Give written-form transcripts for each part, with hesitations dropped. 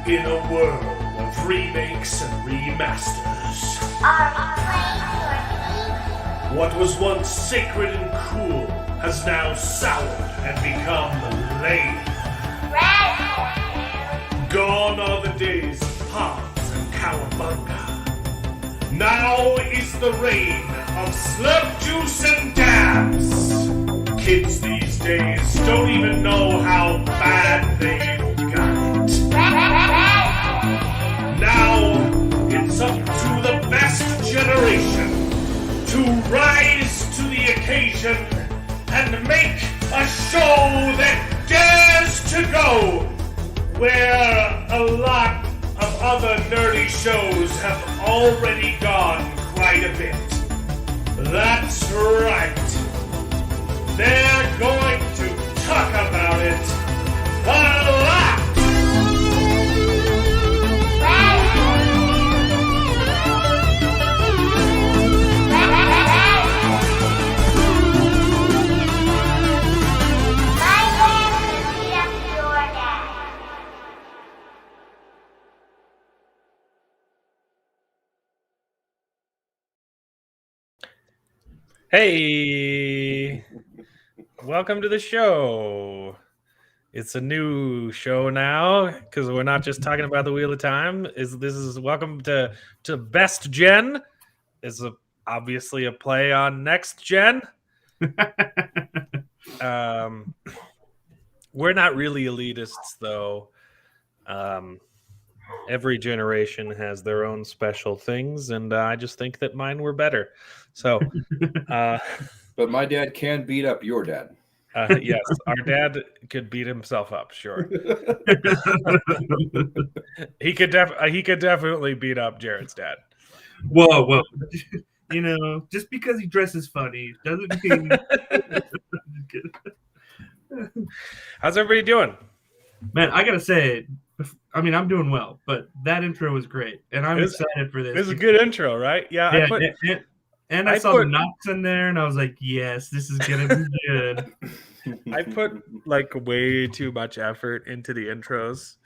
In a world of remakes and remasters, what was once sacred and cool has now soured and become lame. Gone are the days of pods and cowabunga. Now is the reign of slurp juice and dabs. Kids these days don't even know how bad they've got it. Now it's up to the best generation to rise to the occasion and make a show that dares to go where a lot of other nerdy shows have already gone quite a bit. That's right. They're going to talk about it a lot. Hey, welcome to the show. It's a new show now because we're not just talking about the Wheel of Time. This is welcome to Best Gen. Is obviously a play on Next Gen. We're not really elitists though. Every generation has their own special things, and I just think that mine were better. So, but my dad can beat up your dad. Yes, our dad could beat himself up. Sure, he could definitely beat up Jared's dad. Whoa! You know, just because he dresses funny doesn't mean. How's everybody doing? Man, I gotta say, I mean, I'm doing well, but that intro was great, and I'm excited for this. This is a good intro, right? Yeah. I saw the knocks in there, and I was like, "Yes, this is gonna be good." I put like way too much effort into the intros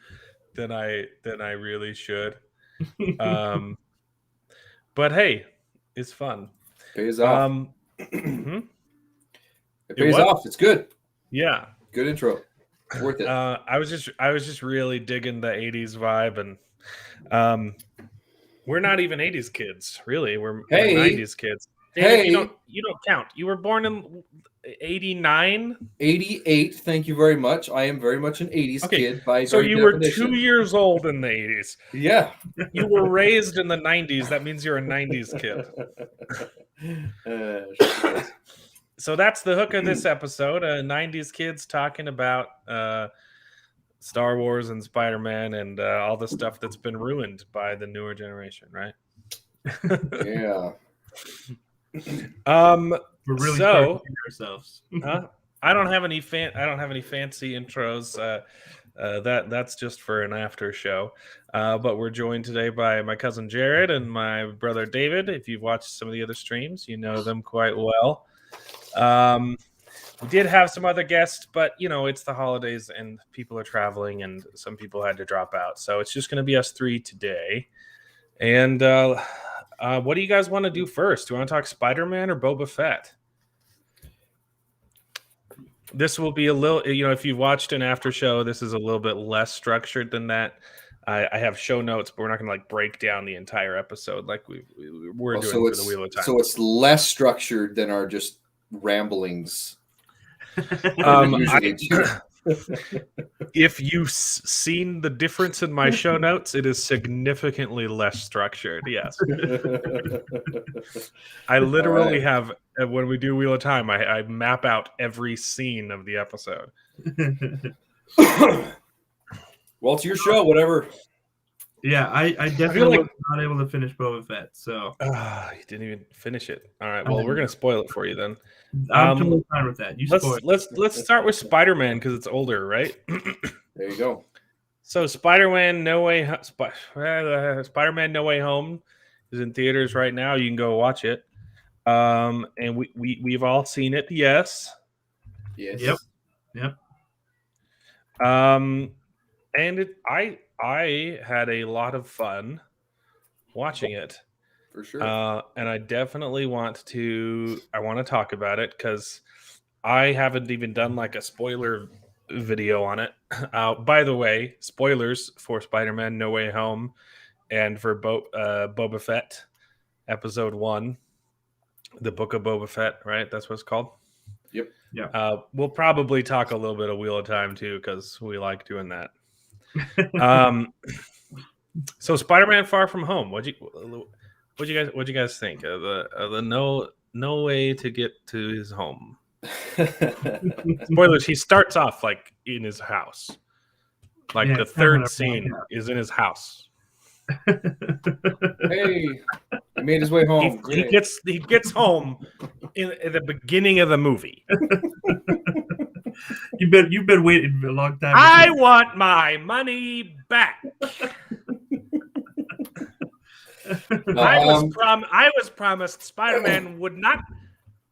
than I really should. But hey, it's fun. Pays off. It pays off. It's good. Yeah, good intro. Worth it. I was just really digging the 80s vibe, and we're not even 80s kids, really. We're 90s kids. David, you don't count. You were born in 89? 88. Thank you very much. I am very much an 80s kid by so you definition. Were 2 years old in the 80s. Yeah. You were raised in the 90s. That means you're a 90s kid. So that's the hook of this episode. 90s kids talking about Star Wars and Spider-Man and all the stuff that's been ruined by the newer generation, right? Yeah. We're really targeting ourselves. I don't have any fancy intros. That's just for an after show. But we're joined today by my cousin Jared and my brother David. If you've watched some of the other streams, you know them quite well. We did have some other guests, but you know, it's the holidays and people are traveling and some people had to drop out. So it's just going to be us three today. And what do you guys want to do first? Do you want to talk Spider-Man or Boba Fett? This will be a little, you know, if you've watched an after show, this is a little bit less structured than that. I have show notes, but we're not going to like break down the entire episode like we're doing for the Wheel of Time. So it's less structured than our just ramblings. If you've seen the difference in my show notes, it is significantly less structured. Yes. I literally have, when we do Wheel of Time, I map out every scene of the episode. Well, it's your show, whatever. Yeah, I definitely was not able to finish Boba Fett. So you didn't even finish it. All right. Well, we're gonna spoil it for you then. I'm totally fine with that. Let's start with Spider-Man because it's older, right? There you go. So Spider-Man No Way Home is in theaters right now. You can go watch it. And we've all seen it. Yes. Yes. Yep. And I had a lot of fun watching it. For sure. And I definitely want to talk about it because I haven't even done like a spoiler video on it. By the way, spoilers for Spider-Man No Way Home and for Boba Fett episode 1, the Book of Boba Fett, right? That's what it's called. Yep. Yeah. We'll probably talk a little bit of Wheel of Time too because we like doing that. So Spider-Man Far From Home, what'd you guys think of the no way to get to his home? Spoilers, he starts off like in his house. Like the third scene is in his house. Hey, he made his way home. He gets home in the beginning of the movie. You've been waiting for a long time. I want my money back. I was promised Spider-Man would not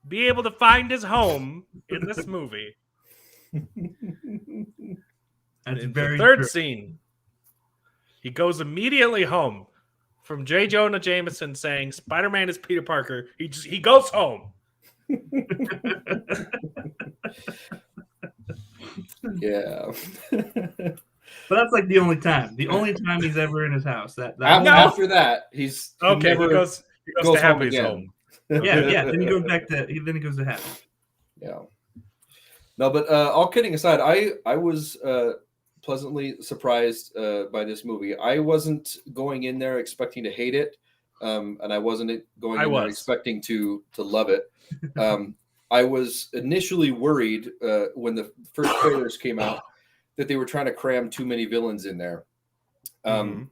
be able to find his home in this movie. That's in very the third true. scene, he goes immediately home from J. Jonah Jameson saying Spider-Man is Peter Parker. He goes home. Yeah. But that's like the only time. The only time he's ever in his house. After that, he goes to Happy's home. Yeah. Then he goes back to. Then he goes to Happy. Yeah. No, but all kidding aside, I was pleasantly surprised by this movie. I wasn't going in there expecting to hate it, and I wasn't going in there expecting to love it. I was initially worried when the first trailers came out that they were trying to cram too many villains in there. And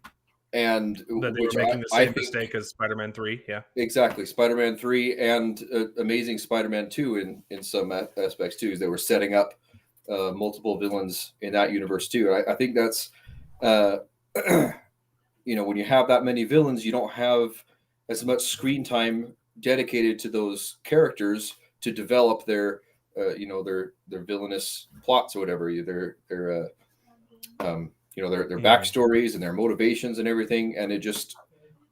that they were making the same mistake as Spider-Man 3, yeah. Exactly. Spider-Man 3 and Amazing Spider-Man 2 in some aspects too, is they were setting up multiple villains in that universe too. I think that's when you have that many villains, you don't have as much screen time dedicated to those characters to develop their villainous plots or whatever, their backstories and their motivations and everything, and it just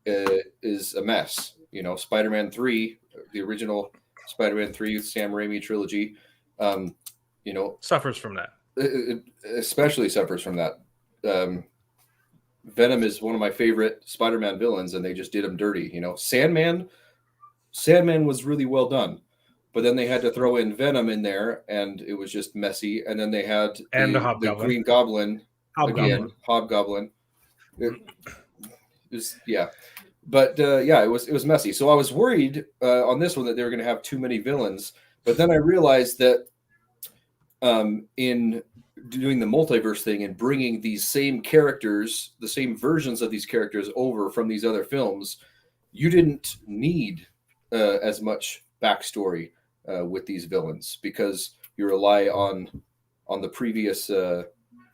is a mess. Spider-Man 3, the original Spider-Man 3 Sam Raimi trilogy, suffers from that. It especially suffers from that. Venom is one of my favorite Spider-Man villains, and they just did him dirty. Sandman was really well done, but then they had to throw in Venom in there, and it was just messy. And then they had the Green Goblin. Hobgoblin. It was, but it was messy. So I was worried on this one that they were going to have too many villains. But then I realized that in doing the multiverse thing and bringing these same characters, the same versions of these characters over from these other films, you didn't need as much backstory with these villains because you rely on the previous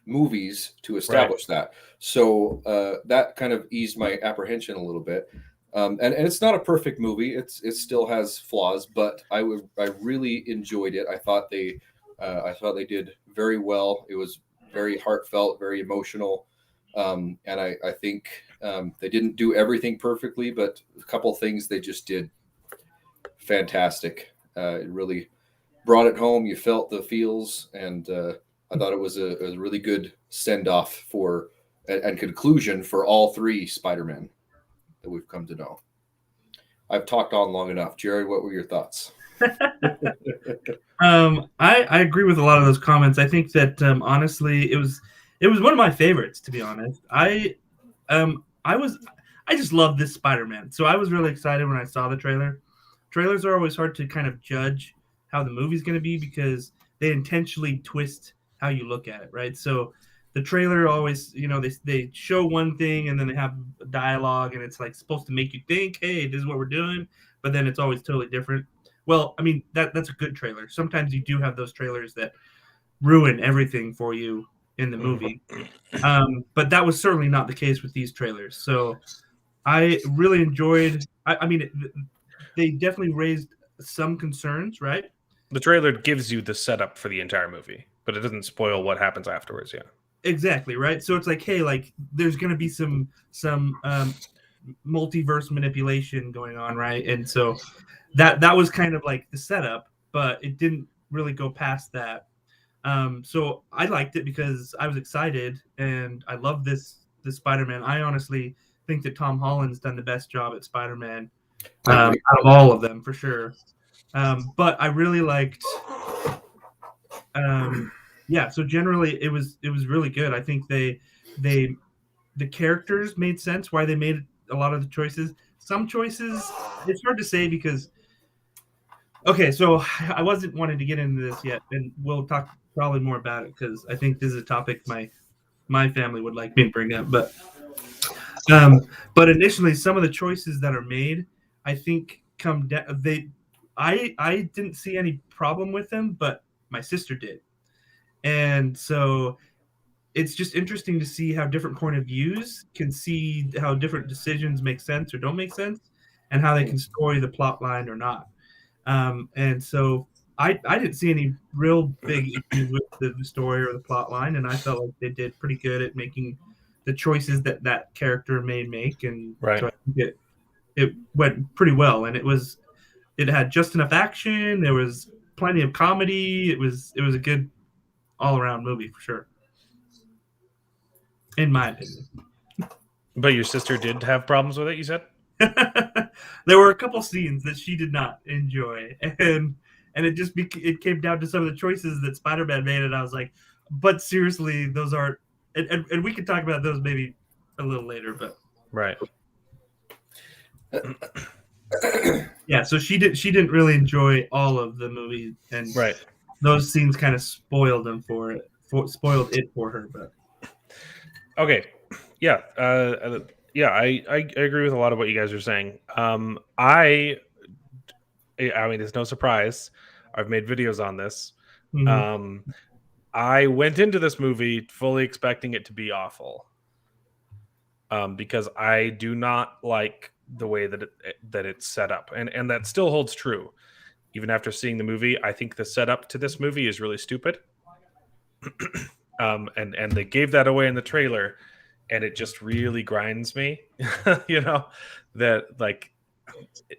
movies to establish that. So that kind of eased my apprehension a little bit. And it's not a perfect movie. It still has flaws, but I really enjoyed it. I thought they did very well. It was very heartfelt, very emotional. And I think they didn't do everything perfectly, but a couple things they just did fantastic. It really brought it home. You felt the feels, and I thought it was a really good send-off for and conclusion for all three Spider-Men that we've come to know. I've talked on long enough. Jared, what were your thoughts? I agree with a lot of those comments. I think that honestly, it was one of my favorites, to be honest. I just love this Spider-Man. So I was really excited when I saw the trailer. Trailers are always hard to kind of judge how the movie's going to be because they intentionally twist how you look at it, right? So the trailer always, they show one thing and then they have dialogue and it's like supposed to make you think, hey, this is what we're doing, but then it's always totally different. Well, I mean, that's a good trailer. Sometimes you do have those trailers that ruin everything for you in the movie. But that was certainly not the case with these trailers. So I really enjoyed, they definitely raised some concerns, right? The trailer gives you the setup for the entire movie, but it doesn't spoil what happens afterwards, yeah. Exactly, right? So it's like, hey, like there's going to be some multiverse manipulation going on, right? And so that was kind of like the setup, but it didn't really go past that. So I liked it because I was excited and I love this Spider-Man. I honestly think that Tom Holland's done the best job at Spider-Man out of all of them for sure. But I really liked yeah, so generally it was really good. I think the characters made sense why they made a lot of the choices. Some choices it's hard to say because okay, so I wasn't wanting to get into this yet, and we'll talk probably more about it because I think this is a topic my family would like me to bring up. But initially, some of the choices that are made, I think come down. I didn't see any problem with them, but my sister did, and so it's just interesting to see how different point of views can see how different decisions make sense or don't make sense, and how they can story the plot line or not. And so I didn't see any real big issues with the story or the plot line, and I felt like they did pretty good at making the choices that character may make, and Right. so I think it went pretty well, and it had just enough action. There was plenty of comedy. It was a good all around movie for sure, in my opinion. But your sister did have problems with it, you said? There were a couple scenes that she did not enjoy, and it just it came down to some of the choices that Spider-Man made, and I was like, but seriously, those aren't. And we can talk about those maybe a little later, but right. Yeah, so she didn't really enjoy all of the movie, and right. Those scenes kind of spoiled it for her. But okay, yeah, I agree with a lot of what you guys are saying. I mean, it's no surprise. I've made videos on this. mm-hmm. I went into this movie fully expecting it to be awful, because I do not like the way that it's set up, and that still holds true. Even after seeing the movie, I think the setup to this movie is really stupid. And they gave that away in the trailer, and it just really grinds me. You know, that like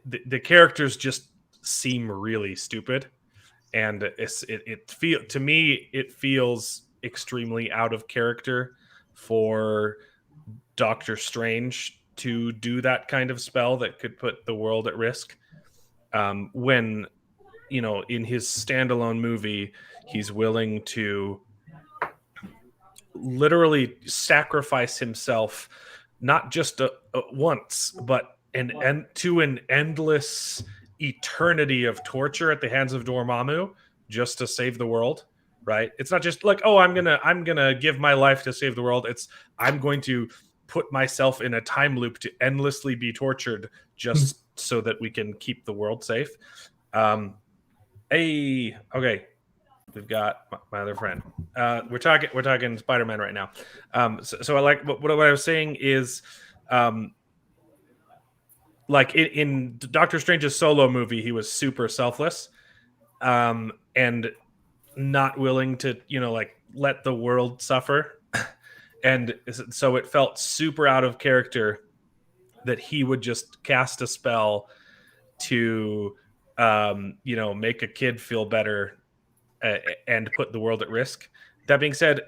the characters just seem really stupid, and to me it feels extremely out of character for Doctor Strange to do that kind of spell that could put the world at risk. When, you know, in his standalone movie, he's willing to literally sacrifice himself, not just once, but to an endless eternity of torture at the hands of Dormammu just to save the world. Right? It's not just like, oh, I'm gonna give my life to save the world. It's I'm going to put myself in a time loop to endlessly be tortured just so that we can keep the world safe. Okay, we've got my other friend. We're talking Spider-Man right now. So I like what I was saying is, like in Doctor Strange's solo movie, he was super selfless, and not willing to, you know, like let the world suffer. And so it felt super out of character that he would just cast a spell to, you know, make a kid feel better, and put the world at risk. That being said,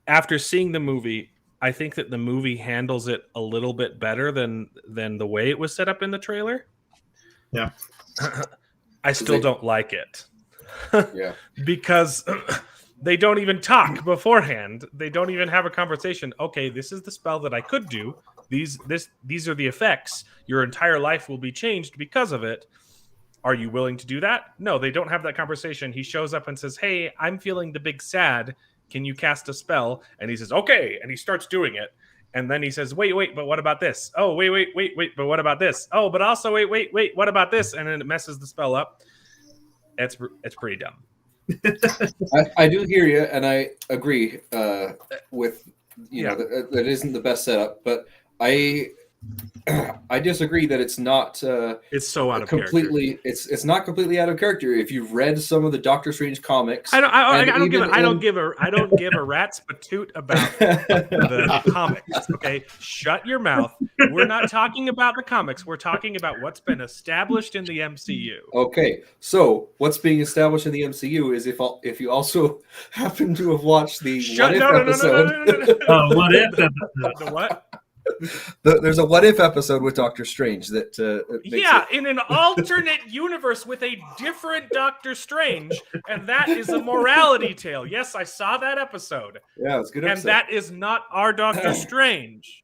after seeing the movie, I think that the movie handles it a little bit better than the way it was set up in the trailer. Yeah. I still don't like it. Yeah. Because they don't even talk beforehand. They don't even have a conversation. Okay, this is the spell that I could do. These are the effects. Your entire life will be changed because of it. Are you willing to do that? No, they don't have that conversation. He shows up and says, "Hey, I'm feeling the big sad. Can you cast a spell?" And he says, "Okay." And he starts doing it. And then he says, wait, but what about this? Oh, wait, but what about this? Oh, but also, wait, what about this? And then it messes the spell up. It's pretty dumb. I do hear you, and I agree with, you know, that isn't the best setup, but I I disagree that it's not It's so out of completely. character. It's not completely out of character. If you've read some of the Doctor Strange comics, I don't even give a rat's patoot about the comics. Okay, shut your mouth. We're not talking about the comics. We're talking about what's been established in the MCU. Okay, so what's being established in the MCU is if you also happen to have watched the What If episode. Oh, what if? The what? There's a What If episode with Doctor Strange that in an alternate universe with a different Doctor Strange, and that is a morality tale. Yes, I saw that episode. Yeah, it's a good and episode. that is not our Doctor Strange.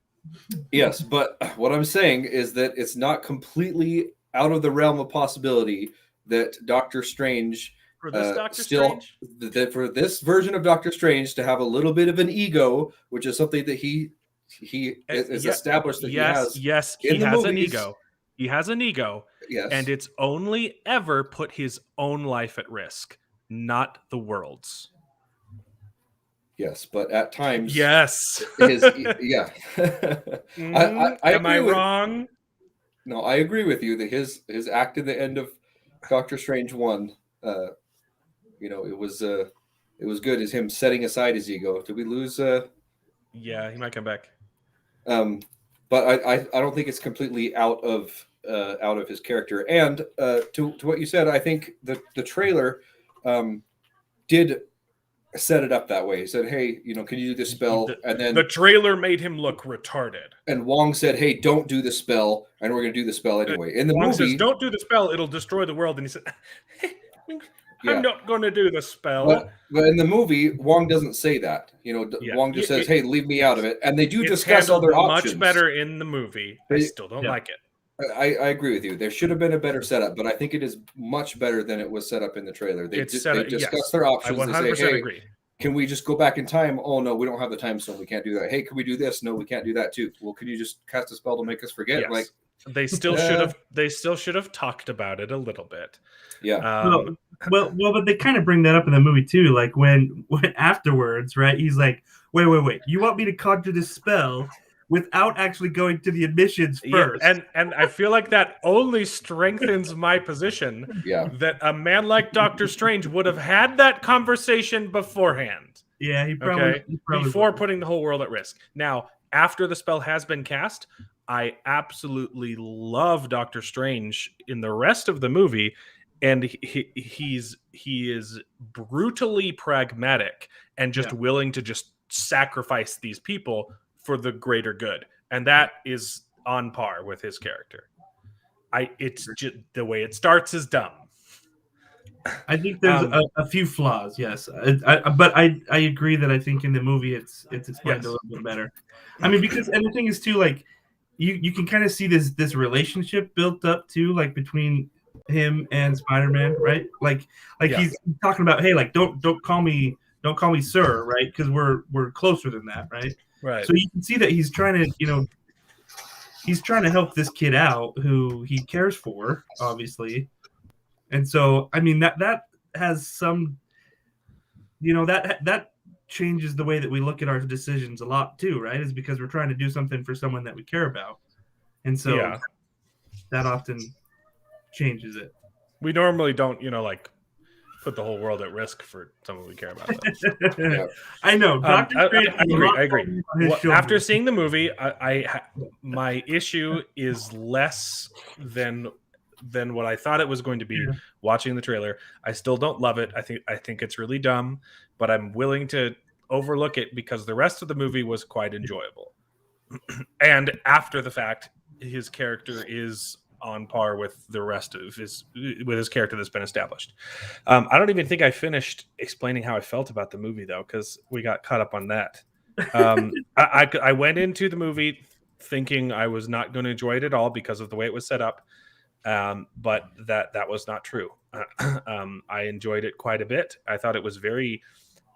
Yes, but what I'm saying is that it's not completely out of the realm of possibility that Doctor Strange For this Doctor still Strange? for this version of Doctor Strange to have a little bit of an ego, which is something that he is established that he has. Yes, he has an ego. He has an ego. Yes. And it's only ever put his own life at risk, not the world's. Yes, but at times, yes. Yeah. Am I wrong? No, I agree with you that his act at the end of Doctor Strange 1, it was good as him setting aside his ego. Did we lose? Yeah, he might come back. But I don't think it's completely out of his character. And to what you said, I think the trailer did set it up that way. He said, "Hey, can you do this spell?" And then the trailer made him look retarded. And Wong said, "Hey, don't do the spell," and we're going to do the spell anyway. In the Wong movie, says, "Don't do the spell; it'll destroy the world." And he said, "I'm not going to do the spell." But in the movie, Wong doesn't say that. Wong just says, "Hey, leave me out of it." And they do discuss other options. Much better in the movie. I still don't like it. I agree with you. There should have been a better setup, but I think it is much better than it was set up in the trailer. They discuss their options. I 100% they say, "Hey, agree. Can we just go back in time?" "Oh no, we don't have the time stone. We can't do that." "Hey, can we do this?" "No, we can't do that too." "Well, can you just cast a spell to make us forget?" Yes. Like they still should have. They still should have talked about it a little bit. Yeah. Well, but they kind of bring that up in the movie too. Like when afterwards, right? He's like, "Wait! You want me to conjure this spell without actually going to the admissions first?" Yeah, and I feel like that only strengthens my position. Yeah. That a man like Doctor Strange would have had that conversation beforehand. Yeah, he probably before would. putting the whole world at risk. Now, after the spell has been cast, I absolutely love Doctor Strange in the rest of the movie, and he is brutally pragmatic and just willing to just sacrifice these people for the greater good, and that is on par with his character. It's just the way it starts is dumb. I think there's a few flaws, yes, but I agree that I think in the movie it's explained a little bit better. I mean, because and the thing is too, like you can kind of see this relationship built up too, like between him and Spider-Man, right? Like he's talking about, hey, like don't call me sir, right? Because we're closer than that, right? Right. So you can see that he's trying to help this kid out who he cares for, obviously. And so, I mean, that has some, that changes the way that we look at our decisions a lot too, right? Is because we're trying to do something for someone that we care about. And so that often changes it. We normally don't, put the whole world at risk for someone we care about. I know. I agree. After seeing the movie, my issue is less than what I thought it was going to be. Watching the trailer, I still don't love it. I think it's really dumb, but I'm willing to overlook it because the rest of the movie was quite enjoyable. And after the fact, his character is on par with the rest of his character that's been established. I don't even think I finished explaining how I felt about the movie though, because we got caught up on that. I went into the movie thinking I was not going to enjoy it at all because of the way it was set up, but that was not true. I enjoyed it quite a bit. I thought it was very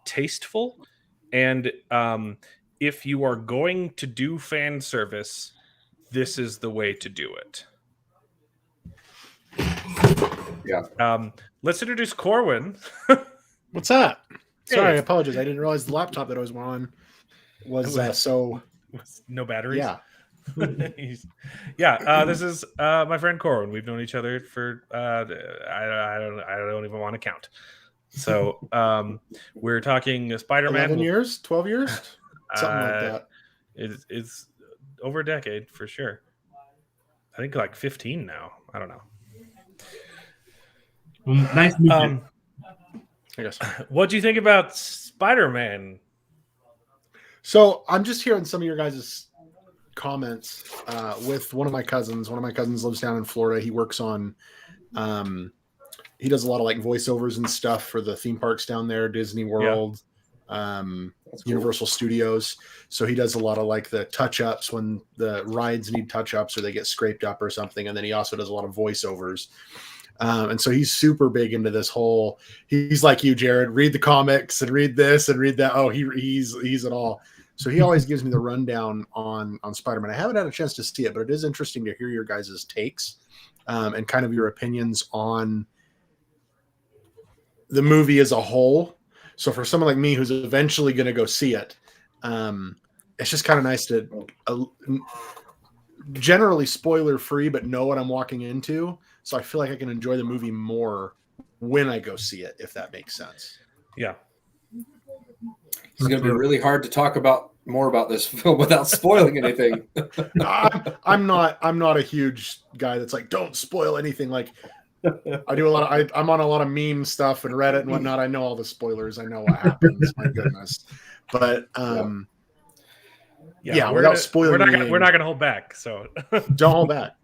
tasteful, and if you are going to do fan service, this is the way to do it. Yeah. Let's introduce Corwin. What's up? Sorry, Hey. I apologize. I didn't realize the laptop that I was on was so. No batteries. Yeah. This is my friend Corwin. We've known each other for I don't even want to count. So we're talking Spider-Man. 11 years, 12 years, something like that. It's over a decade for sure. I think like 15 now. I don't know. Well, nice to meet you. I guess. What do you think about Spider-Man? So I'm just hearing some of your guys' comments with one of my cousins. One of my cousins lives down in Florida. He works on, he does a lot of like voiceovers and stuff for the theme parks down there, Disney World, Universal Studios. So he does a lot of like the touch-ups when the rides need touch-ups or they get scraped up or something. And then he also does a lot of voiceovers. And so he's super big into this whole, he's like you, Jared, read the comics and read this and read that. Oh, he's it all. So he always gives me the rundown on Spider-Man. I haven't had a chance to see it, but it is interesting to hear your guys' takes and kind of your opinions on the movie as a whole. So for someone like me who's eventually going to go see it, it's just kind of nice to generally spoiler free, but know what I'm walking into. So I feel like I can enjoy the movie more when I go see it, if that makes sense. Yeah. It's going to be really hard to talk more about this film without spoiling anything. I'm not a huge guy that's like, don't spoil anything. Like I do I'm on a lot of meme stuff and Reddit and whatnot. I know all the spoilers. I know what happens. My goodness. But without spoiling, we're not gonna hold back. So don't hold back.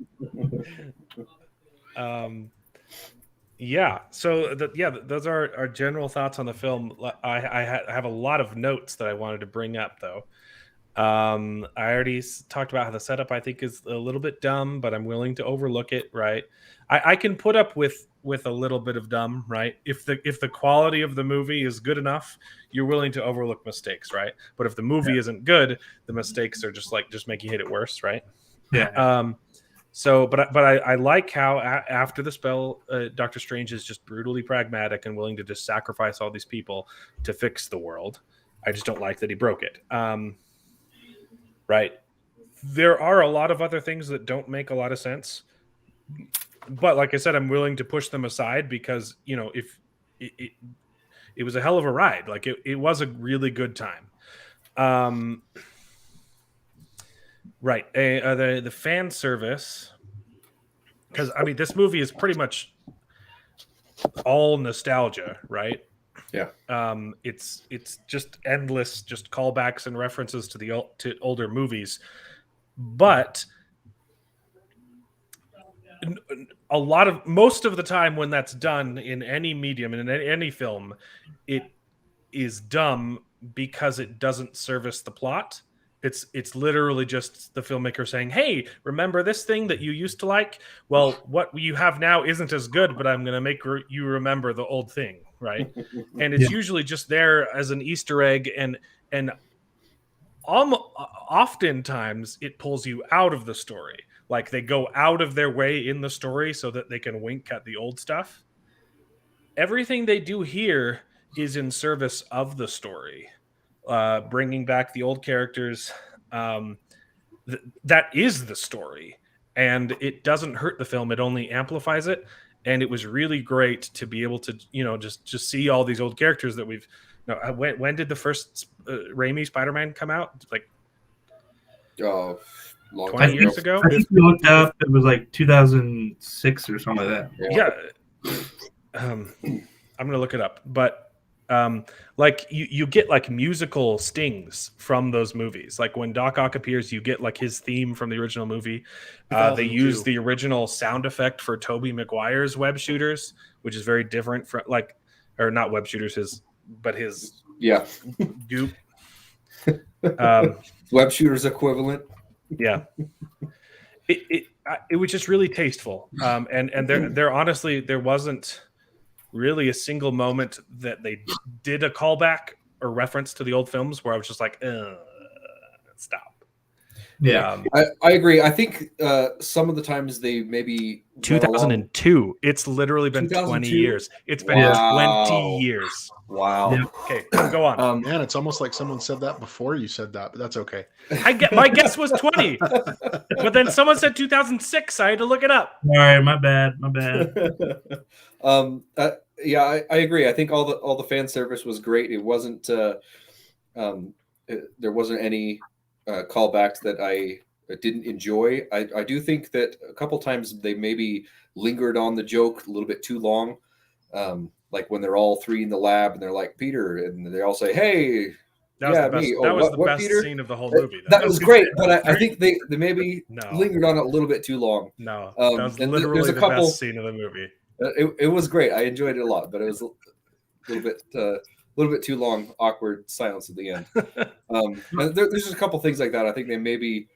So those are our general thoughts on the film. I have a lot of notes that I wanted to bring up, though. I already talked about how the setup I think is a little bit dumb, but I'm willing to overlook it. Right, I can put up with a little bit of dumb. Right, if the quality of the movie is good enough, you're willing to overlook mistakes. Right, but if the movie isn't good, the mistakes are just make you hit it worse. Right. Yeah. So, but I like how after the spell, Doctor Strange is just brutally pragmatic and willing to just sacrifice all these people to fix the world. I just don't like that he broke it. Right. There are a lot of other things that don't make a lot of sense. But like I said, I'm willing to push them aside because, if it was a hell of a ride. Like it was a really good time. Right. The fan service, because this movie is pretty much all nostalgia, right? Yeah. It's just endless, just callbacks and references to older movies, but most of the time when that's done in any medium and in any film, it is dumb because it doesn't service the plot. It's literally just the filmmaker saying, hey, remember this thing that you used to like? Well, what you have now isn't as good, but I'm going to make you remember the old thing, right? And it's usually just there as an Easter egg, and oftentimes it pulls you out of the story. Like they go out of their way in the story so that they can wink at the old stuff. Everything they do here is in service of the story. Bringing back the old characters, that is the story, and it doesn't hurt the film. It only amplifies it, and it was really great to be able to, just see all these old characters that we've. When did the first Raimi Spider-Man come out? Like 20 years ago. I think we looked up. It was like 2006 or something like that. Yeah. I'm gonna look it up, but. Like you get like musical stings from those movies. Like when Doc Ock appears, you get like his theme from the original movie. They use the original sound effect for Tobey Maguire's web shooters, which is very different from or not web shooters, his goop. Web shooters equivalent. Yeah. It was just really tasteful. And there honestly there wasn't really a single moment that they did a callback or reference to the old films where I was just like, stop. Yeah. I agree. I think some of the times they maybe went along- 2002. It's literally been 20 2002? years. It's been Wow. 20 years. Wow. Yeah. Okay, go on. Man, it's almost like someone said that before you said that, but that's okay. My guess was 20, but then someone said 2006. I had to look it up. All right, my bad. Yeah, I agree. I think all the fan service was great. It wasn't there wasn't any callbacks that I didn't enjoy. I do think that a couple times they maybe lingered on the joke a little bit too long. Like when they're all three in the lab and they're like Peter, and they all say, "Hey." That was yeah, the best, me. that was the what, best Peter? scene of the whole movie. That was great, but I think they maybe No. lingered on it a little bit too long. No, that was and literally there's a the couple- best scene of the movie. It was great. I enjoyed it a lot, but it was a little bit too long, awkward silence at the end. And there's just a couple things like that. I think they maybe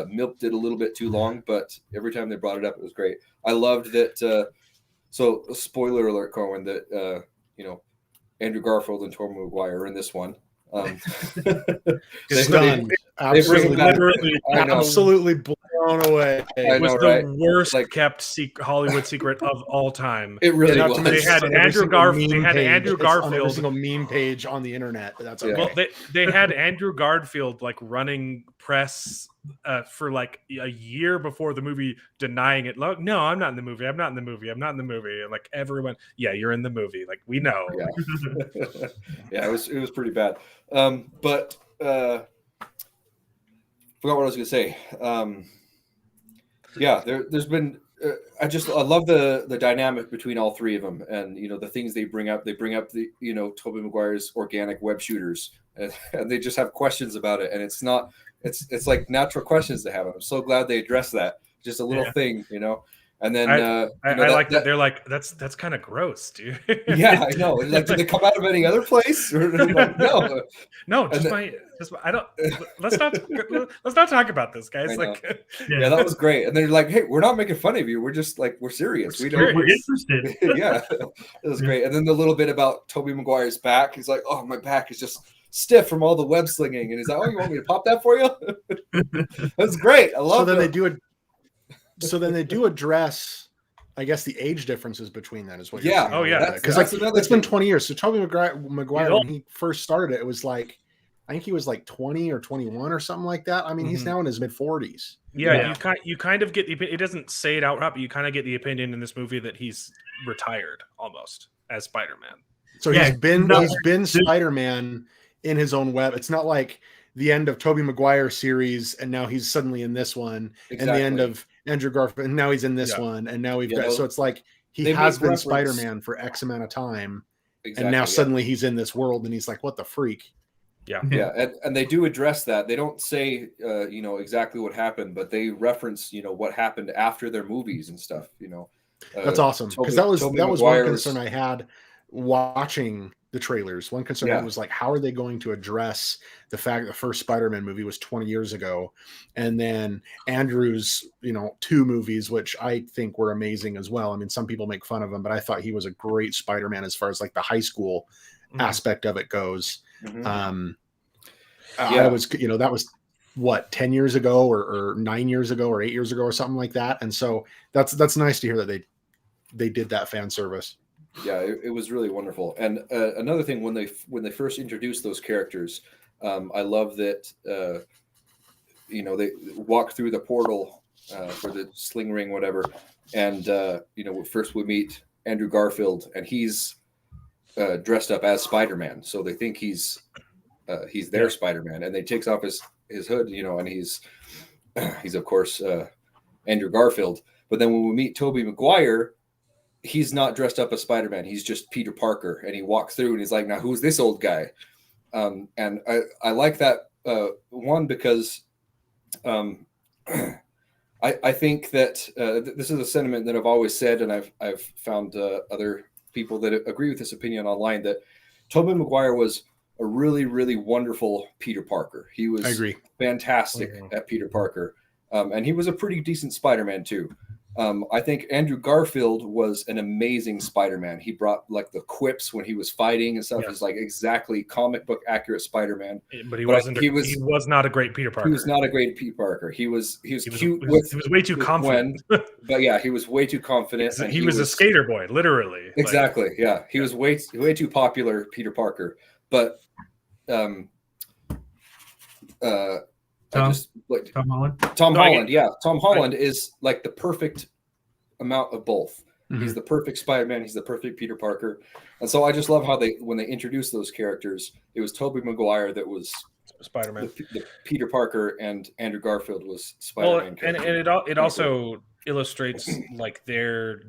milked it a little bit too long, but every time they brought it up, it was great. I loved that. So, spoiler alert, Corwin, that Andrew Garfield and Tobey Maguire are in this one. Stunned. bring back- Literally, I know. Absolutely blown away. I it was know, the right? worst Like- kept Hollywood secret of all time. It really Not was. to They mention had every Andrew single Garfield. They meme had page. Andrew It's on every Garfield. single meme page on the internet. But that's Yeah. okay. Well, they had Andrew Garfield like running press for like a year before the movie, denying it. Like, no, I'm not in the movie. I'm not in the movie. I'm not in the movie. And like everyone, yeah, you're in the movie. Like we know. Yeah. Yeah, it was pretty bad. But forgot what I was going to say. Yeah, there's been. I love the dynamic between all three of them, and the things they bring up. They bring up the Tobey Maguire's organic web shooters, and they just have questions about it, and it's not. It's like natural questions to have. I'm so glad they addressed that. Just a little thing, And then I like that. They're like, that's kind of gross, dude. Yeah, I know. Like, did they come out of any other place? Or, like, no. No, And I don't. Let's not talk about this, guys. I know. Like, Yeah, that was great. And they're like, "Hey, we're not making fun of you. We're just like we're serious. We don't." We're interested. Yeah, it was great. And then the little bit about Tobey Maguire's back. He's like, "Oh, my back is just stiff from all the web slinging." And he's like, "Oh, you want me to pop that for you?" That's great. I love. So then it. they do it. So then they do address, I guess, the age differences between that is what. Yeah. You're saying. Oh, yeah. Because That's like another it's been thing. 20 years. So Tobey Maguire, Yeah. when he first started it was like, I think he was like 20 or 21 or something like that. I mean, he's Mhm. now in his mid 40s. yeah, you kind of get the. It doesn't say it outright, but you kind of get the opinion in this movie that he's retired almost as Spider-Man. So Yeah, he's been Spider-Man in his own web. It's not like the end of Tobey Maguire series and now he's suddenly in this one, and the end of Andrew Garfield and now he's in this Yeah. one, and now we've Yeah, got. So it's like he they has make been reference- Spider-Man for X amount of time, Exactly, and now yeah. suddenly he's in this world, and he's like, "What the freak?" Yeah. Yeah, and they do address that. They don't say exactly what happened, but they reference what happened after their movies and stuff. That's awesome, because that was one concern I had watching the trailers. One concern I had was like, how are they going to address the fact that the first Spider-Man movie was 20 years ago, and then Andrew's 2 movies, which I think were amazing as well. I mean, some people make fun of him, but I thought he was a great Spider-Man as far as like the high school aspect of it goes. Mhm. I was that was what, 10 years ago or 9 years ago or 8 years ago or something like that, and so that's nice to hear that they did that fan service. Yeah, it was really wonderful. And another thing, when they first introduced those characters, I love that they walk through the portal for the sling ring, whatever, and first we meet Andrew Garfield, and he's dressed up as Spider-Man, so they think he's their Spider-Man, and they takes off his hood, and he's of course Andrew Garfield. But then when we meet Tobey Maguire, he's not dressed up as Spider-Man. He's just Peter Parker, and he walks through and he's like, "Now who's this old guy?" And I like that one because I think that this is a sentiment that I've always said, and I've found other people that agree with this opinion online, that Tobey Maguire was a really, really wonderful Peter Parker. He was I agree. fantastic at Peter Parker, and he was a pretty decent Spider-Man too. I think Andrew Garfield was an amazing Spider-Man. He brought like the quips when he was fighting and stuff. Yes. He's like exactly comic book accurate Spider-Man. But he But wasn't. He was not a great Peter Parker. He was not a great Peter Parker. He was cute. He was way too confident. Gwen, but yeah, he was way too confident. He was a skater boy, literally. Exactly. Yeah, he was way too popular, Peter Parker. But Tom Holland. Tom Holland is like the perfect amount of both. Mm-hmm. He's the perfect Spider-Man. He's the perfect Peter Parker. And so I just love how when they introduced those characters, it was Tobey Maguire that was Spider-Man. The Peter Parker, and Andrew Garfield was Spider-Man. Well, and it also illustrates like their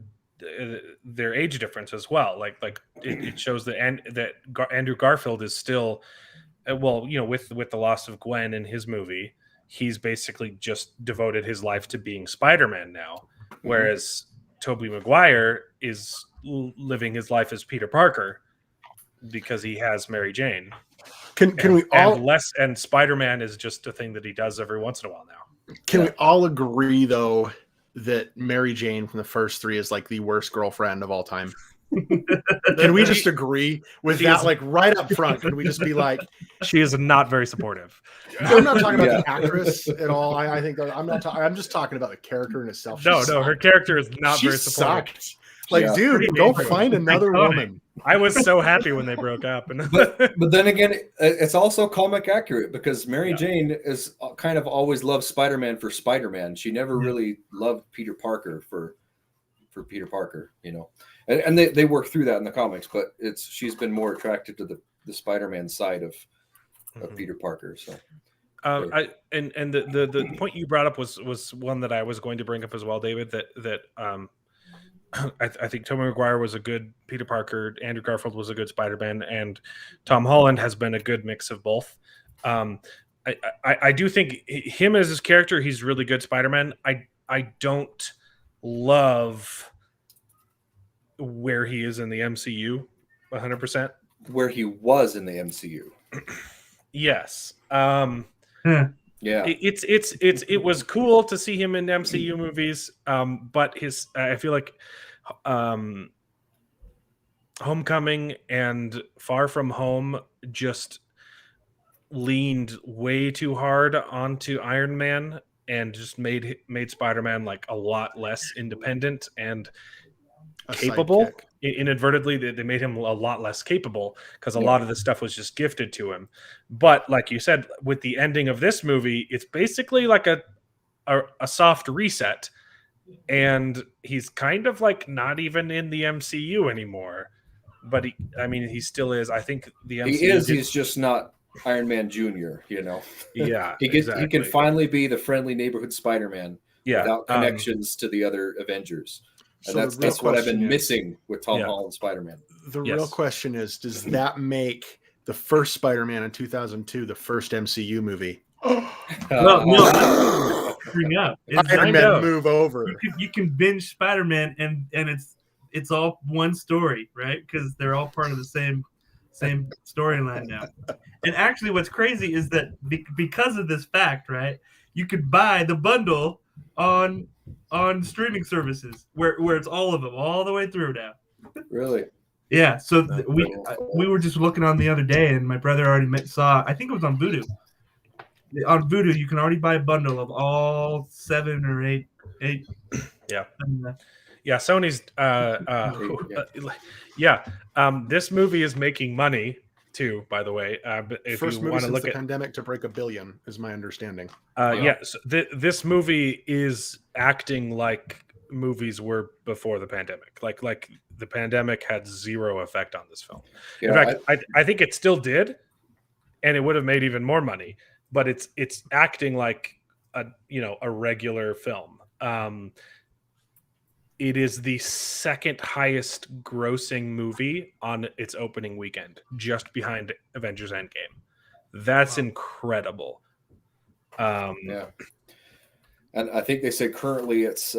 age difference as well. Like it shows that Andrew Garfield is still, well, you know, with the loss of Gwen in his movie, he's basically just devoted his life to being Spider-Man now, whereas Tobey Maguire is living his life as Peter Parker because he has Mary Jane. And Spider-Man is just a thing that he does every once in a while now. Can we all agree though that Mary Jane from the first three is like the worst girlfriend of all time? Can we just agree with that? Like right up front, can we just be like, she is not very supportive? I'm not talking about the actress at all. I think that I'm just talking about the character in itself. No, her character is not very supportive. Sucked. Like, dude, go find another woman. I was so happy when they broke up. But then again, it's also comic accurate because Mary Jane is kind of always loved Spider-Man for Spider-Man. She never really loved Peter Parker for Peter Parker, you know. And they work through that in the comics, but she's been more attracted to the Spider-Man side of Peter Parker. So, the point you brought up was one that I was going to bring up as well, David. That I think Tobey Maguire was a good Peter Parker, Andrew Garfield was a good Spider-Man, and Tom Holland has been a good mix of both. I do think him as his character, he's really good Spider-Man. I don't love where he is in the MCU 100%. Where he was in the MCU. Yes. Yeah. It was cool to see him in MCU movies, but I feel like Homecoming and Far From Home just leaned way too hard onto Iron Man and just made Spider-Man like a lot less independent and capable. Inadvertently, they made him a lot less capable because a lot of the stuff was just gifted to him. But like you said, with the ending of this movie, it's basically like a soft reset, and he's kind of like not even in the MCU anymore. But he still is. I think the MCU he is. He's just not Iron Man Jr., you know. Yeah, he can finally be the friendly neighborhood Spider-Man without connections to the other Avengers. And so that's what I've been missing with Tom Holland Spider-Man. The real question is, does that make the first Spider-Man in 2002 the first MCU movie? No. Iron Man move over. You can binge Spider-Man and it's all one story, right? Because they're all part of the same storyline now. And actually, what's crazy is that because of this fact, right, you could buy the bundle on streaming services where it's all of them all the way through now. Really? Yeah. So we were just looking on the other day, and my brother already saw. I think it was on Vudu. On Vudu, you can already buy a bundle of all 7 or 8. Yeah. Yeah. Sony's. This movie is making money too, by the way. But if first you want to look at the at pandemic to break $1 billion is my understanding. So this movie is acting like movies were before the pandemic. Like the pandemic had zero effect on this film. In fact, I think it still did, and it would have made even more money. But it's acting like a regular film. It is the second highest grossing movie on its opening weekend, just behind Avengers Endgame. That's incredible. And I think they said currently it's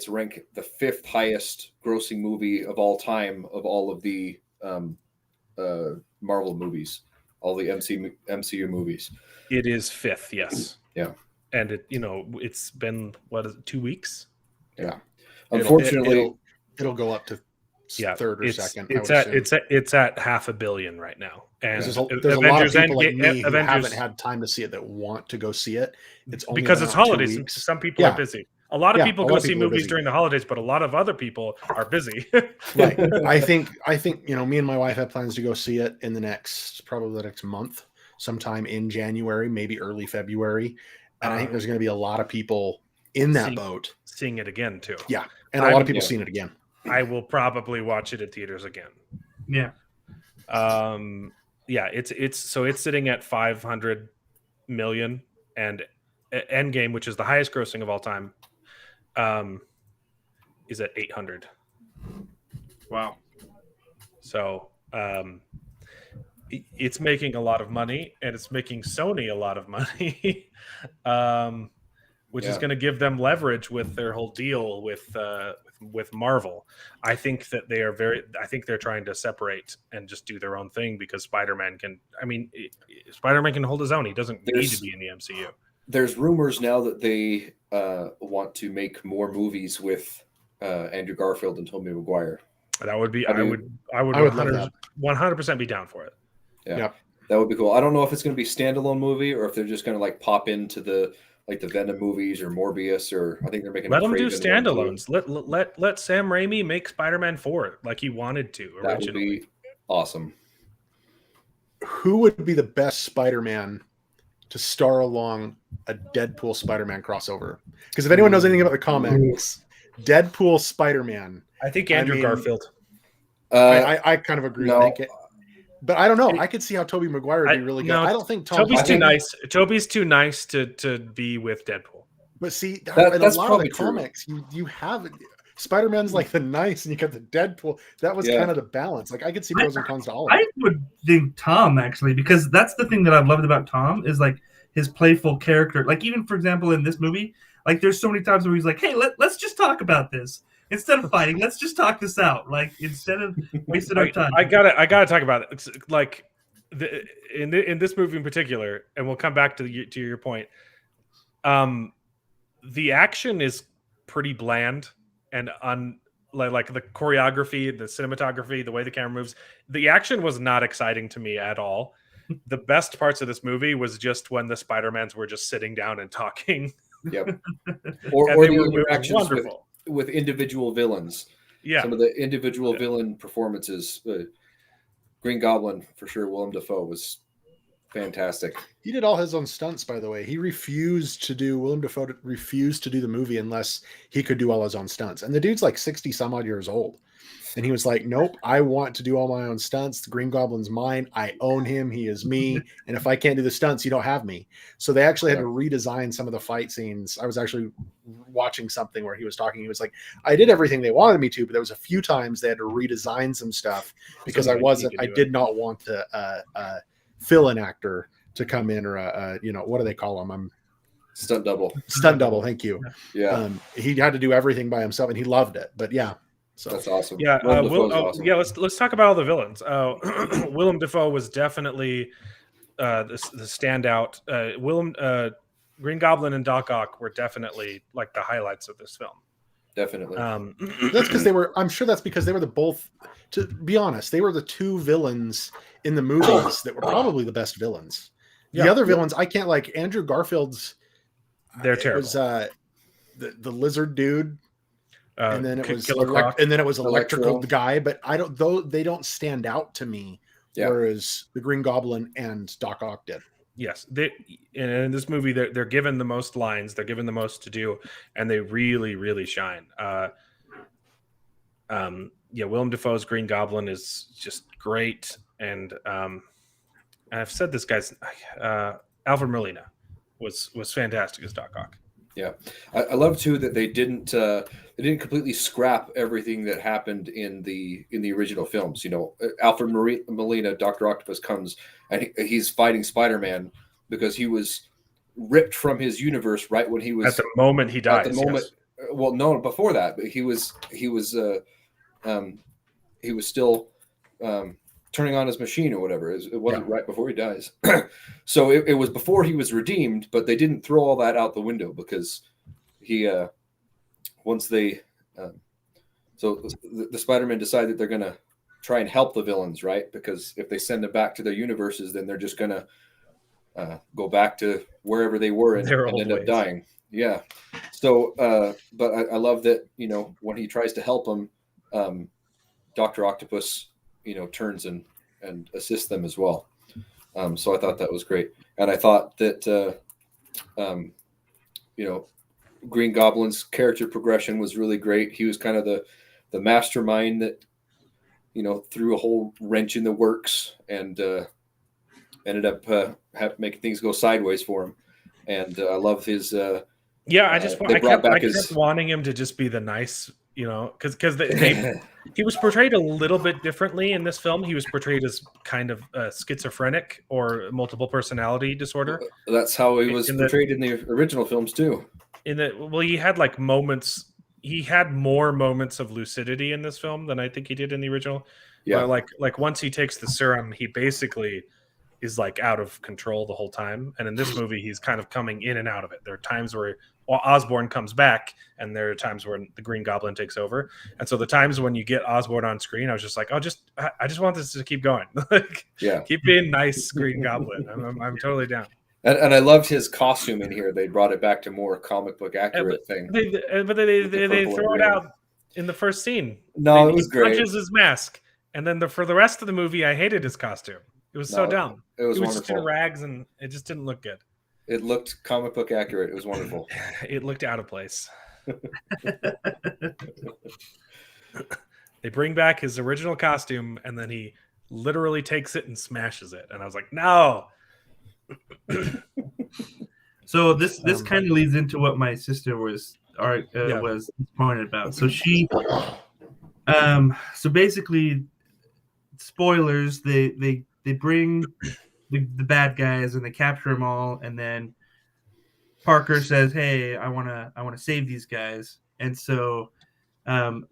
ranked the 5th highest grossing movie of all time of all of the Marvel movies, all the MCU movies. It is 5th, yes. Yeah. And it's been 2 weeks? Yeah. Unfortunately, it'll go up to third or second. It's at $500 million right now, and there's a lot of people like me who haven't had time to see it that want to go see it. It's only because it's holidays. and Some people are busy. A lot of people go see movies during the holidays, but a lot of other people are busy. Right. I think me and my wife have plans to go see it in probably the next month, sometime in January, maybe early February, and I think there's going to be a lot of people in that boat seeing it again too. Yeah, and a lot of people seeing it again. I will probably watch it in theaters again. Yeah. It's sitting at 500 million, and Endgame, which is the highest grossing of all time, is at 800. Wow. So it's making a lot of money, and it's making Sony a lot of money, which is going to give them leverage with their whole deal with Marvel. I think that they're trying to separate and just do their own thing, because Spider-Man can hold his own. He doesn't need to be in the MCU. There's rumors now that they want to make more movies with Andrew Garfield and Tobey Maguire. That would be I would 100% be down for it. Yeah. That would be cool. I don't know if it's going to be a standalone movie or if they're just going to like pop into the Venom movies or Morbius, or I think they're making. Let them do standalones. Let Sam Raimi make Spider-Man 4 like he wanted to originally. That would be awesome. Who would be the best Spider-Man to star along a Deadpool Spider-Man crossover? Because if anyone knows anything about the comics, Deadpool Spider-Man. I think Andrew Garfield. I kind of agree. No. But I don't know. I could see how Tobey Maguire would be really good. I don't think Toby's too nice. Toby's too nice to be with Deadpool. But see, in a lot of the comics, you have Spider-Man's like the nice, and you got the Deadpool. That was kind of the balance. Like I could see pros and cons to all of it. I would think Tom, actually, because that's the thing that I've loved about Tom is like his playful character. Like even, for example, in this movie, like there's so many times where he's like, "Hey, let's just talk about this." Instead of fighting, let's just talk this out. Like instead of wasting our time. I gotta talk about it. Like in this movie in particular, and we'll come back to your point. The action is pretty bland and like the choreography, the cinematography, the way the camera moves. The action was not exciting to me at all. The best parts of this movie was just when the Spider-Mans were just sitting down and talking. Yep. or the interactions with individual villains. Yeah. Some of the individual villain performances. Green Goblin, for sure. Willem Dafoe was fantastic. He did all his own stunts, by the way. Willem Dafoe refused to do the movie unless he could do all his own stunts. And the dude's like 60 some odd years old. And he was like, nope, I want to do all my own stunts. The Green Goblin's mine. I own him. He is me. And if I can't do the stunts, you don't have me. So they actually had to redesign some of the fight scenes. I was actually watching something where he was talking. He was like, I did everything they wanted me to, but there was a few times they had to redesign some stuff because I did not want to fill an actor to come in, or what do they call them? Stunt double. Stunt double. Thank you. Yeah. He had to do everything by himself, and he loved it. But yeah. So that's awesome. Yeah, awesome. Let's talk about all the villains. Willem Dafoe was definitely the standout. Green Goblin and Doc Ock were definitely like the highlights of this film. Definitely. That's because they were. I'm sure that's because they were both. To be honest, they were the two villains in the movies that were probably the best villains. The other villains, I can't like. Andrew Garfield's. They're terrible. Was the lizard dude. And then it was electrical Electro. guy, but they don't stand out to me. Yeah. Whereas the Green Goblin and Doc Ock did. Yes, in this movie they're given the most lines, they're given the most to do, and they really, really shine. Willem Dafoe's Green Goblin is just great, and I've said this guy's Alfred Molina was fantastic as Doc Ock. Yeah, I love too that they didn't completely scrap everything that happened in the original films. Alfred Molina, Dr. Octopus comes and he's fighting Spider-Man because he was ripped from his universe right when he was at the moment he dies. At the moment, yes. Well, no, before that, but he was still turning on his machine or whatever. It wasn't right before he dies. So it was before he was redeemed, but they didn't throw all that out the window because he once they So the Spider-Man decide that they're going to try and help the villains, right? Because if they send them back to their universes, then they're just going to go back to wherever they were and end up dying. Yeah. So, but I love that, when he tries to help them, Dr. Octopus, turns and assists them as well. So I thought that was great. And I thought that, Green Goblin's character progression was really great. He was kind of the mastermind that, threw a whole wrench in the works and ended up making things go sideways for him. And I love his. I kept wanting him to just be the nice, because he was portrayed a little bit differently in this film. He was portrayed as kind of schizophrenic or multiple personality disorder. That's how he was portrayed in the original films too. He had like moments. He had more moments of lucidity in this film than I think he did in the original. Yeah, but like once he takes the serum, he basically is like out of control the whole time. And in this movie, he's kind of coming in and out of it. There are times where Osborn comes back, and there are times when the Green Goblin takes over. And so the times when you get Osborn on screen, I was just like, I just want this to keep going. Keep being nice, Green Goblin. I'm totally down. And I loved his costume in here. They brought it back to more comic book accurate thing. They throw it out in the first scene. No, it was great. He punches his mask, and then for the rest of the movie, I hated his costume. It was so dumb. It was wonderful. Just in rags, and it just didn't look good. It looked comic book accurate. It was wonderful. It looked out of place. They bring back his original costume, and then he literally takes it and smashes it. And I was like, no. So this kind of leads into what my sister was pointed about. So she, so basically, spoilers. They bring the bad guys and they capture them all, and then Parker says, "Hey, I want to save these guys." And so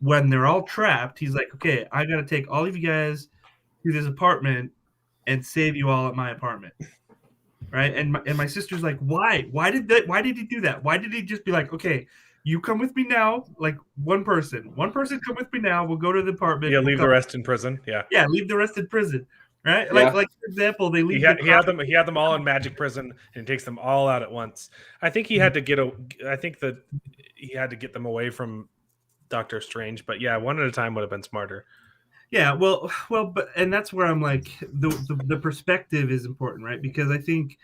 when they're all trapped, he's like, "Okay, I got to take all of you guys to this apartment and save you all at my apartment." Right? And my sister's like, "Why? Why did he do that? Why did he just be like, okay, you come with me now, like one person come with me now, we'll go to the apartment." Yeah, leave the rest in prison. Yeah, leave the rest in prison. Right? Yeah. Like for example, they leave. He had them all in magic prison, and takes them all out at once. I think he had to get them away from Doctor Strange, but yeah, one at a time would have been smarter. Yeah, well, but and that's where I'm like the perspective is important, right? Because I think,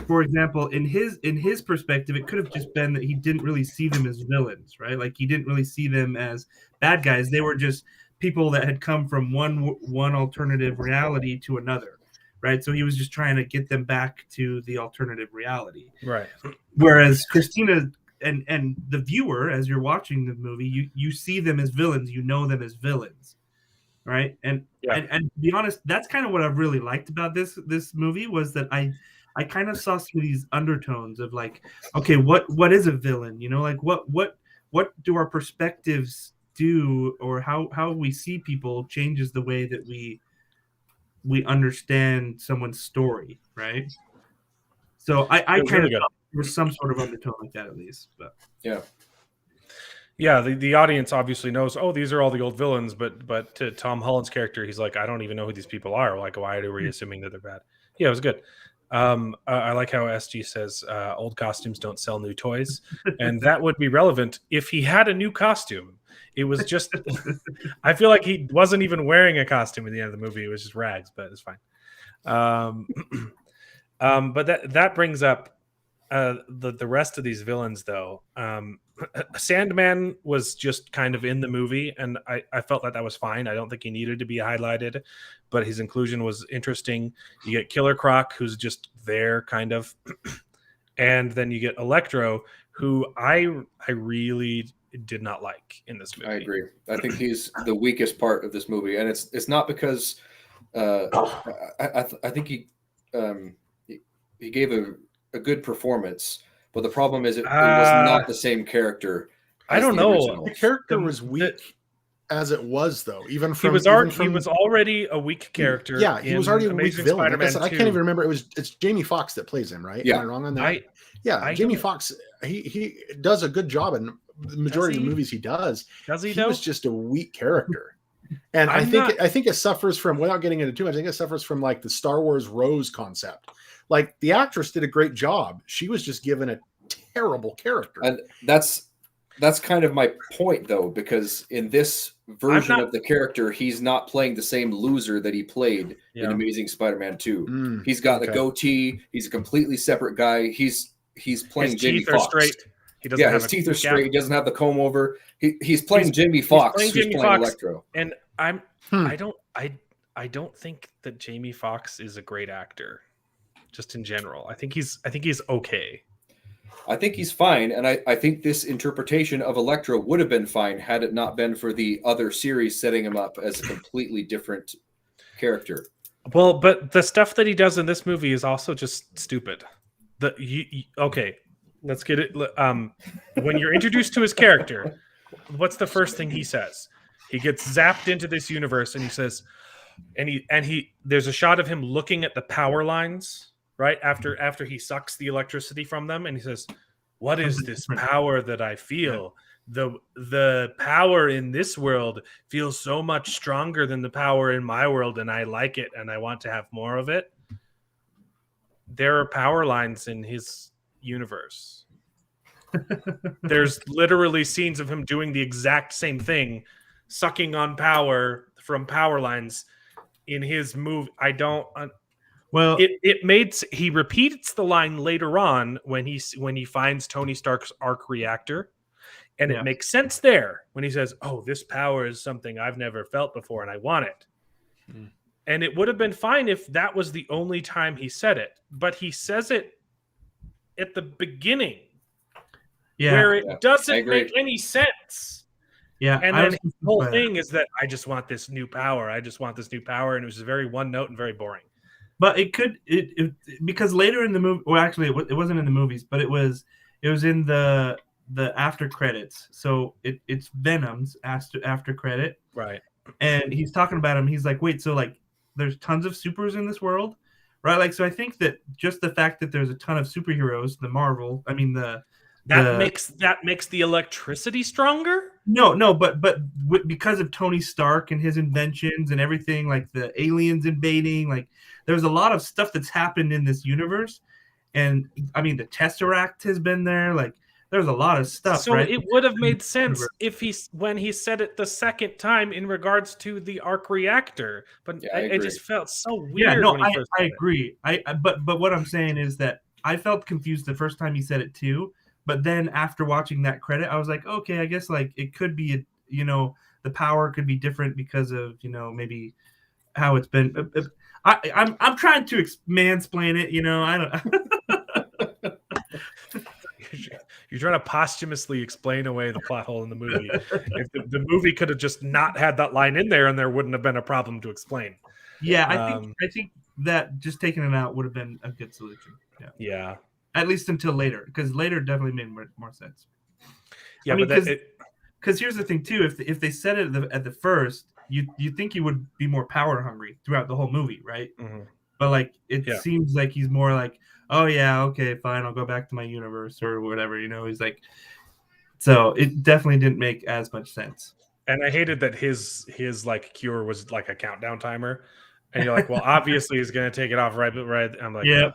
for example, in his perspective, it could have just been that he didn't really see them as villains, right? Like he didn't really see them as bad guys. They were just people that had come from one alternative reality to another, right? So he was just trying to get them back to the alternative reality, right? Whereas Christina and the viewer, as you're watching the movie, you see them as villains, you know them as villains. Right. And to be honest, that's kind of what I've really liked about this movie was that I kind of saw some of these undertones of like, okay, what is a villain? Like what do our perspectives do, or how we see people changes the way that we understand someone's story. Right. So I kind of thought there was some sort of undertone like that at least. But yeah. Yeah, the audience obviously knows, these are all the old villains, but to Tom Holland's character, he's like, I don't even know who these people are. Like, why are we assuming that they're bad? Yeah, it was good. I like how SG says old costumes don't sell new toys. And that would be relevant if he had a new costume. It was just, I feel like he wasn't even wearing a costume at the end of the movie. It was just rags, but it's fine. But that brings up the rest of these villains, though. Sandman was just kind of in the movie, and I felt that was fine. I don't think he needed to be highlighted, but his inclusion was interesting. You get Killer Croc, who's just there, kind of, and then you get Electro, who I really did not like in this movie. I agree. I think he's the weakest part of this movie, and it's not because I think he gave a good performance. But the problem is it was not the same character. I don't know. The character was weak as it was, though. Even He from was already a weak character. Yeah, he was already a weak Amazing villain. Like I Spider-Man said, I 2. can't even remember. It's Jamie Foxx that plays him, right? Yeah. Am I wrong on that? I Jamie don't- Foxx. He does a good job in the majority of the movies he does. Does he He though? was just a weak character. And I think it suffers from, without getting into too much, I think it suffers from like the Star Wars Rose concept. Like the actress did a great job. She was just given a terrible character. And that's kind of my point, though, because in this version of the character, he's not playing the same loser that he played in Amazing Spider-Man 2. He's got the goatee. He's a completely separate guy. He's playing Jamie Foxx. Straight. He doesn't have his teeth are straight. He doesn't have the comb over. He's playing Jamie Foxx. He's playing Electro. And I don't think that Jamie Foxx is a great actor, just in general. I think he's okay. I think he's fine, and I think this interpretation of Electro would have been fine had it not been for the other series setting him up as a completely different character. Well, but the stuff that he does in this movie is also just stupid. Okay, let's get it. When you're introduced to his character, what's the first thing he says? He gets zapped into this universe, and he says, there's a shot of him looking at the power lines. Right after he sucks the electricity from them, and he says, "What is this power that I feel? The power in this world feels so much stronger than the power in my world, and I like it, and I want to have more of it." There are power lines in his universe. There's literally scenes of him doing the exact same thing, sucking on power from power lines in his movie. Well, he repeats the line later on when he finds Tony Stark's arc reactor, and it makes sense there when he says, "Oh, this power is something I've never felt before, and I want it." And it would have been fine if that was the only time he said it, but he says it at the beginning, where it doesn't make any sense. Yeah, and then the whole thing is that I just want this new power. I just want this new power, and it was very one note and very boring. But it because later in the movie, well, actually, it wasn't in the movies, but it was in the after credits. So it's Venom's after credit, right? And he's talking about him. He's like, wait, so like, there's tons of supers in this world, right? Like, so I think that just the fact that there's a ton of superheroes, that makes the electricity stronger. No, but because of Tony Stark and his inventions and everything, like the aliens invading, like there's a lot of stuff that's happened in this universe, and I mean the Tesseract has been there. Like there's a lot of stuff. So right? It would have made sense if when he said it the second time in regards to the arc reactor, but it just felt so weird. Yeah, no, I agree. But what I'm saying is that I felt confused the first time he said it too. But then after watching that credit, I was like, okay, I guess like it could be, the power could be different because of, maybe how it's been. I'm trying to mansplain it, I don't. You're trying to posthumously explain away the plot hole in the movie. If the movie could have just not had that line in there, and there wouldn't have been a problem to explain. Yeah, I think that just taking it out would have been a good solution. Yeah. At least until later, because later definitely made more sense. Yeah, because here's the thing too: if they said it at the first, you think he would be more power hungry throughout the whole movie, right? Mm-hmm. But like it seems like he's more like, oh yeah, okay, fine, I'll go back to my universe or whatever. He's like, so it definitely didn't make as much sense. And I hated that his like cure was like a countdown timer. And you're like, well, obviously he's going to take it off right. I'm like, yeah.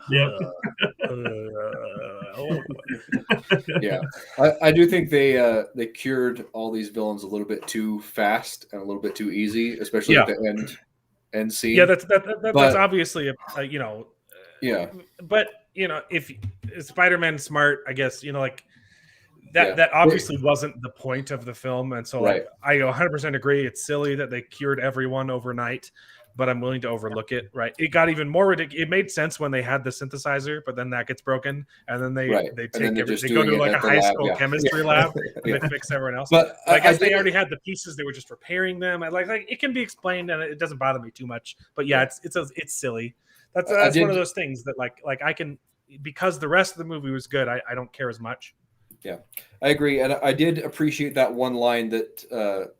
Yeah, I do think they cured all these villains a little bit too fast and a little bit too easy, especially at the end scene. Yeah, that's obviously Yeah, but if Spider-Man's smart, I guess like that obviously wasn't the point of the film, and so like I 100% agree. It's silly that they cured everyone overnight. But I'm willing to overlook it, right? It got even more ridiculous. It made sense when they had the synthesizer, but then that gets broken, and then they go to like a high school chemistry lab, and they fix everyone else. But I guess they already had the pieces; they were just repairing them. And like it can be explained, and it doesn't bother me too much. But yeah, it's silly. That's one of those things that like I can, because the rest of the movie was good. I don't care as much. Yeah, I agree, and I did appreciate that one line that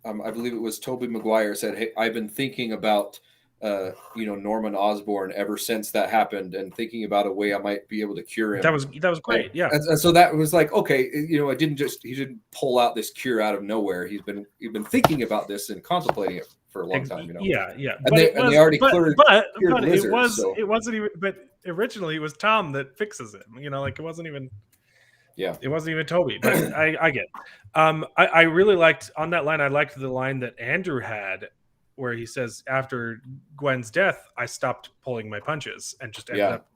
I believe it was Tobey Maguire said, "Hey, I've been thinking about Norman Osborn ever since that happened, and thinking about a way I might be able to cure him." That was great. Yeah. And so that was like, okay, it he didn't pull out this cure out of nowhere. He's been thinking about this and contemplating it for a long time. Yeah. And they already cured it lizards, so. wasn't even. But originally, it was Tom that fixes him. Like it wasn't even. Yeah, it wasn't even Toby, but I get it. I really liked on that line. I liked the line that Andrew had, where he says, "After Gwen's death, I stopped pulling my punches and just ended up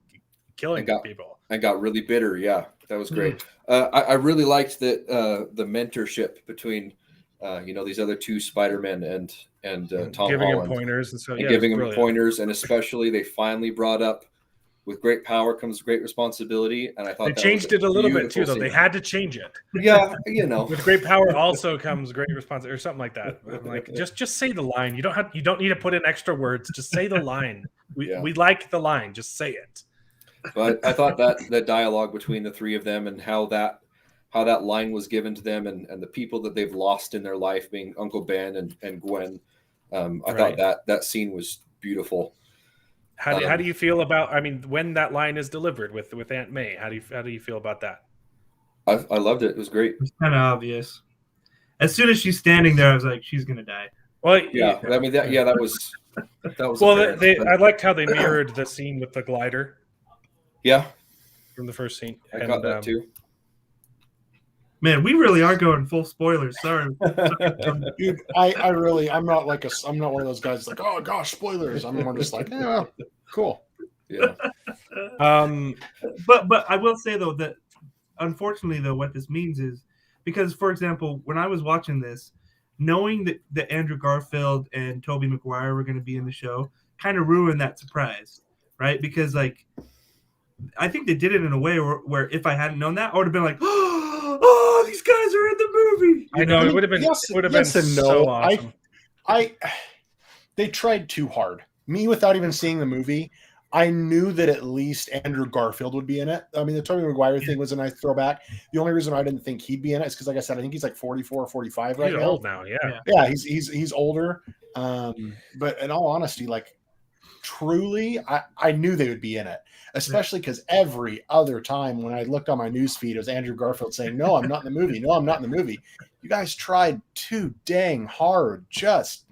killing people." I got really bitter. Yeah, that was great. I really liked that the mentorship between these other two Spider-Men and Tom giving Holland, him pointers and so giving him pointers, and especially they finally brought up, with great power comes great responsibility, and I thought they changed it a little bit too, though. They had to change it. Yeah, with great power also comes great responsibility, or something like that. Like just say the line. You don't need to put in extra words. Just say the line. We like the line. Just say it. But I thought that the dialogue between the three of them and how that line was given to them, and the people that they've lost in their life, being Uncle Ben and Gwen, I thought that scene was beautiful. How do you feel about? I mean, when that line is delivered with Aunt May, how do you feel about that? I loved it. It was great. It's kind of obvious. As soon as she's standing there, I was like, she's gonna die. Well, yeah. I mean, that was. Well, I liked how they mirrored the scene with the glider. Yeah, from the first scene. I got that too. Man, we really are going full spoilers. Sorry, dude. I'm not one of those guys like, oh gosh, spoilers. I'm more just like, yeah, cool. Yeah. But I will say though that unfortunately though, what this means is, because for example, when I was watching this, knowing that Andrew Garfield and Tobey Maguire were going to be in the show kind of ruined that surprise, right? Because like, I think they did it in a way where if I hadn't known that, I would have been like, oh, these guys are in the movie. I know, it would have been been so awesome. They tried too hard. Me, without even seeing the movie, I knew that at least Andrew Garfield would be in it. I mean, the Tobey Maguire thing was a nice throwback. The only reason I didn't think he'd be in it is because, like I said, I think he's like 44 or 45 right now. He's old now, yeah. Yeah, he's older. But in all honesty, like, truly, I knew they would be in it, especially because every other time when I looked on my news feed, it was Andrew Garfield saying, "No, I'm not in the movie. No, I'm not in the movie." You guys tried too dang hard. Just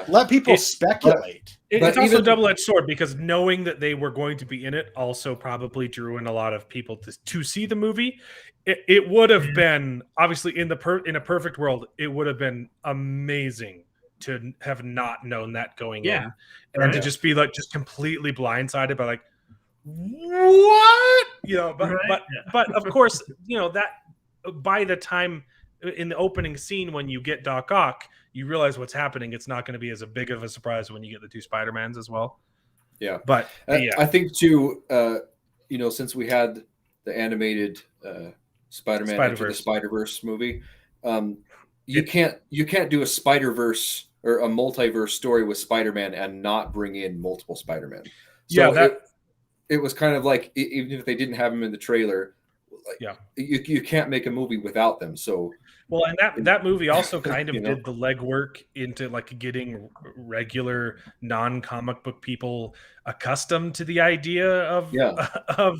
let people speculate. It's also a double-edged sword, because knowing that they were going to be in it also probably drew in a lot of people to see the movie. It would have been, obviously, in a perfect world, it would have been amazing to have not known that going in, and to just be like just completely blindsided by like, what, but of course, that by the time in the opening scene when you get Doc Ock, you realize what's happening. It's not going to be as big of a surprise when you get the two Spider-Mans as well. Yeah, but I think too, since we had the animated Spider-Man Into the Spider-Verse movie, you can't do a Spider-Verse or a multiverse story with Spider-Man and not bring in multiple Spider-Man. So it was kind of like, even if they didn't have him in the trailer, you can't make a movie without them. So well, and that movie also kind of did the legwork into like getting regular non-comic book people accustomed to the idea of the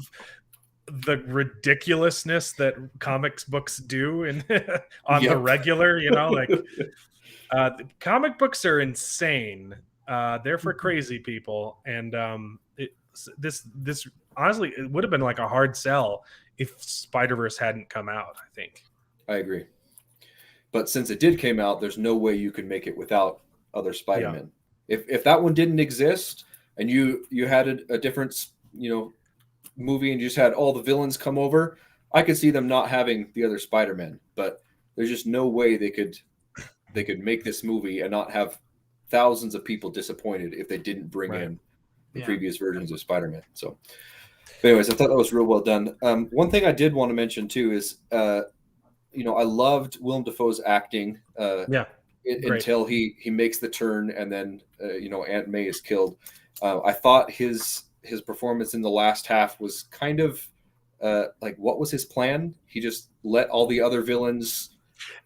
ridiculousness that comics books do on the regular, like comic books are insane. They're for crazy people. And this honestly, it would have been like a hard sell if Spider-Verse hadn't come out, I think. I agree. But since it did came out, there's no way you can make it without other Spider-Man. If that one didn't exist and you had a different, movie and you just had all the villains come over, I could see them not having the other Spider-Man. But there's just no way they could make this movie and not have thousands of people disappointed if they didn't bring in the previous versions of Spider-Man. So, anyways, I thought that was real well done. One thing I did want to mention too is, I loved Willem Dafoe's acting. Until he makes the turn and then Aunt May is killed. I thought his performance in the last half was kind of like, what was his plan? He just let all the other villains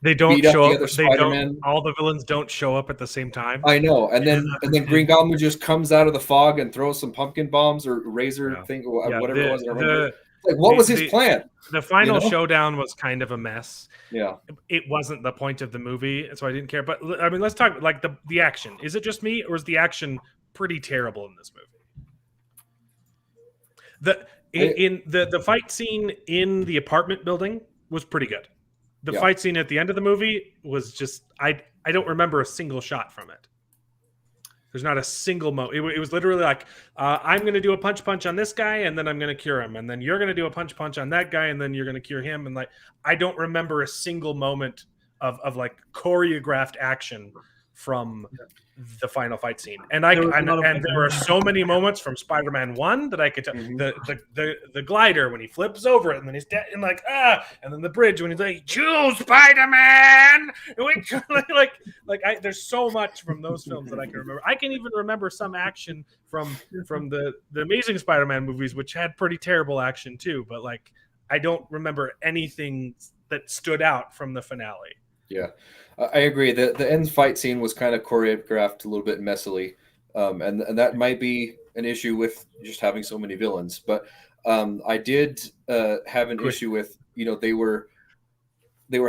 They don't beat up show the up. other They don't. Spider-Man. All the villains don't show up at the same time. I know, and then Green Goblin just comes out of the fog and throws some pumpkin bombs or razor thing, or whatever it was. I don't remember. Like, what was his plan? The final showdown was kind of a mess. Yeah, it wasn't the point of the movie, so I didn't care. But I mean, let's talk like the action. Is it just me, or is the action pretty terrible in this movie? The fight scene in the apartment building was pretty good. The fight scene at the end of the movie was just I don't remember a single shot from it. There's not a single moment. It was literally like, I'm going to do a punch on this guy, and then I'm going to cure him, and then you're going to do a punch on that guy, and then you're going to cure him, and like I don't remember a single moment of like choreographed action from the final fight scene. And there were so many moments from Spider-Man 1 that I could tell. The glider when he flips over it and then he's dead and like and then the bridge when he's like, "Choose Spider-Man." There's so much from those films that I can remember. I can even remember some action from the Amazing Spider-Man movies, which had pretty terrible action too, but like I don't remember anything that stood out from the finale. Yeah, I agree. The end fight scene was kind of choreographed a little bit messily, and that might be an issue with just having so many villains. But I did have an issue with, they were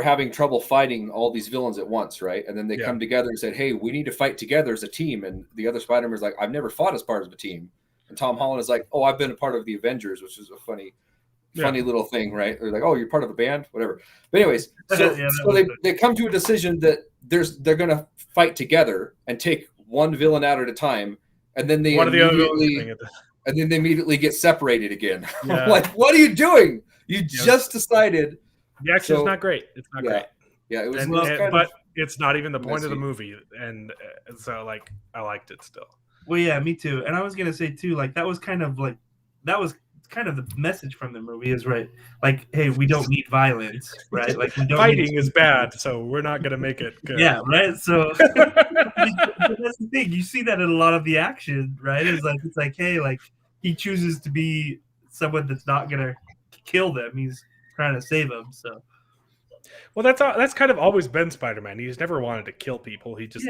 having trouble fighting all these villains at once, right? And then they come together and said, "Hey, we need to fight together as a team." And the other Spider-Man is like, "I've never fought as part of a team." And Tom Holland is like, "Oh, I've been a part of the Avengers," which is a funny little thing, right? They're like, "Oh, you're part of a band," whatever. But anyways, so they come to a decision that they're going to fight together and take one villain out at a time, and then they immediately get separated again. Yeah. Like, what are you doing? You just decided. The action's not great. It's not great. Yeah, it was. But it's not even the point of the movie, and so like I liked it still. Well, yeah, me too. And I was gonna say too, like that was kind of the message from the movie is right. Like, hey, we don't need violence, right? Like, we don't fighting is bad, so we're not gonna make it good. Yeah, right. So that's the thing. You see that in a lot of the action, right? It's like, hey, like he chooses to be someone that's not gonna kill them. He's trying to save them. So, well, that's kind of always been Spider-Man. He's never wanted to kill people. He just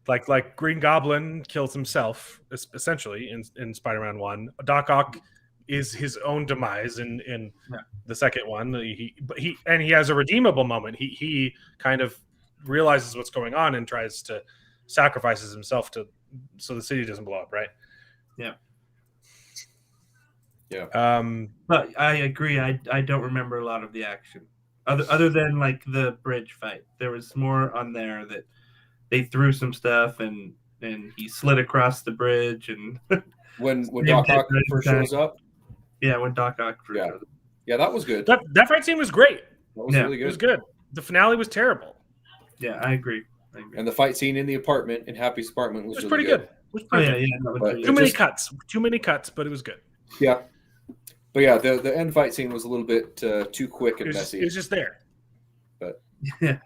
like Green Goblin kills himself essentially in Spider-Man 1. Doc Ock is his own demise in the second one. He has a redeemable moment. He kind of realizes what's going on and tries to sacrifices himself so the city doesn't blow up, right? Yeah. Yeah. But I agree. I don't remember a lot of the action other than like the bridge fight. There was more on there that they threw some stuff and he slid across the bridge and when Doc Ock first shows up. Yeah, when Doc Ock first shows up. Yeah, that was good. That fight scene was great. That was really good. It was good. The finale was terrible. Yeah, I agree. And the fight scene in the apartment, in Happy's apartment, was really pretty good. It was pretty good. Too many cuts, but it was good. Yeah. But yeah, the end fight scene was a little bit too quick and messy. It was just there. But yeah,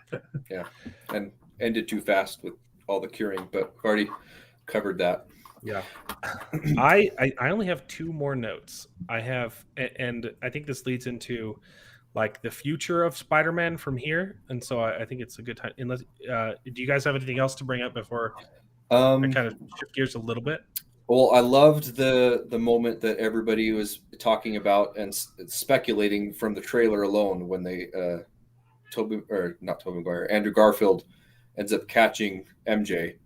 and ended too fast with all the curing. But we've already covered that. Yeah. I only have two more notes. I have, and I think this leads into like the future of Spider-Man from here, and so I think it's a good time. Unless, do you guys have anything else to bring up before I kind of shift gears a little bit? Well, I loved the moment that everybody was talking about and speculating from the trailer alone when they Andrew Garfield ends up catching MJ,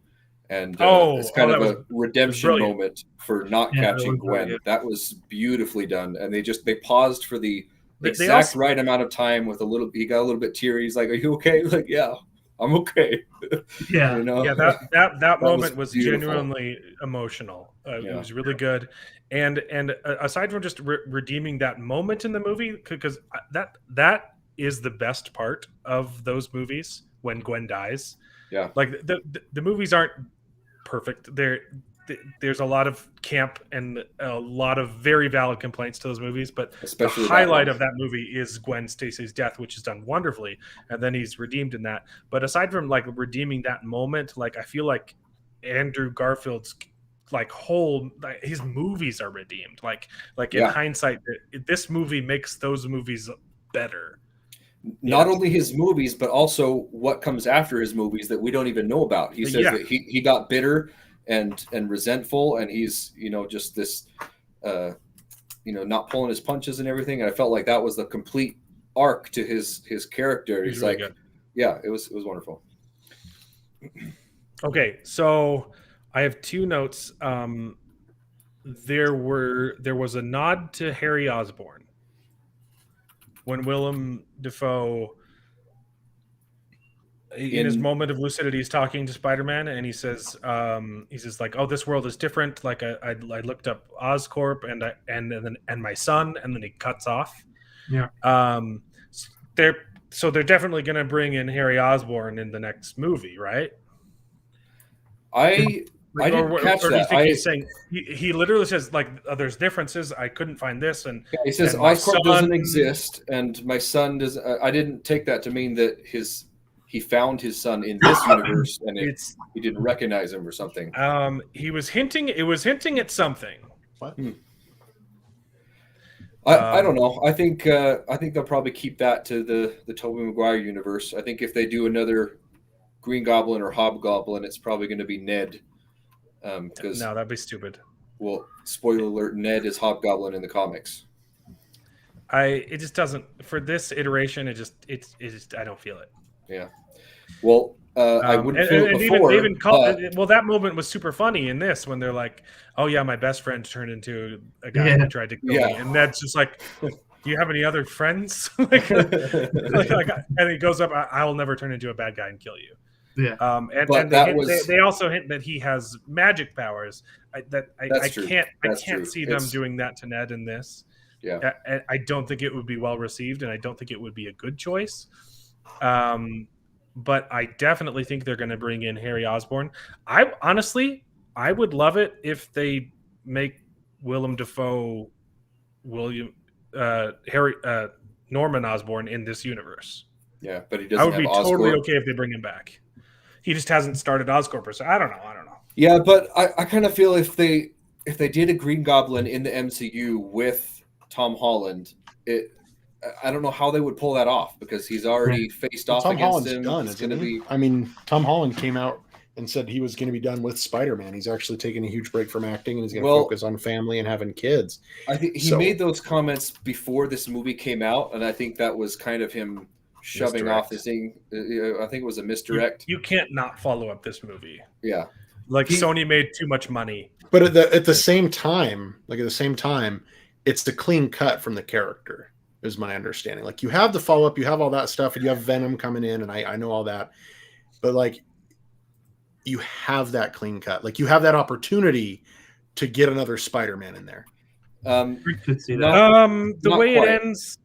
and it's kind of a redemption moment for not catching Gwen. That was beautifully done, and they paused for the exact right amount of time with he got a little bit teary. He's like, "Are you okay?" Like, "Yeah, I'm okay." Yeah, that moment was genuinely emotional. It was really good, and aside from just redeeming that moment in the movie, because that is the best part of those movies when Gwen dies. Yeah, like the movies aren't perfect. There's a lot of camp and a lot of very valid complaints to those movies, but especially the highlight of that movie is Gwen Stacy's death, which is done wonderfully, and then he's redeemed in that. But aside from like redeeming that moment, like I feel like Andrew Garfield's his movies are redeemed. Like in hindsight, this movie makes those movies better. not only his movies, but also what comes after his movies that we don't even know about. He says that he got bitter and resentful, and he's, just this, not pulling his punches and everything. And I felt like that was the complete arc to his character. He's really like, good. Yeah, it was wonderful. Okay, so I have two notes. There was a nod to Harry Osborn when Willem Dafoe, in his moment of lucidity, is talking to Spider-Man, and he says like, "Oh, this world is different. Like I looked up Oscorp and my son," and then he cuts off. Yeah. They're definitely going to bring in Harry Osborn in the next movie, right? I didn't catch or that. Do you think he's saying he literally says like, there's differences. I couldn't find this, and he says Oscorp doesn't exist, and my son does. I didn't take that to mean that he found his son in this universe, and he didn't recognize him or something. He was hinting. It was hinting at something. What? I don't know. I think they'll probably keep that to the Tobey Maguire universe. I think if they do another Green Goblin or Hobgoblin, it's probably going to be Ned. Because no, that'd be stupid. Well, spoiler alert: Ned is Hobgoblin in the comics. It just doesn't, for this iteration. It just I don't feel it. Yeah. Well, I wouldn't feel it before. Well, that moment was super funny in this when they're like, "Oh yeah, my best friend turned into a guy who tried to kill me," and Ned's just like, "Do you have any other friends?" and he goes up, "I will never turn into a bad guy and kill you." Yeah. They also hint that he has magic powers. I can't see them doing that to Ned in this. Yeah. I don't think it would be well received, and I don't think it would be a good choice. But I definitely think they're going to bring in Harry Osborn. I would love it if they make Willem Dafoe, Norman Osborn in this universe. Yeah, but he doesn't. I would be Oscorp. totally okay if they bring him back. He just hasn't started Oscorp, so I don't know. Yeah, but I kind of feel if they did a Green Goblin in the MCU with Tom Holland, I don't know how they would pull that off because he's already faced off against him. Done, it's going to be. I mean, Tom Holland came out and said he was going to be done with Spider-Man. He's actually taking a huge break from acting and he's going to focus on family and having kids. I think he made those comments before this movie came out, and I think that was kind of him shoving off this thing. I think it was a misdirect. You can't not follow up this movie. Yeah, Sony made too much money. But at the same time, it's the clean cut from the character. Is my understanding. Like, you have the follow-up, you have all that stuff, and you have Venom coming in, and I know all that. But, like, you have that clean cut. Like, you have that opportunity to get another Spider-Man in there. The way it ends,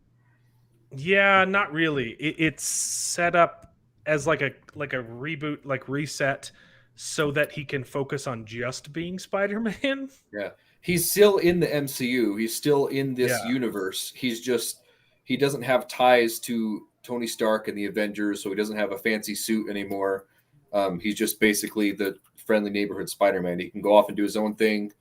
yeah, not really. It's set up as like a reboot, like reset, so that he can focus on just being Spider-Man. Yeah. He's still in the MCU. He's still in this universe. He doesn't have ties to Tony Stark and the Avengers, so he doesn't have a fancy suit anymore. He's just basically the friendly neighborhood Spider-Man. He can go off and do his own thing,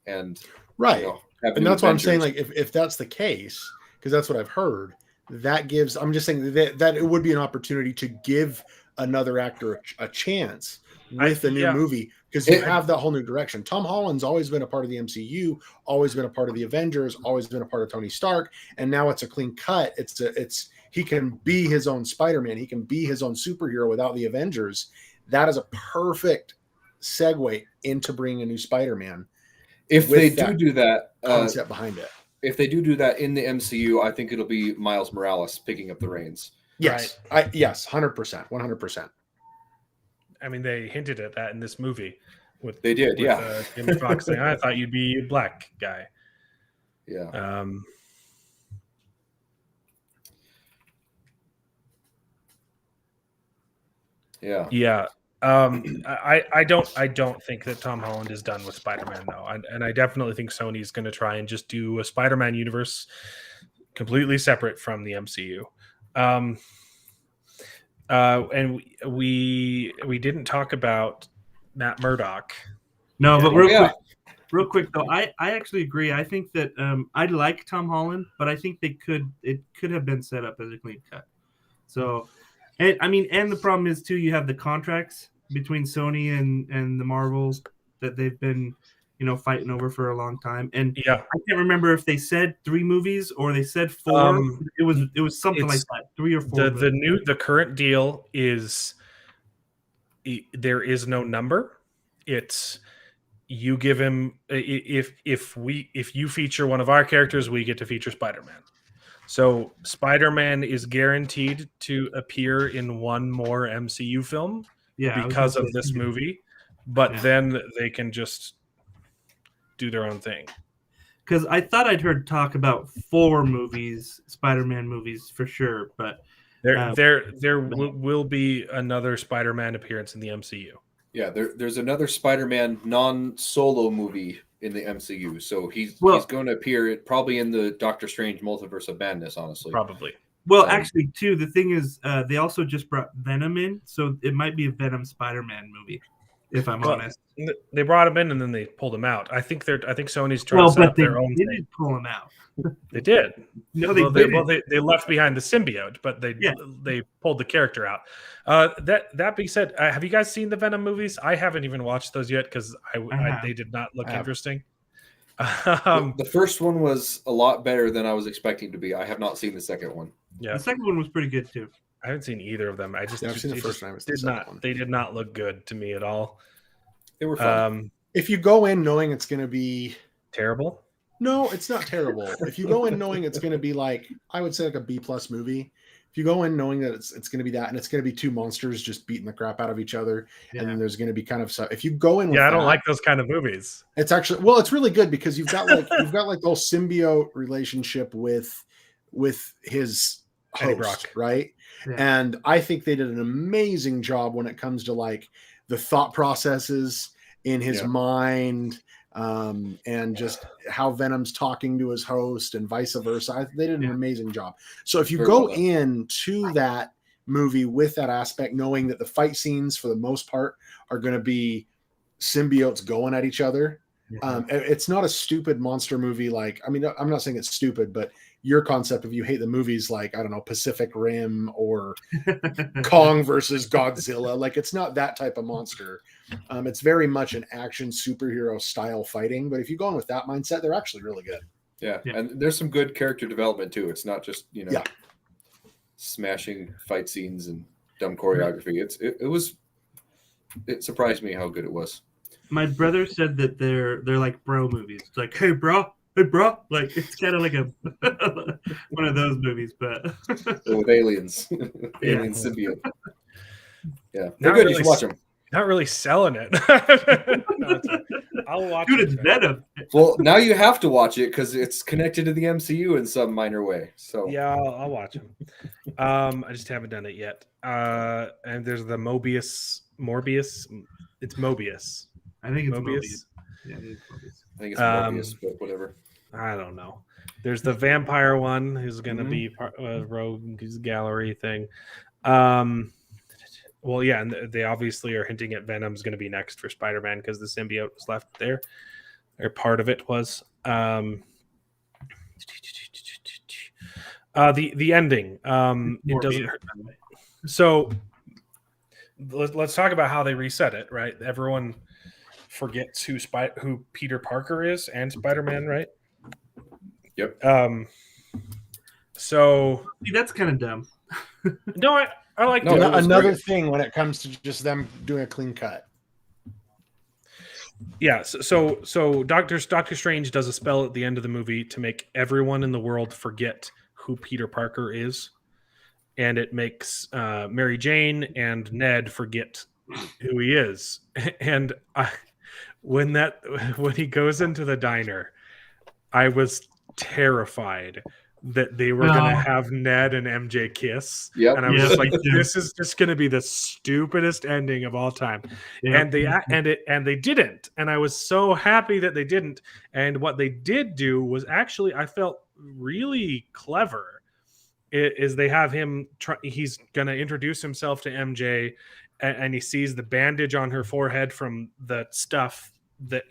and and that's what I'm saying. Like, if that's the case, because that's what I've heard, that gives. I'm just saying that it would be an opportunity to give another actor a chance with the new movie. Because you have that whole new direction. Tom Holland's always been a part of the MCU, always been a part of the Avengers, always been a part of Tony Stark, and now it's a clean cut. He can be his own Spider-Man. He can be his own superhero without the Avengers. That is a perfect segue into bringing a new Spider-Man. If they do that concept behind it. If they do that in the MCU, I think it'll be Miles Morales picking up the reins. Yes, right. Yes, 100%, 100%. I mean, they hinted at that in this movie. They did, Jimmy Fox saying, "I thought you'd be a black guy." Yeah. Yeah. I don't think that Tom Holland is done with Spider-Man though, and I definitely think Sony's going to try and just do a Spider-Man universe completely separate from the MCU. And we didn't talk about Matt Murdock. No, but real quick though, I actually agree. I think that I like Tom Holland, but I think it could have been set up as a clean cut. So, and I mean, and the problem is too, you have the contracts between Sony and the Marvel that they've been, fighting over for a long time. And Yeah. I can't remember if they said 3 movies or they said 4. It was something like that, 3 or 4. The current deal is there is no number. It's you give him if you feature one of our characters, we get to feature Spider-Man. So Spider-Man is guaranteed to appear in one more MCU film because of this movie, but then they can just do their own thing. Because I thought I'd heard talk about 4 movies, Spider-Man movies for sure, but there will be another Spider-Man appearance in the MCU. Yeah, there's another Spider-Man non-solo movie in the MCU, so he's going to appear probably in the Doctor Strange Multiverse of Madness, honestly. Probably. Well, actually, too, the thing is, they also just brought Venom in, so it might be a Venom Spider-Man movie, if I'm honest. They brought him in and then they pulled him out. I think Sony's trying to set up their own thing. They didn't pull him out. They did. No, they didn't. They left behind the symbiote, but they pulled the character out. That being said, have you guys seen the Venom movies? I haven't even watched those yet because they did not look interesting. The first one was a lot better than I was expecting to be. I have not seen the second one. Yeah, the second one was pretty good too. I haven't seen either of them. I've seen the first one. They did not look good to me at all. They were fun. If you go in knowing it's going to be terrible, no, it's not terrible. If you go in knowing it's going to be like, I would say like a B+ movie. If you go in knowing that it's going to be that, and it's going to be 2 monsters just beating the crap out of each other, and then there's going to be kind of stuff. If you go in, with I don't like those kind of movies. It's actually it's really good because you've got like the whole symbiote relationship with his host, right? Yeah. And I think they did an amazing job when it comes to like the thought processes in his mind. And just how Venom's talking to his host and vice versa. They did an amazing job. So if you go into that movie with that aspect, knowing that the fight scenes for the most part are going to be symbiotes going at each other, it's not a stupid monster movie. Like, I mean, I'm not saying it's stupid, but your concept of you hate the movies like, I don't know, Pacific Rim or Kong versus Godzilla. Like, it's not that type of monster. It's very much an action superhero style fighting. But if you go in with that mindset, they're actually really good. Yeah. And there's some good character development too. It's not just, smashing fight scenes and dumb choreography. It surprised me how good it was. My brother said that they're like bro movies. It's like, hey bro, like it's kind of like a one of those movies, but with aliens, alien symbiote. Yeah, they're not good. Really, you should watch them. Not really selling it. I'll watch it. It's Venom. Well, now you have to watch it because it's connected to the MCU in some minor way. So yeah, I'll watch them. I just haven't done it yet. And there's the Morbius. It's Mobius. I think it's Mobius. Yeah, it is Mobius. I think it's Morbius, but whatever. I don't know. There's the vampire one who's going to be part of Rogue's Gallery thing. Well, yeah, and they obviously are hinting at Venom's going to be next for Spider-Man because the symbiote was left there, or part of it was. The ending. It doesn't hurt. So let's talk about how they reset it. Right, everyone forgets who Peter Parker is and Spider-Man, right? Yep. So that's kind of dumb. No, I like another thing when it comes to just them doing a clean cut. Yeah, so Doctor Strange does a spell at the end of the movie to make everyone in the world forget who Peter Parker is, and it makes Mary Jane and Ned forget who he is. And when he goes into the diner, I was terrified that they were going to have Ned and MJ kiss. Yep. And I was just like, this is just going to be the stupidest ending of all time. Yep. And they didn't. And I was so happy that they didn't. And what they did do was actually, I felt really clever. Is they have him, he's going to introduce himself to MJ, and he sees the bandage on her forehead from the stuff that,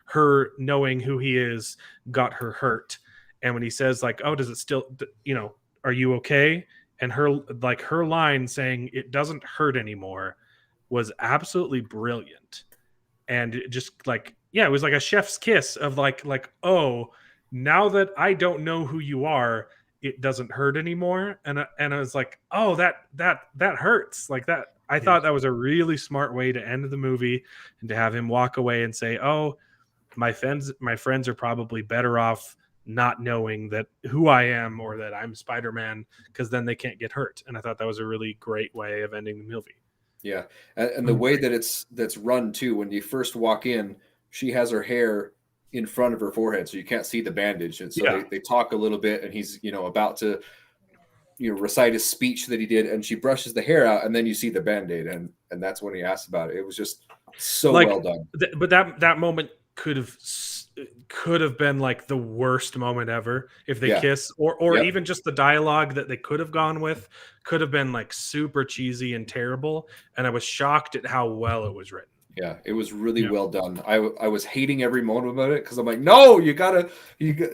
her knowing who he is got her hurt. And when he says like, oh, does it still, are you okay? and her line saying it doesn't hurt anymore was absolutely brilliant. And it just like, yeah, it was like a chef's kiss of like, oh, now that I don't know who you are, it doesn't hurt anymore. And I was like, oh, that hurts like that. I thought that was a really smart way to end the movie, and to have him walk away and say, oh, my friends are probably better off not knowing that who I am or that I'm Spider-Man, because then they can't get hurt. And I thought that was a really great way of ending the movie. Yeah, and the way that that's run too, when you first walk in, she has her hair in front of her forehead, so you can't see the bandage, and so they talk a little bit, and he's about to recite his speech that he did, and she brushes the hair out, and then you see the Band-Aid, and that's when he asked about it. It was just so well done. But that moment could have been like the worst moment ever if they kiss, or even just the dialogue that they could have gone with could have been like super cheesy and terrible. And I was shocked at how well it was written. Yeah, it was really well done. I was hating every moment about it because I'm like, no,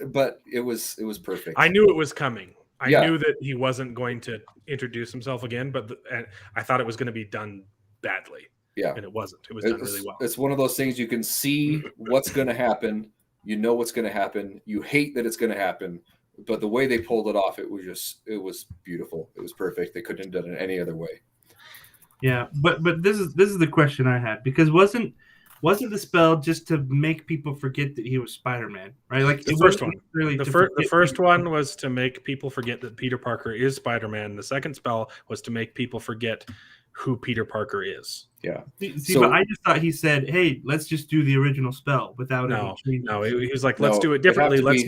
but it was perfect. I knew it was coming. I knew that he wasn't going to introduce himself again, but I thought it was going to be done badly. Yeah, and it wasn't. It was done really well. It's one of those things you can see what's going to happen. You know what's going to happen. You hate that it's going to happen, but the way they pulled it off, it was beautiful. It was perfect. They couldn't have done it any other way. Yeah, but this is the question I had, because wasn't the spell just to make people forget that he was Spider-Man, right? Like the first one. Really, the first one was to make people forget that Peter Parker is Spider-Man. The second spell was to make people forget who Peter Parker is. Yeah. See, but I just thought he said, "Hey, let's just do the original spell without any changes." No, he was like, "Let's do it differently. Let's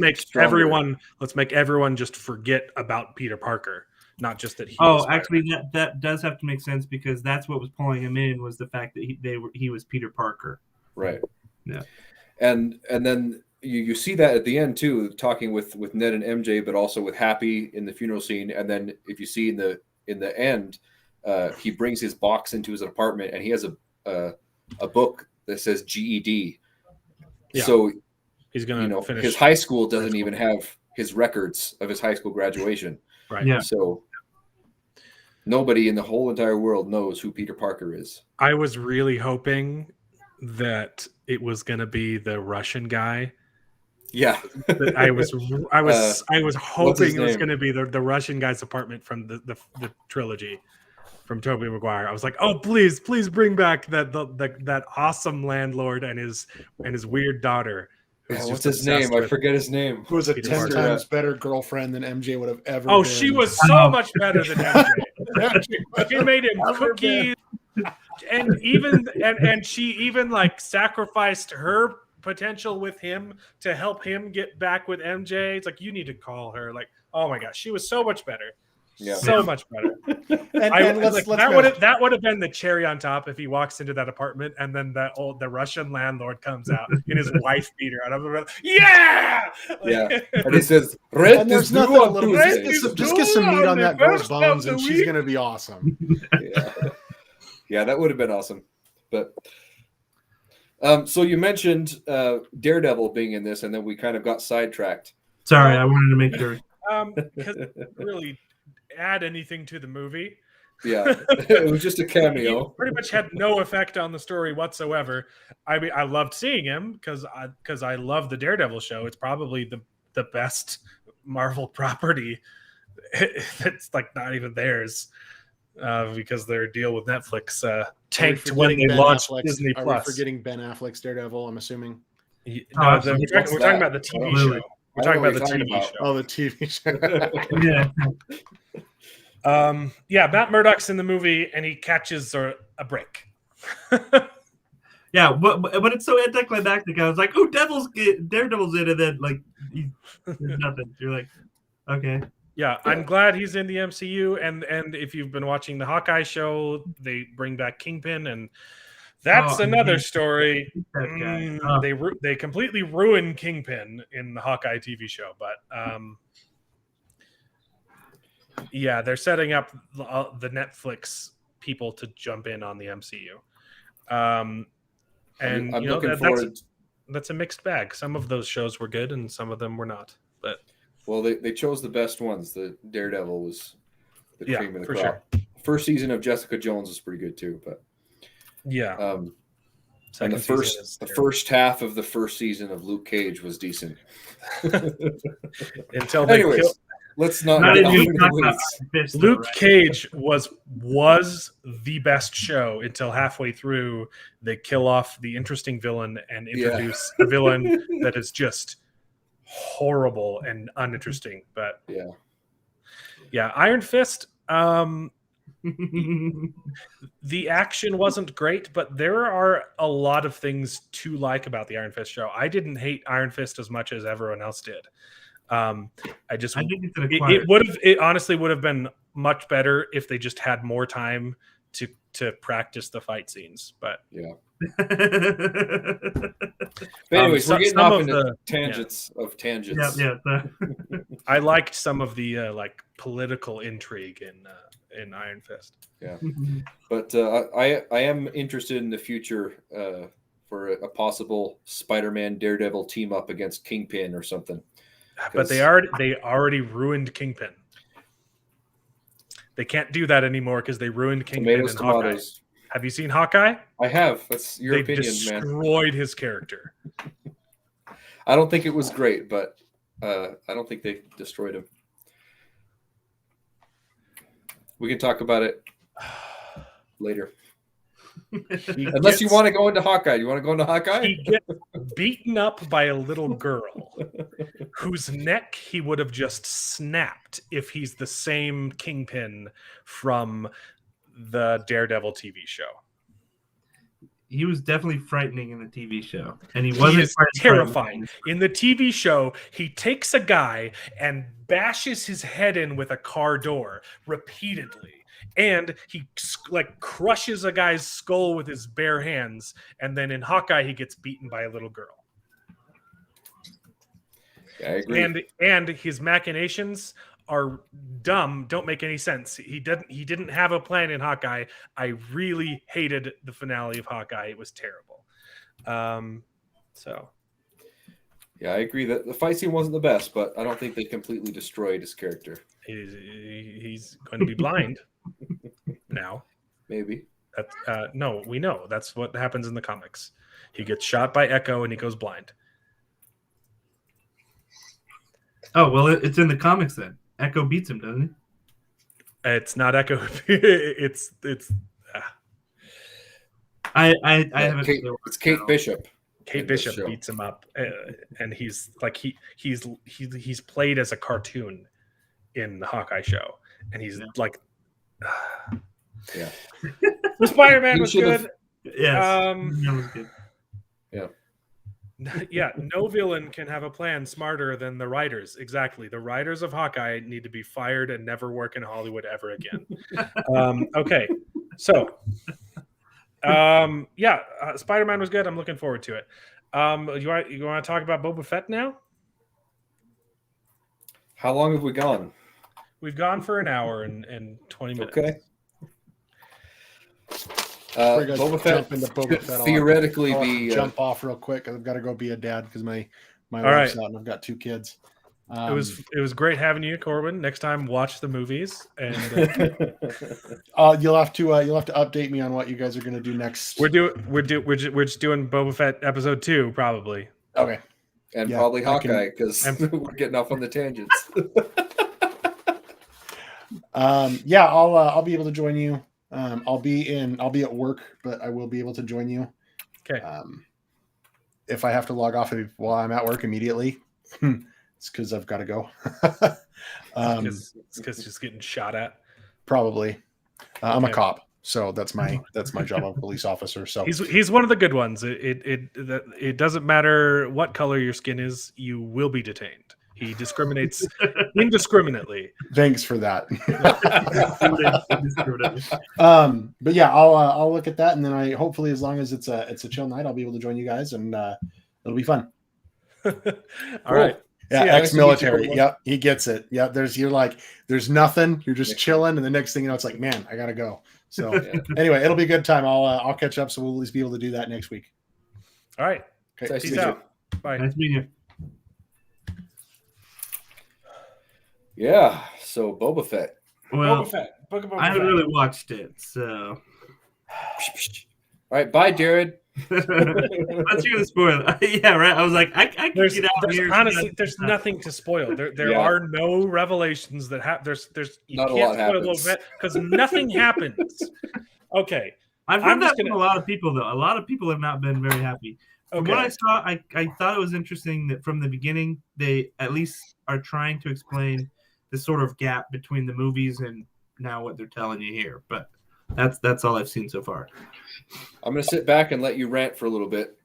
make everyone just forget about Peter Parker, not just that he." Oh, actually, that does have to make sense, because that's what was pulling him in, was the fact that he was Peter Parker. Right. Yeah. And then you see that at the end too, talking with Ned and MJ, but also with Happy in the funeral scene. And then if you see in the end, he brings his box into his apartment, and he has a book that says GED. Yeah. So he's gonna finish. His high school doesn't even have his records of his high school graduation. Right. Yeah. So nobody in the whole entire world knows who Peter Parker is. I was really hoping that it was going to be the Russian guy. Yeah. I was hoping it was going to be the Russian guy's apartment from the trilogy from Tobey Maguire. I was like, oh, please bring back that awesome landlord and his weird daughter. What's his name? I forget his name. Who was a 10 times better girlfriend than MJ would have ever been. She was so much better than MJ. She made him cookies. And she even like sacrificed her potential with him to help him get back with MJ. It's like, you need to call her. Like, oh my gosh, she was so much better. Yeah, so much better. That would have been the cherry on top if he walks into that apartment and then the Russian landlord comes out in his wife beater. And I'm like, yeah, and he says, and there's nothing a little just get some meat on that girl's bones, and she's gonna be awesome. Yeah, that would have been awesome. But so you mentioned Daredevil being in this, and then we kind of got sidetracked. Sorry, I wanted to make sure. Because really add anything to the movie. Yeah, it was just a cameo. He pretty much had no effect on the story whatsoever. I mean, I loved seeing him because I love the Daredevil show. It's probably the best Marvel property. It's like not even theirs. Because their deal with Netflix tanked when they launched Disney Plus. Are we forgetting Ben Affleck's Daredevil? I'm assuming. We're talking about the TV show. We're talking about the TV show. Oh, the TV show. Yeah. Matt Murdock's in the movie, and he catches a brick. Yeah, but it's so anticlimactic. I was like, "Oh, Daredevil's in it," and then like, there's nothing. You're like, okay. Yeah, I'm glad he's in the MCU, and if you've been watching the Hawkeye show, they bring back Kingpin, and that's another story. They completely ruined Kingpin in the Hawkeye TV show, but yeah, they're setting up the Netflix people to jump in on the MCU, and I'm looking forward. That's a mixed bag. Some of those shows were good, and some of them were not, but. Well, they chose the best ones. The Daredevil the Yeah, cream of the for crop. First season of Jessica Jones was pretty good too, but Yeah. and Second the season first is the terrible. first half of the first season of Luke Cage was decent. Until they Anyways, kill let's not Not get even off you into talk the about weeds. Iron Fist, though, Luke right? Cage was the best show until halfway through they kill off the interesting villain and introduce a villain that is just horrible and uninteresting. But yeah, Iron Fist. The action wasn't great, but there are a lot of things to like about the Iron Fist show. I didn't hate Iron Fist as much as everyone else did. I think it's an it honestly would have been much better if they just had more time to practice the fight scenes. But But anyways, we're getting off into tangents of tangents. I liked some of the like political intrigue in Iron Fist. Yeah, but I am interested in the future for a possible Spider-Man Daredevil team up against Kingpin or something. But they already ruined Kingpin. They can't do that anymore because they ruined Kingpin and Hawkeye. Have you seen Hawkeye? I have. That's your opinion, man. They destroyed his character. I don't think it was great, but I don't think they destroyed him. We can talk about it later. Unless you want to go into Hawkeye. You want to go into Hawkeye? He gets beaten up by a little girl whose neck he would have just snapped if he's the same Kingpin from the Daredevil TV show. He was definitely frightening in the TV show, and he wasn't terrifying. In the TV show, he takes a guy and bashes his head in with a car door repeatedly, and he like crushes a guy's skull with his bare hands. And then in Hawkeye, he gets beaten by a little girl. Yeah, I agree. And his machinations are dumb, don't make any sense. He didn't have a plan in Hawkeye. I really hated the finale of Hawkeye. It was terrible. So yeah, I agree that the fight scene wasn't the best, but I don't think they completely destroyed his character. He's going to be blind now. Maybe. No, we know that's what happens in the comics. He gets shot by Echo and he goes blind. Oh well, it's in the comics then. Echo beats him, doesn't he? It's not Echo. it's. I haven't. It's Kate Bishop. Kate Bishop beats him up, and he's like he's played as a cartoon in the Hawkeye show, and he's like, yeah. The Spider-Man was good. Yes, was good. Yeah. Yeah, no villain can have a plan smarter than the writers. Exactly. The writers of Hawkeye need to be fired and never work in Hollywood ever again. Okay. So, Spider-Man was good. I'm looking forward to it. You want to talk about Boba Fett now? How long have we gone? We've gone for an hour and 20 minutes. Okay. Boba Fett, into Boba Fett, theoretically jump off real quick. I've got to go be a dad because my wife's out and I've got 2 kids. It was great having you, Corbin. Next time, watch the movies, and you'll have to update me on what you guys are going to do next. We're just doing Boba Fett episode 2 probably. Okay, and probably Hawkeye because we're getting off on the tangents. I'll be able to join you. I'll be at work, but I will be able to join you. Okay. If I have to log off while I'm at work immediately, it's because I've got to go. It's because just getting shot at. Probably. I'm a cop, so that's my job. I'm a police officer. So he's one of the good ones. It doesn't matter what color your skin is, you will be detained. He discriminates indiscriminately. Thanks for that. But yeah, I'll look at that, and then I hopefully, as long as it's a chill night, I'll be able to join you guys, and it'll be fun. All right. Yeah, ex-military. Yep, he gets it. Yeah, there's nothing. You're just chilling, and the next thing you know, it's like, man, I gotta go. So anyway, it'll be a good time. I'll catch up, so we'll at least be able to do that next week. All right. Okay. Peace out. Bye. Nice meeting you. Yeah, so Boba Fett. Well, Boba Fett. Book of Boba I haven't Fett. really watched it, so All right, bye, Jared. let's hear the spoiler. Yeah, right. I was like, I can There's, get out there's here. honestly, there's nothing to spoil. There Yeah. are no revelations that have. There's you Not a can't lot spoil happens. Boba Fett because nothing happens. Okay, I've I'm heard that just from gonna- a lot of people, though. A lot of people have not been very happy. From what I okay. saw, I thought it was interesting that from the beginning, they at least are trying to explain the sort of gap between the movies and now what they're telling you here. But that's all I've seen so far. I'm going to sit back and let you rant for a little bit.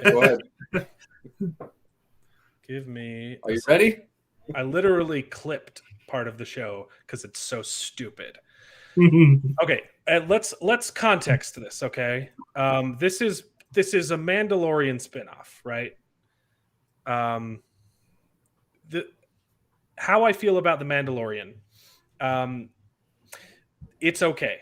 Go ahead. Give me. Are you ready? I literally clipped part of the show because it's so stupid. Okay, let's context this. Okay, this is a Mandalorian spinoff, right? How I feel about the Mandalorian, it's okay.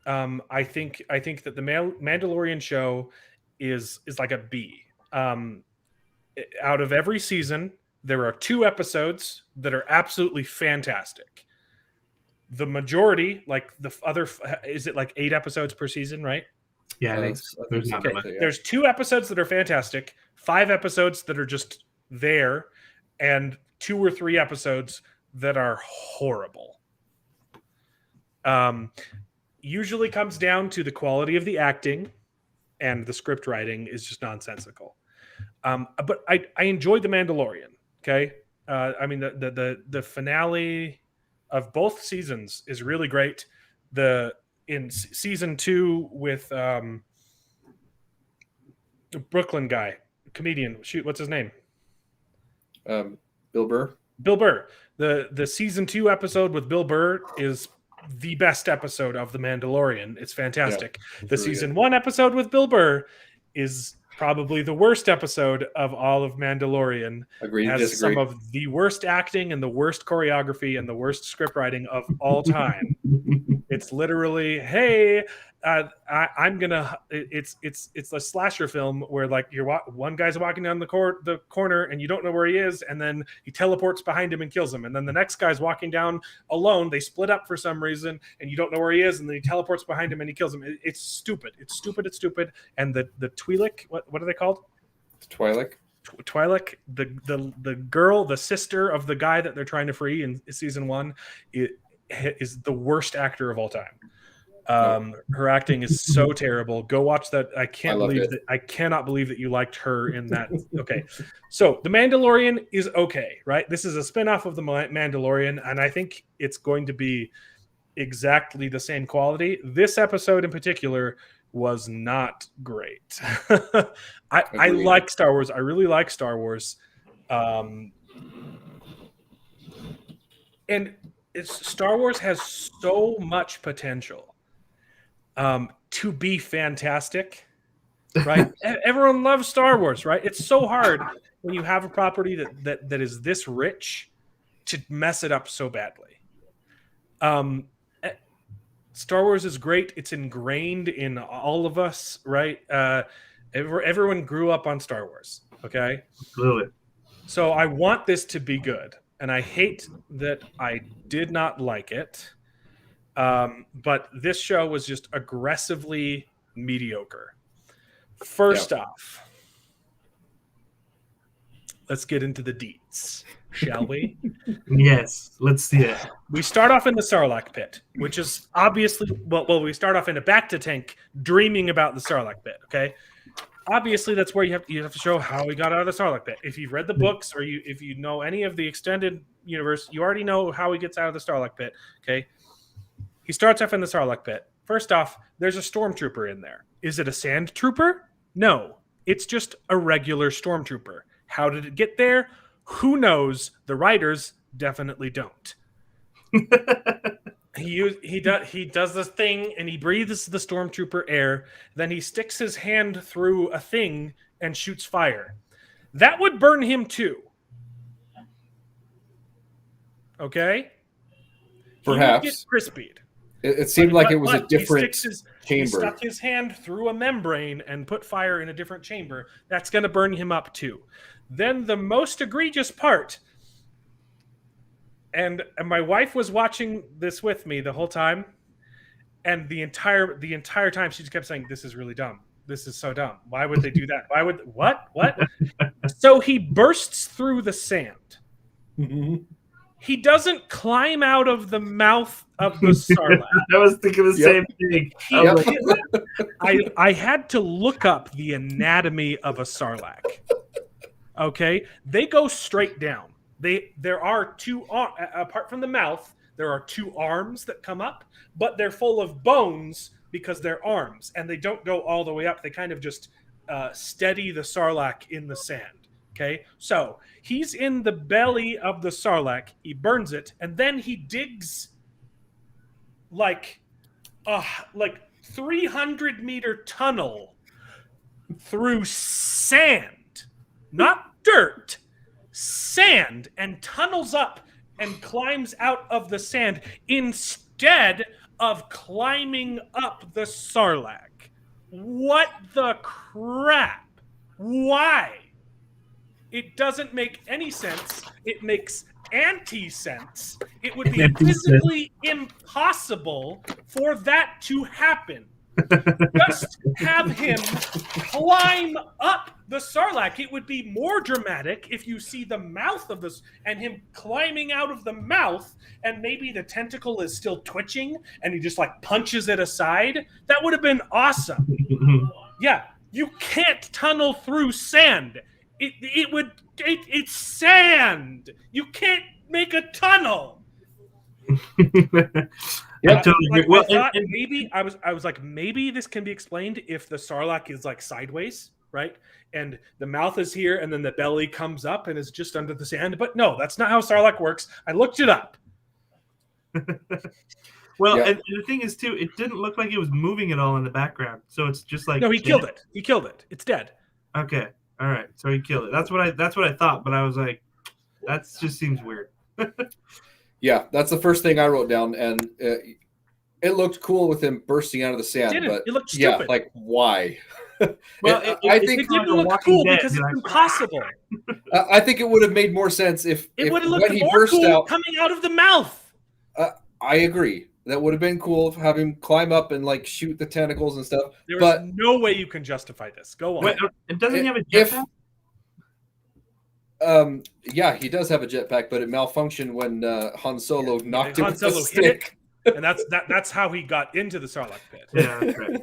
I think that the Mandalorian show is like a B. Out of every season, there are 2 episodes that are absolutely fantastic. The majority, like the other, is it like 8 episodes per season, right? Yeah, I think there's not Okay. much. There's 2 episodes that are fantastic, 5 episodes that are just there, and 2 or 3 episodes that are horrible. Usually comes down to the quality of the acting, and the script writing is just nonsensical. But I enjoyed The Mandalorian. Okay, I mean the finale of both seasons is really great. In season 2 with the Brooklyn guy, comedian. Shoot, what's his name? Bill Burr. Bill Burr. The season 2 episode with Bill Burr is the best episode of The Mandalorian. It's fantastic. The really season 1 episode with Bill Burr is probably the worst episode of all of Mandalorian. Agree. Has Disagree. some of the worst acting and the worst choreography and the worst script writing of all time. It's literally, hey, I'm gonna. It's a slasher film where like one guy's walking down the corner and you don't know where he is, and then he teleports behind him and kills him, and then the next guy's walking down alone. They split up for some reason, and you don't know where he is, and then he teleports behind him and he kills him. It's stupid. It's stupid. It's stupid. And the Twi'lek, what are they called? Twi'lek. Twi'lek, the girl, the sister of the guy that they're trying to free in season 1, is the worst actor of all time. Her acting is so terrible. Go watch that. I cannot believe that you liked her in that. Okay, so The Mandalorian is okay, right? This is a spinoff of The Mandalorian, and I think it's going to be exactly the same quality. This episode in particular was not great. I like Star Wars. I really like Star Wars. And Star Wars has so much potential to be fantastic, right? Everyone loves Star Wars, right? It's so hard when you have a property that is this rich to mess it up so badly. Star Wars is great. It's ingrained in all of us, right? Everyone grew up on Star Wars, okay? Absolutely. So I want this to be good, and I hate that I did not like it. But this show was just aggressively mediocre. First off, let's get into the deets, shall we? Yes, let's see it. We start off in the Sarlacc pit, which is obviously we start off in a Bacta tank dreaming about the Sarlacc pit, okay? Obviously, that's where you have to show how he got out of the Sarlacc pit. If you've read the books or if you know any of the extended universe, you already know how he gets out of the Sarlacc pit, okay? He starts off in the Sarlacc pit. First off, there's a stormtrooper in there. Is it a sand trooper? No, it's just a regular stormtrooper. How did it get there? Who knows? The writers definitely don't. He does this thing and he breathes the stormtrooper air. Then he sticks his hand through a thing and shoots fire. That would burn him too. Okay? Perhaps. He would get crispied. It seemed like it was a different He chamber. stuck his hand through a membrane and put fire in a different chamber. That's going to burn him up too. Then the most egregious part, And my wife was watching this with me the whole time, and the entire time she just kept saying, "This is really dumb. This is so dumb. Why would they do that? Why would what?" So he bursts through the sand. He doesn't climb out of the mouth of the Sarlacc. I was thinking the same thing. I had to look up the anatomy of a Sarlacc. Okay, they go straight down. There are two, apart from the mouth, there are two arms that come up, but they're full of bones because they're arms, and they don't go all the way up. They kind of just steady the Sarlacc in the sand. Okay, so he's in the belly of the Sarlacc. He burns it, and then he digs like 300-meter tunnel through sand, not dirt, sand, and tunnels up and climbs out of the sand instead of climbing up the Sarlacc. What the crap? Why? It doesn't make any sense. It makes anti-sense. It would be physically impossible for that to happen. Just have him climb up the Sarlacc. It would be more dramatic if you see the mouth of this and him climbing out of the mouth, and maybe the tentacle is still twitching and he just like punches it aside. That would have been awesome. Yeah, you can't tunnel through sand. It's sand. You can't make a tunnel. Yeah, totally. I was like, maybe this can be explained if the Sarlacc is like sideways, right? And the mouth is here, and then the belly comes up and is just under the sand. But no, that's not how Sarlacc works. I looked it up. Well, yeah. And the thing is, too, it didn't look like it was moving at all in the background. So it's just like no, he killed it. He killed it. It's dead. Okay, all right. So he killed it. That's what I thought. But I was like, that just seems weird. Yeah, that's the first thing I wrote down, and it looked cool with him bursting out of the sand. But it looked stupid. Yeah, like why? Well, I think it didn't look cool because it's impossible. I think it would have made more sense if it would have looked when he more burst cool out coming out of the mouth. I agree. That would have been cool to have him climb up and like shoot the tentacles and stuff. There's no way you can justify this. Go on. Wait, and doesn't he have a jetpack? Yeah, he does have a jetpack, but it malfunctioned when Han Solo knocked him with the stick. And that's how he got into the Sarlacc pit. Yeah, that's right.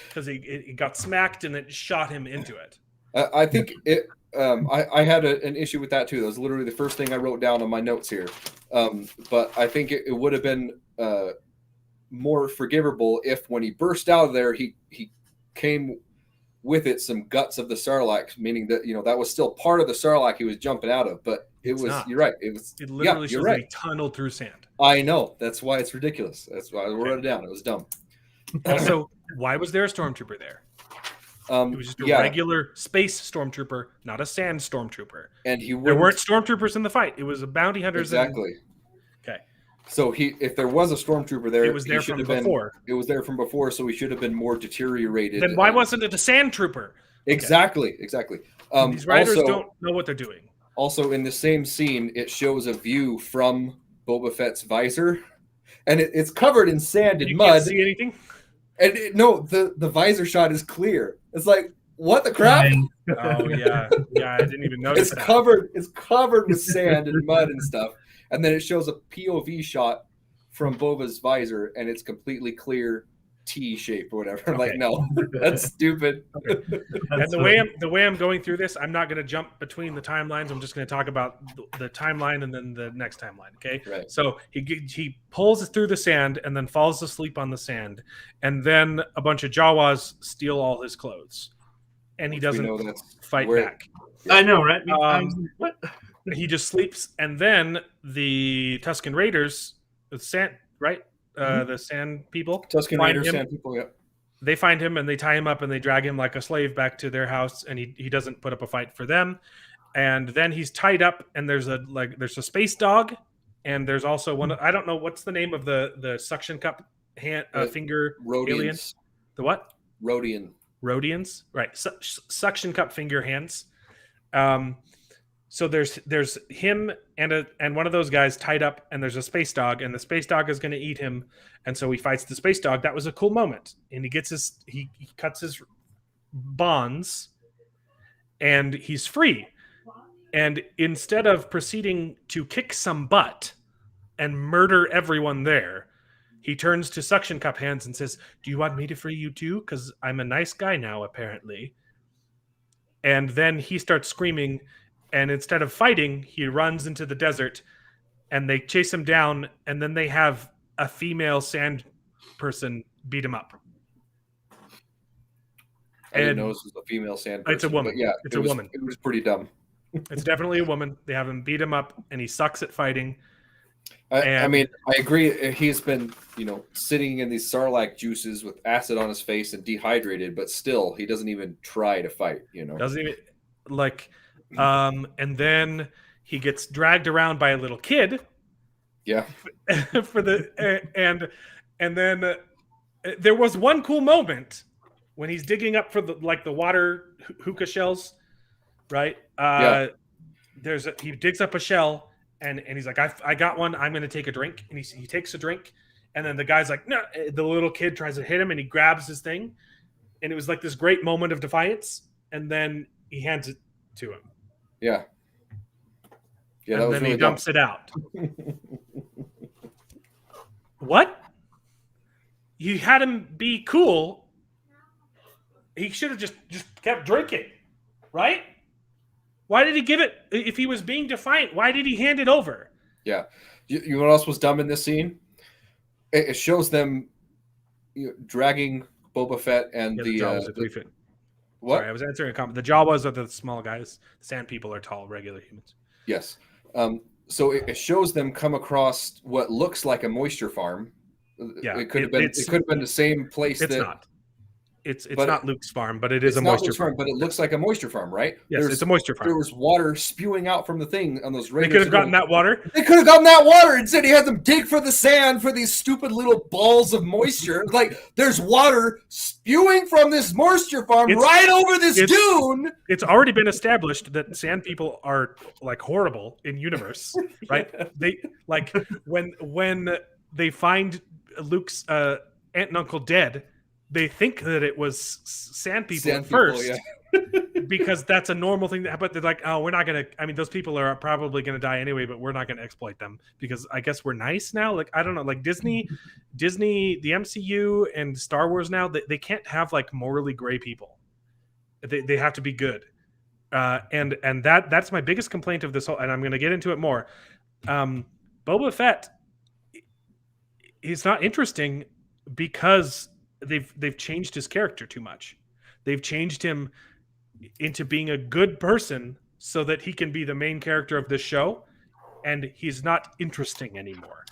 Because he got smacked and it shot him into it. I think it. I had an issue with that too. That was literally the first thing I wrote down on my notes here. But I think it would have been more forgivable if, when he burst out of there, he came with it some guts of the Sarlacc, meaning that that was still part of the Sarlacc he was jumping out of. But you're right. It literally shows that he tunneled through sand. I know. That's why it's ridiculous. That's why I wrote it down. It was dumb. Also, why was there a stormtrooper there? It was just a regular space stormtrooper, not a sand stormtrooper. And there weren't stormtroopers in the fight. It was a bounty hunters. Exactly. Okay. So if there was a stormtrooper there, it was there from before. It was there from before, so he should have been more deteriorated. Then why wasn't it a sand trooper? Exactly. These writers don't know what they're doing. Also, in the same scene, it shows a view from Boba Fett's visor, and it's covered in sand and mud. You can't see anything? And the visor shot is clear. It's like, what the crap? Oh yeah, I didn't even notice. It's covered with sand and mud and stuff, and then it shows a POV shot from Boba's visor, and it's completely clear T shape or whatever. I'm like, no, that's stupid. Okay. And the way I'm going through this, I'm not going to jump between the timelines. I'm just going to talk about the timeline and then the next timeline. Okay. Right. So he pulls through the sand and then falls asleep on the sand, and then a bunch of Jawas steal all his clothes, and he doesn't fight back. I know, right? What? He just sleeps, and then the Tusken Raiders, the sand, right? The sand people. Tusken Raiders, sand people, yeah. They find him and they tie him up and they drag him like a slave back to their house, and he doesn't put up a fight for them. And then he's tied up, and there's a space dog, and there's also one. I don't know what's the name of the suction cup finger Rhodians. alien. The what? Rhodians, right? Suction cup finger hands. So there's him and one of those guys tied up, and there's a space dog, and the space dog is going to eat him, and so he fights the space dog. That was a cool moment, and he cuts his bonds, and he's free. And instead of proceeding to kick some butt and murder everyone there, he turns to Suction Cup Hands and says, "Do you want me to free you too? Because I'm a nice guy now, apparently." And then he starts screaming, and instead of fighting, he runs into the desert, and they chase him down, and then they have a female sand person beat him up. I didn't know this was a female sand person. It's a woman. But yeah, It's a woman. It was pretty dumb. It's definitely a woman. They have him beat him up, and he sucks at fighting. I mean, I agree. He's been, sitting in these Sarlacc juices with acid on his face and dehydrated, but still, he doesn't even try to fight. Doesn't even and then he gets dragged around by a little kid. Yeah. For the and then there was one cool moment when he's digging up for the water hookah shells, right? Yeah. He digs up a shell and he's like, I got one. I'm going to take a drink, and he takes a drink, and then the guy's like, no. The little kid tries to hit him, and he grabs his thing, and it was like this great moment of defiance, and then he hands it to him. Yeah. Yeah, and that was then really he dumps it out. What? You had him be cool. He should have just kept drinking, right? Why did he give it? If he was being defiant, why did he hand it over? Yeah. You know what else was dumb in this scene? It shows them dragging Boba Fett and the Jawas are 3 feet. What? Sorry, I was answering a comment. The Jawas are the small guys. The sand people are tall, regular humans. Yes. So it shows them come across what looks like a moisture farm. Yeah, it could have been the same place. It's not. It's not Luke's farm, but it is a moisture farm. But it looks like a moisture farm, right? Yes, it's a moisture farm. There was water spewing out from the thing on those. They could have gotten that water. They could have gotten that water. Instead, he had them dig for the sand for these stupid little balls of moisture. Like there's water spewing from this moisture farm right over this dune. It's already been established that sand people are like horrible in universe, right? They like when they find Luke's aunt and uncle dead. They think that it was sand people at first because that's a normal thing. But they're like, oh, we're not going to. I mean, those people are probably going to die anyway, but we're not going to exploit them because I guess we're nice now. Like, I don't know, like Disney, the MCU and Star Wars now, they can't have like morally gray people. They have to be good. And that's my biggest complaint of this whole, and I'm going to get into it more. Boba Fett, he's not interesting because they've changed his character too much. They've changed him into being a good person so that he can be the main character of this show, and he's not interesting anymore.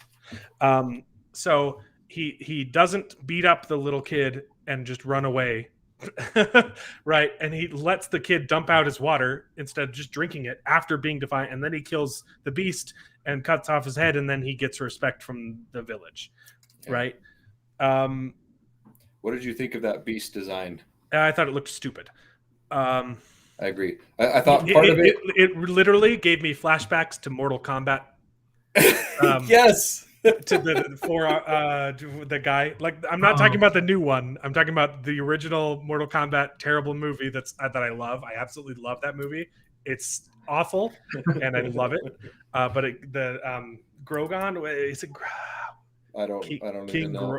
So he doesn't beat up the little kid and just run away, right? And he lets the kid dump out his water instead of just drinking it after being defiant, and then he kills the beast and cuts off his head, and then he gets respect from the village, right? What did you think of that beast design? I thought it looked stupid. I agree. I thought part of it... It literally gave me flashbacks to Mortal Kombat. Yes. To the guy. Like, I'm not talking about the new one. I'm talking about the original Mortal Kombat terrible movie that I love. I absolutely love that movie. It's awful, and I love it. But the Grogon, is it... I don't King even know.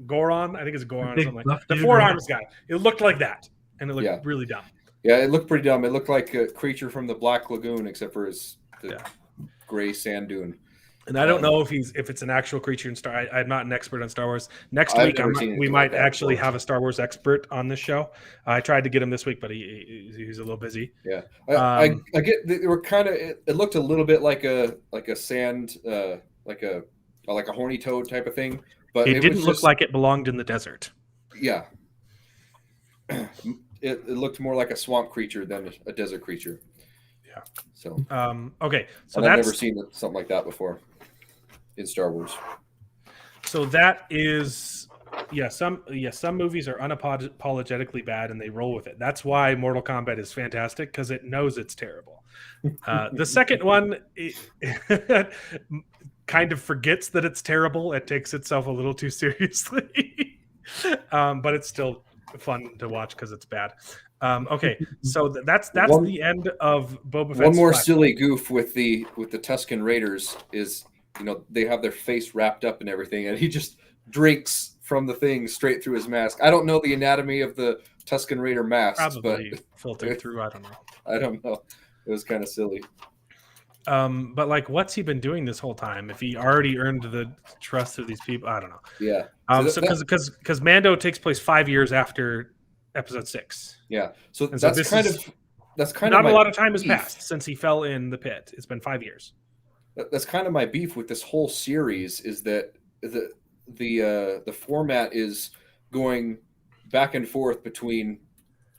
Goron, I think it's Goron. Something like the dude, Four right? Arms guy. It looked like that, and it looked really dumb. Yeah, it looked pretty dumb. It looked like a creature from the Black Lagoon, except for his gray sand dune. And I don't know if it's an actual creature in Star. I'm not an expert on Star Wars. Next week, we might actually have a Star Wars expert on this show. I tried to get him this week, but he's a little busy. Yeah, I get. They were kind of. It looked a little bit like a sand, like a horny toad type of thing, but it didn't look like it belonged in the desert. Yeah, it looked more like a swamp creature than a desert creature. Yeah. So okay, so I've never seen something like that before in Star Wars. So that is some movies are unapologetically bad and they roll with it. That's why Mortal Kombat is fantastic, because it knows it's terrible. The second one kind of forgets that it's terrible. It takes itself a little too seriously, but it's still fun to watch because it's bad. Okay, so that's the end of Boba Fett's One more flashback. silly goof with the Tusken Raiders is, they have their face wrapped up and everything, and he just drinks from the thing straight through his mask. I don't know the anatomy of the Tusken Raider masks, Probably but filtered through. I don't know. I don't know. It was kind of silly. But like, what's he been doing this whole time? If he already earned the trust of these people, I don't know. Yeah. So because Mando takes place 5 years after Episode 6. Yeah. So And that's this kind is of not a my lot of time has beef. passed since he fell in the pit. It's been 5 years. That's kind of my beef with this whole series is that the format is going back and forth between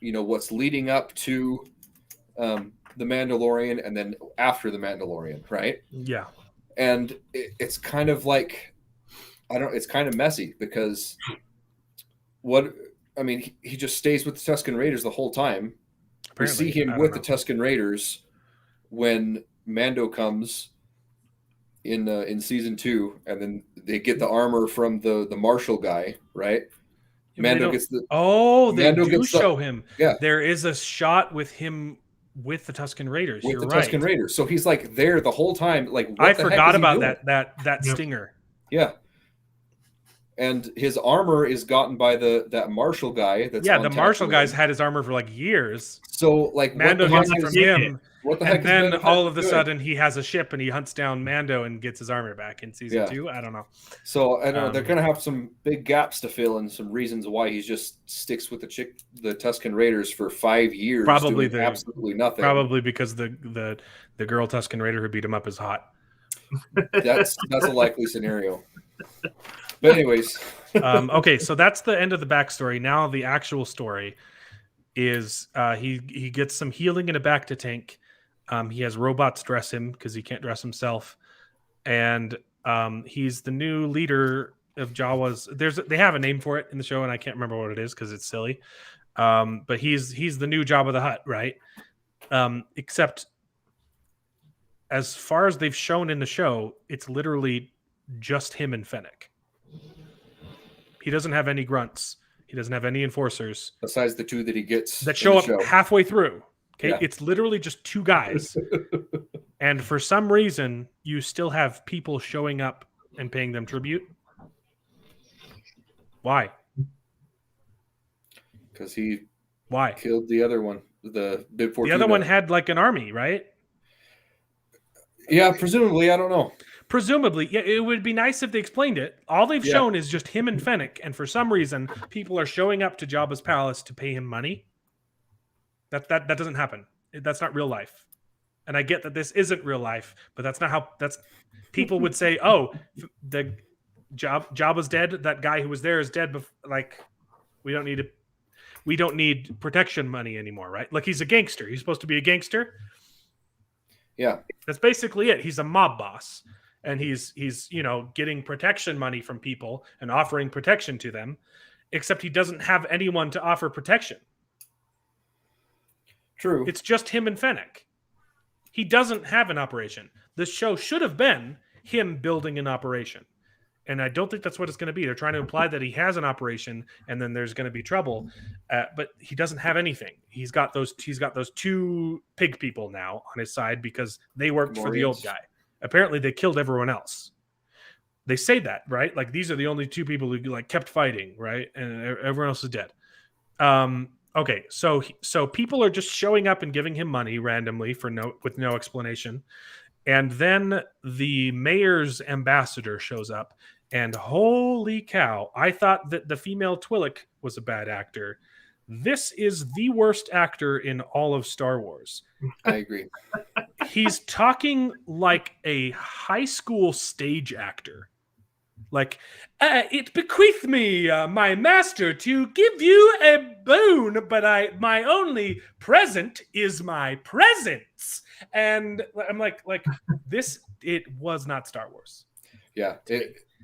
what's leading up to the Mandalorian and then after the Mandalorian, right? Yeah. And it's kind of like it's kind of messy because he just stays with the Tusken Raiders the whole time. Apparently, we see him I don't with know. the Tusken Raiders when Mando comes in season 2, and then they get the armor from the Marshal guy, right? Mando gets the they Mando do gets the- show him. Yeah. There is a shot with him with the Tusken Raiders. with You're the right. Tusken Raiders. So he's like there the whole time. Like what I the heck forgot is he about doing? that Yep. stinger. Yeah. And his armor is gotten by that Marshal guy. That's Yeah, on the Marshal Tatooine. guy's had his armor for like years. So like Mando what gets the it heck from is, him, what the heck and is then Mando all of a doing? sudden he has a ship and he hunts down Mando and gets his armor back in season 2. I don't know. So I know they're Um, gonna have some big gaps to fill and some reasons why he just sticks with the Tusken Raiders for 5 years, Probably doing absolutely nothing. Probably because the girl Tusken Raider who beat him up is hot. That's a likely scenario. But anyways, Okay, so that's the end of the backstory. Now the actual story is he gets some healing in a Bacta tank. He has robots dress him because he can't dress himself, and he's the new leader of Jawa's. They have a name for it in the show, and I can't remember what it is because it's silly. But he's the new Jabba the Hutt, right? Except as far as they've shown in the show, it's literally just him and Fennec. He doesn't have any grunts. He doesn't have any enforcers besides the 2 that he gets that in show the up halfway through. Okay, Yeah. It's literally just 2 guys. And for some reason, you still have people showing up and paying them tribute. Why? because he Why? killed the other one. The Bib The other one had like an army, right? Yeah, presumably. I don't know. Presumably, yeah, it would be nice if they explained it. All they've Yeah. shown is just him and Fennec, and for some reason, people are showing up to Jabba's palace to pay him money. That doesn't happen. That's not real life. And I get that this isn't real life, but that's not how. That's people would say, "Oh, the Jabba's dead. That guy who was there is dead." Like, we don't need protection money anymore, right? Like, he's a gangster. He's supposed to be a gangster. Yeah, That's basically it. He's a mob boss. And he's getting protection money from people and offering protection to them, except he doesn't have anyone to offer protection. true. It's just him and Fennec. He doesn't have an operation. This show should have been him building an operation. And I don't think that's what it's going to be. They're trying to imply that he has an operation and then there's going to be trouble. But he doesn't have anything. He's got those 2 pig people now on his side because they worked for the old guy. Apparently they killed everyone else. They say that, right? Like, these are the only 2 people who like kept fighting, right? And everyone else is dead. Okay, so people are just showing up and giving him money randomly with no explanation. And then the mayor's ambassador shows up, and holy cow, I thought that the female Twi'lek was a bad actor. This is the worst actor in all of Star Wars. I agree. He's talking like a high school stage actor. Like, it bequeath me, my master, to give you a boon, but my only present is my presence. And I'm like this. It was not Star Wars. Yeah,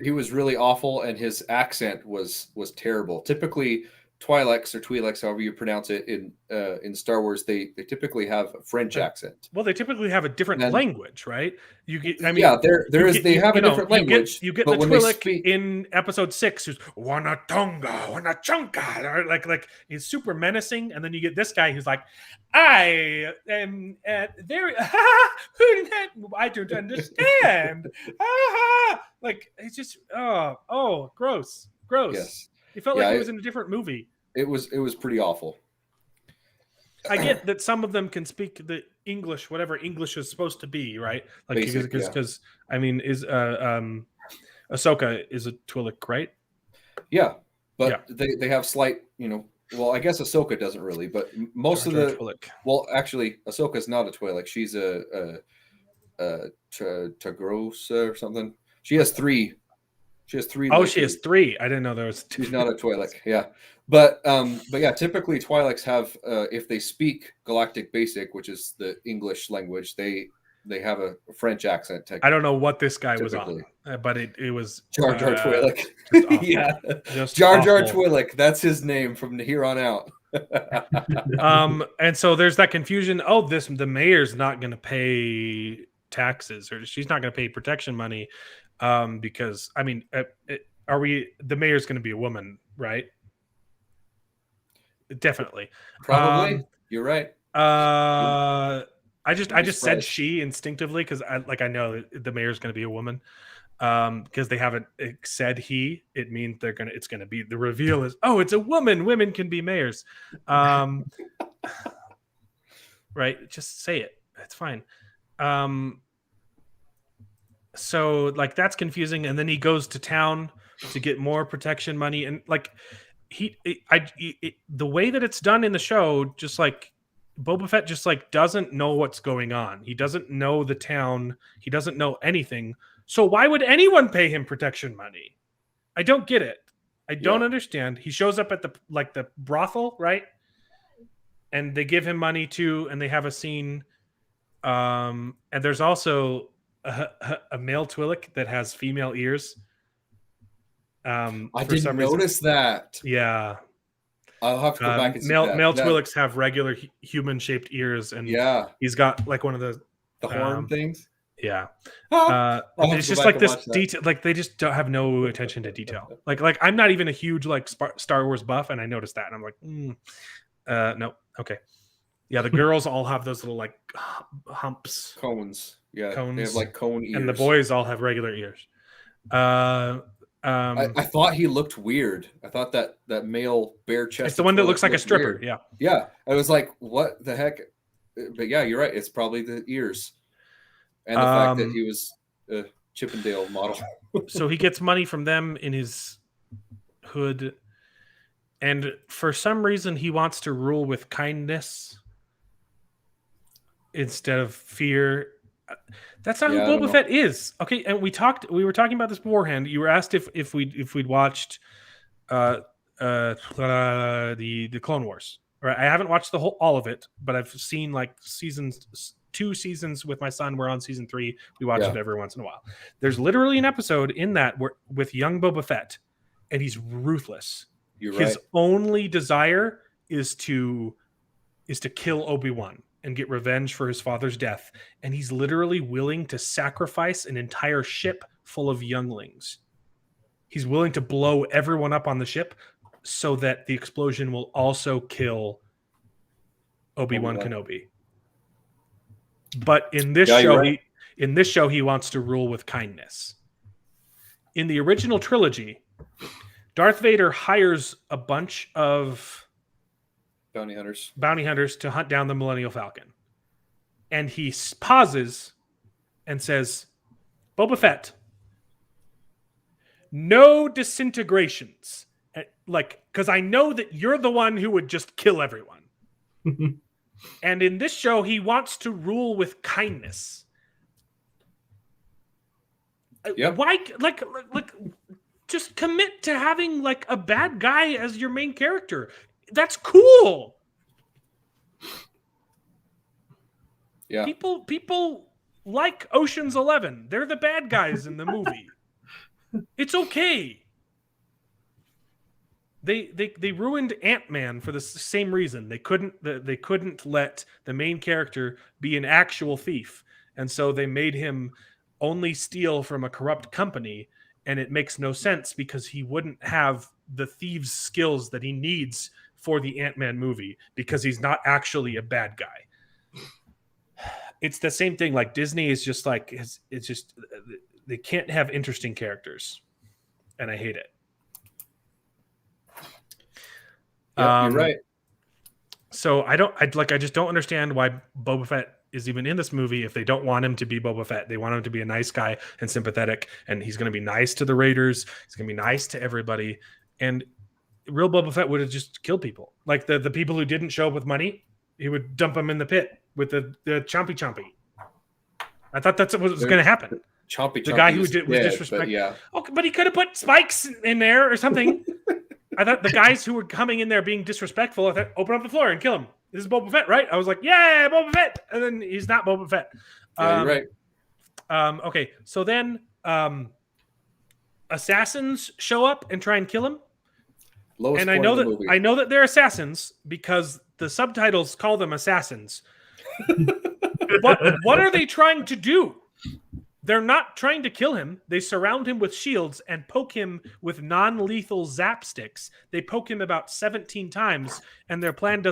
he was really awful, and his accent was terrible. Typically, Twi'leks or Twi'leks, however you pronounce it, in Star Wars, they typically have a French accent. Well, they typically have a different And- language, right? You get, I mean, yeah, they have a know, different language. You get but the when they Twi'lek speak, in episode 6 who's Wanatonga, Wanachunka, or like he's super menacing, and then you get this guy who's like, I am there. I don't understand. Like it's just gross. yes, It felt Yeah, like it was in a different movie. it was pretty awful. I get that some of them can speak the English, whatever English is supposed to be, right? Like Basic, because I mean, is Ahsoka is a Twi'lek, right? Yeah, but they have slight, well, I guess Ahsoka doesn't really, but most Jar of Jar the Twi'lek. well, actually, Ahsoka's not a Twi'lek. She's a Tagrosa or something. She has three. She has three. Oh, she has 3. I didn't know there was 2. She's not a Twi'lek. Yeah, but yeah, typically Twi'leks have if they speak Galactic Basic, which is the English language, they have a French accent. I don't know what this guy was Typically. on, but it was Jar Jar Twi'lek. just awful. Yeah, Just Jar Jar awful. Twi'lek. That's his name from here on out. And so there's that confusion. Oh, the mayor's not going to pay taxes, or she's not going to pay protection money, because I mean, the mayor's going to be a woman, right? Definitely, Probably. You're right. I just said Right. she instinctively because I know that the mayor's going to be a woman. Because they haven't said he, it means it's gonna be, the reveal is, oh, it's a woman. Women can be mayors. Right? Just say it. It's fine. So like that's confusing, and then he goes to town to get more protection money, and like the way that it's done in the show, just like Boba Fett just like doesn't know what's going on. He doesn't know the town. He doesn't know anything. So why would anyone pay him protection money? I don't get it. I don't understand. He shows up at the brothel, right? And they give him money too, and they have a scene. And there's also a male Twi'lek that has female ears. I didn't notice that. Yeah. I'll have to go back and see male that. Twi'leks have regular human-shaped ears, and Yeah, he's got like one of the horn things. Yeah. I'll have It's to go just back like and this watch that. detail. Like they just don't have no attention to detail. Like I'm not even a huge like Star Wars buff, and I noticed that, and I'm like, no, okay, yeah. The girls all have those little like humps, Cones. Yeah, Cones. they have like cone ears. and the boys all have regular ears. I thought he looked weird. I thought that male bare chest. It's the one that looks like a stripper. Yeah. Yeah, I was like, what the heck? But yeah, you're right. It's probably the ears. And the fact that he was a Chippendale model. So he gets money from them in his hood, and for some reason he wants to rule with kindness instead of fear. That's not who Boba Fett is. Okay, and we were talking about this beforehand. You were asked if we'd watched the Clone Wars. Right? I haven't watched all of it, but I've seen like 2 seasons with my son. We're on season 3. We watch it every once in a while. There's literally an episode in that with young Boba Fett, and he's ruthless. His only desire is to kill Obi-Wan and get revenge for his father's death, and he's literally willing to sacrifice an entire ship full of younglings. He's willing to blow everyone up on the ship so that the explosion will also kill Obi-Wan Kenobi. But in this show, he wants to rule with kindness. In the original trilogy, Darth Vader hires a bunch of bounty hunters to hunt down the Millennial Falcon. And he pauses and says, Boba Fett, no disintegrations. Like, because I know that you're the one who would just kill everyone. And in this show, he wants to rule with kindness. Yep. Why? Like, just commit to having like a bad guy as your main character. That's cool. Yeah. People like Ocean's 11. They're the bad guys in the movie. It's okay. They ruined Ant-Man for the same reason. They couldn't let the main character be an actual thief, and so they made him only steal from a corrupt company, and it makes no sense because he wouldn't have the thieves' skills that he needs for the Ant-Man movie because he's not actually a bad guy. It's the same thing. Like Disney is just like it's just they can't have interesting characters, and I hate it. Yeah, you're right. So I just don't understand why Boba Fett is even in this movie if they don't want him to be Boba Fett. They want him to be a nice guy and sympathetic, and he's going to be nice to the Raiders. He's going to be nice to everybody. And real Boba Fett would have just killed people. Like the people who didn't show up with money, he would dump them in the pit with the chompy. I thought that's what was going to happen. Chompy. The guy who was disrespectful. Yeah. Okay, but he could have put spikes in there or something. I thought the guys who were coming in there being disrespectful, I thought, open up the floor and kill him. This is Boba Fett, right? I was like, yeah, Boba Fett. And then he's not Boba Fett. Yeah, you're right. Okay, so then assassins show up and try and kill him. Lowest And point I know of the that movie. I know that they're assassins because the subtitles call them assassins. What are they trying to do? They're not trying to kill him. They surround him with shields and poke him with non-lethal zap sticks. They poke him about 17 times, and their plan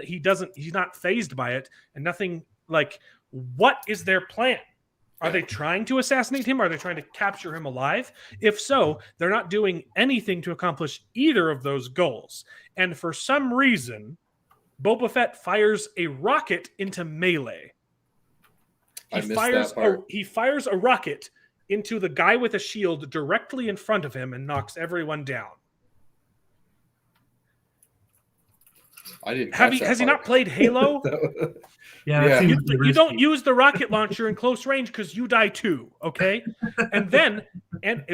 he's not fazed by it, and nothing like, what is their plan? Are they trying to assassinate him? Are they trying to capture him alive? If so, they're not doing anything to accomplish either of those goals. And for some reason, Boba Fett fires a rocket into melee. He fires a rocket into the guy with a shield directly in front of him and knocks everyone down. I didn't. Has he not played Halo? Yeah. You don't use the rocket launcher in close range because you die too. Okay, and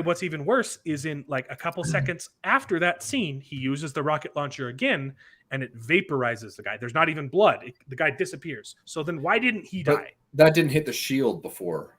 what's even worse is in like a couple seconds after that scene, he uses the rocket launcher again, and it vaporizes the guy. There's not even blood. The guy disappears. So then why didn't he die? That didn't hit the shield before.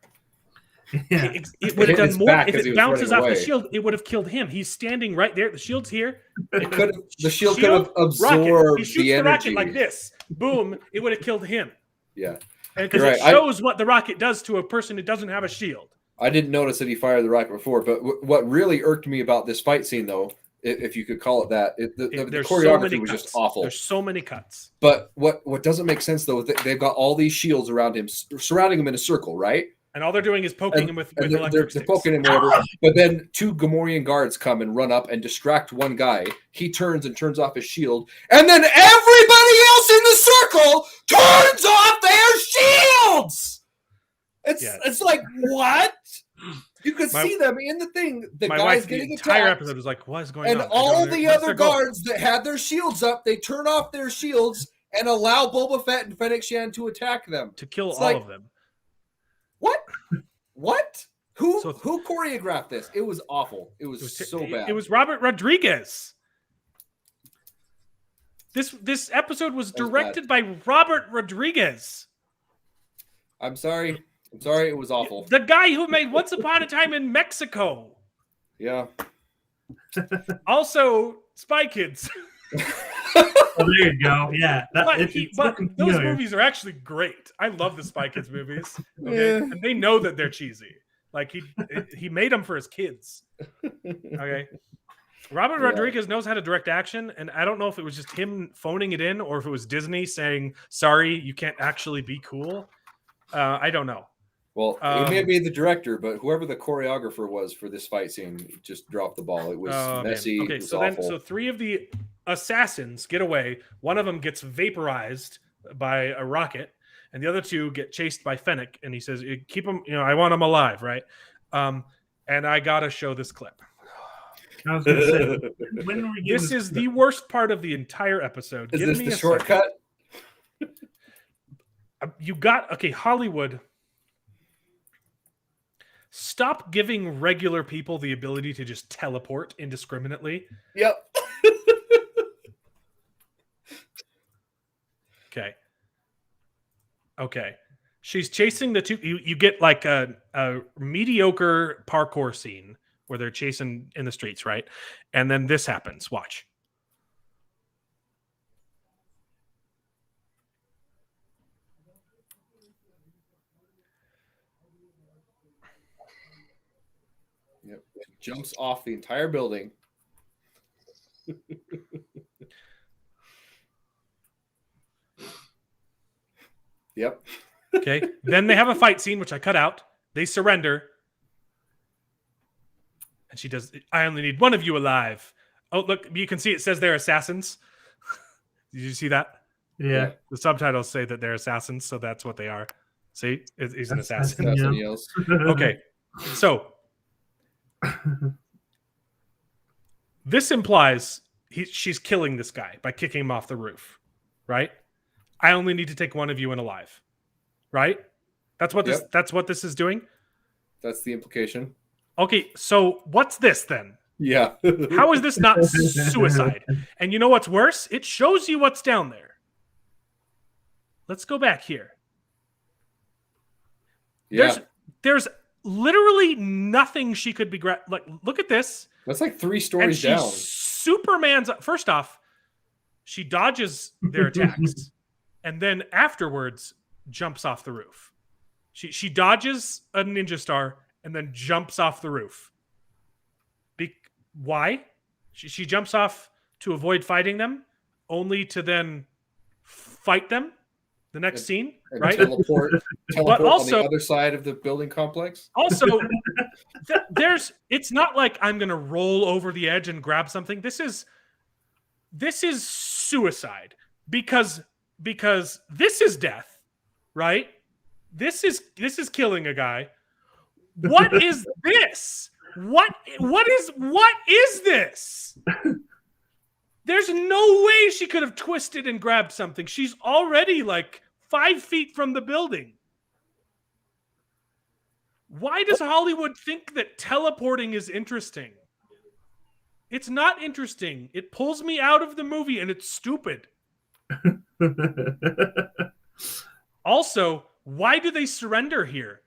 Yeah. It would have done more if it bounces off away. the shield. It would have killed him. He's standing right there. The shield's here. The shield could have absorbed rocket. He shoots the energy. rocket like this. Boom! It would have killed him. Yeah, because it shows what the rocket does to a person who doesn't have a shield. I didn't notice that he fired the rocket before, but what really irked me about this fight scene, though, if you could call it that, the choreography was just awful. There's so many cuts. But what doesn't make sense, though, they've got all these shields around him, surrounding him in a circle, right? And all they're doing is poking him with electric sticks. They're poking him, whatever. But then two Gamorrean guards come and run up and distract one guy. He turns off his shield. And then everybody else in the circle turns off their shields! It's like, what? You could see them in the thing. The guy's getting attacked. The entire episode was like, what is going on? And all the other guards that had their shields up, they turn off their shields and allow Boba Fett and Fennec Shand to attack them. To kill all of them. What? Who choreographed this? It was awful. It was so bad. It was Robert Rodriguez. This episode was directed by Robert Rodriguez. I'm sorry. It was awful. The guy who made Once Upon a Time in Mexico. Yeah. Also, Spy Kids. Oh, there you go. Yeah. But those movies are actually great. I love the Spy Kids movies. Okay? Yeah. And they know that they're cheesy. Like he made them for his kids. Okay. Robert Rodriguez knows how to direct action, and I don't know if it was just him phoning it in or if it was Disney saying, sorry, you can't actually be cool. I don't know. Well, he may have been the director, but whoever the choreographer was for this fight scene just dropped the ball. It was messy. Man. Okay, it was awful. So three of the assassins get away. One of them gets vaporized by a rocket, and the other two get chased by Fennec. And he says, "Keep them. I want them alive, right?" And I gotta show this clip. I was gonna say, when are we getting this is the worst part of the entire episode. Is this the shortcut? Hollywood. Stop giving regular people the ability to just teleport indiscriminately. Yep. Okay. She's chasing the two. You get like a mediocre parkour scene where they're chasing in the streets, right? And then this happens. Watch. Yep. Jumps off the entire building. Yep. Okay. Then they have a fight scene, which I cut out. They surrender. And she does, I only need one of you alive. Oh, look, you can see it says they're assassins. Did you see that? Yeah. The subtitles say that they're assassins, so that's what they are. See? He's an assassin. Assassin yells. Okay. So this implies she's killing this guy by kicking him off the roof, right? I only need to take one of you in alive, right? That's what this. Yep. That's what this is doing. That's the implication. Okay, so what's this then? Yeah. How is this not suicide? And you know what's worse? It shows you what's down there. Let's go back here. Yeah. There's literally nothing she could be like. Look at this. That's like 3 And stories she down. Superman's. First off, she dodges their attacks, and then afterwards jumps off the roof. She dodges a ninja star and then jumps off the roof. Why? She jumps off to avoid fighting them, only to then fight them. The next scene, And right? Teleport But also- on the other side of the building complex. Also, it's not like I'm gonna roll over the edge and grab something. This is suicide because this is death, right? This is killing a guy. What is this? What is this? There's no way she could have twisted and grabbed something. She's already like 5 feet from the building. Why does Hollywood think that teleporting is interesting? It's not interesting. It pulls me out of the movie and it's stupid. Also, why do they surrender here?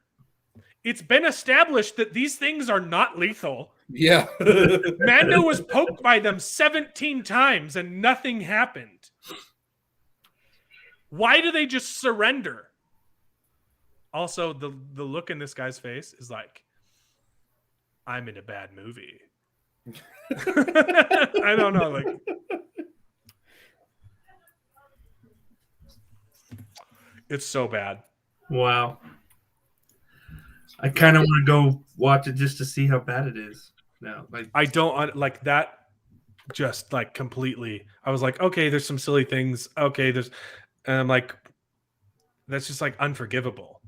It's been established that these things are not lethal. Yeah. Mando was poked by them 17 times and nothing happened. Why do they just surrender? Also, the look in this guy's face is like, I'm in a bad movie. I don't know. Like, it's so bad. Wow. I kind of want to go watch it just to see how bad it is. Now, like I don't like that. Just like completely. I was like, okay, there's some silly things. Okay, and I'm like, that's just like unforgivable.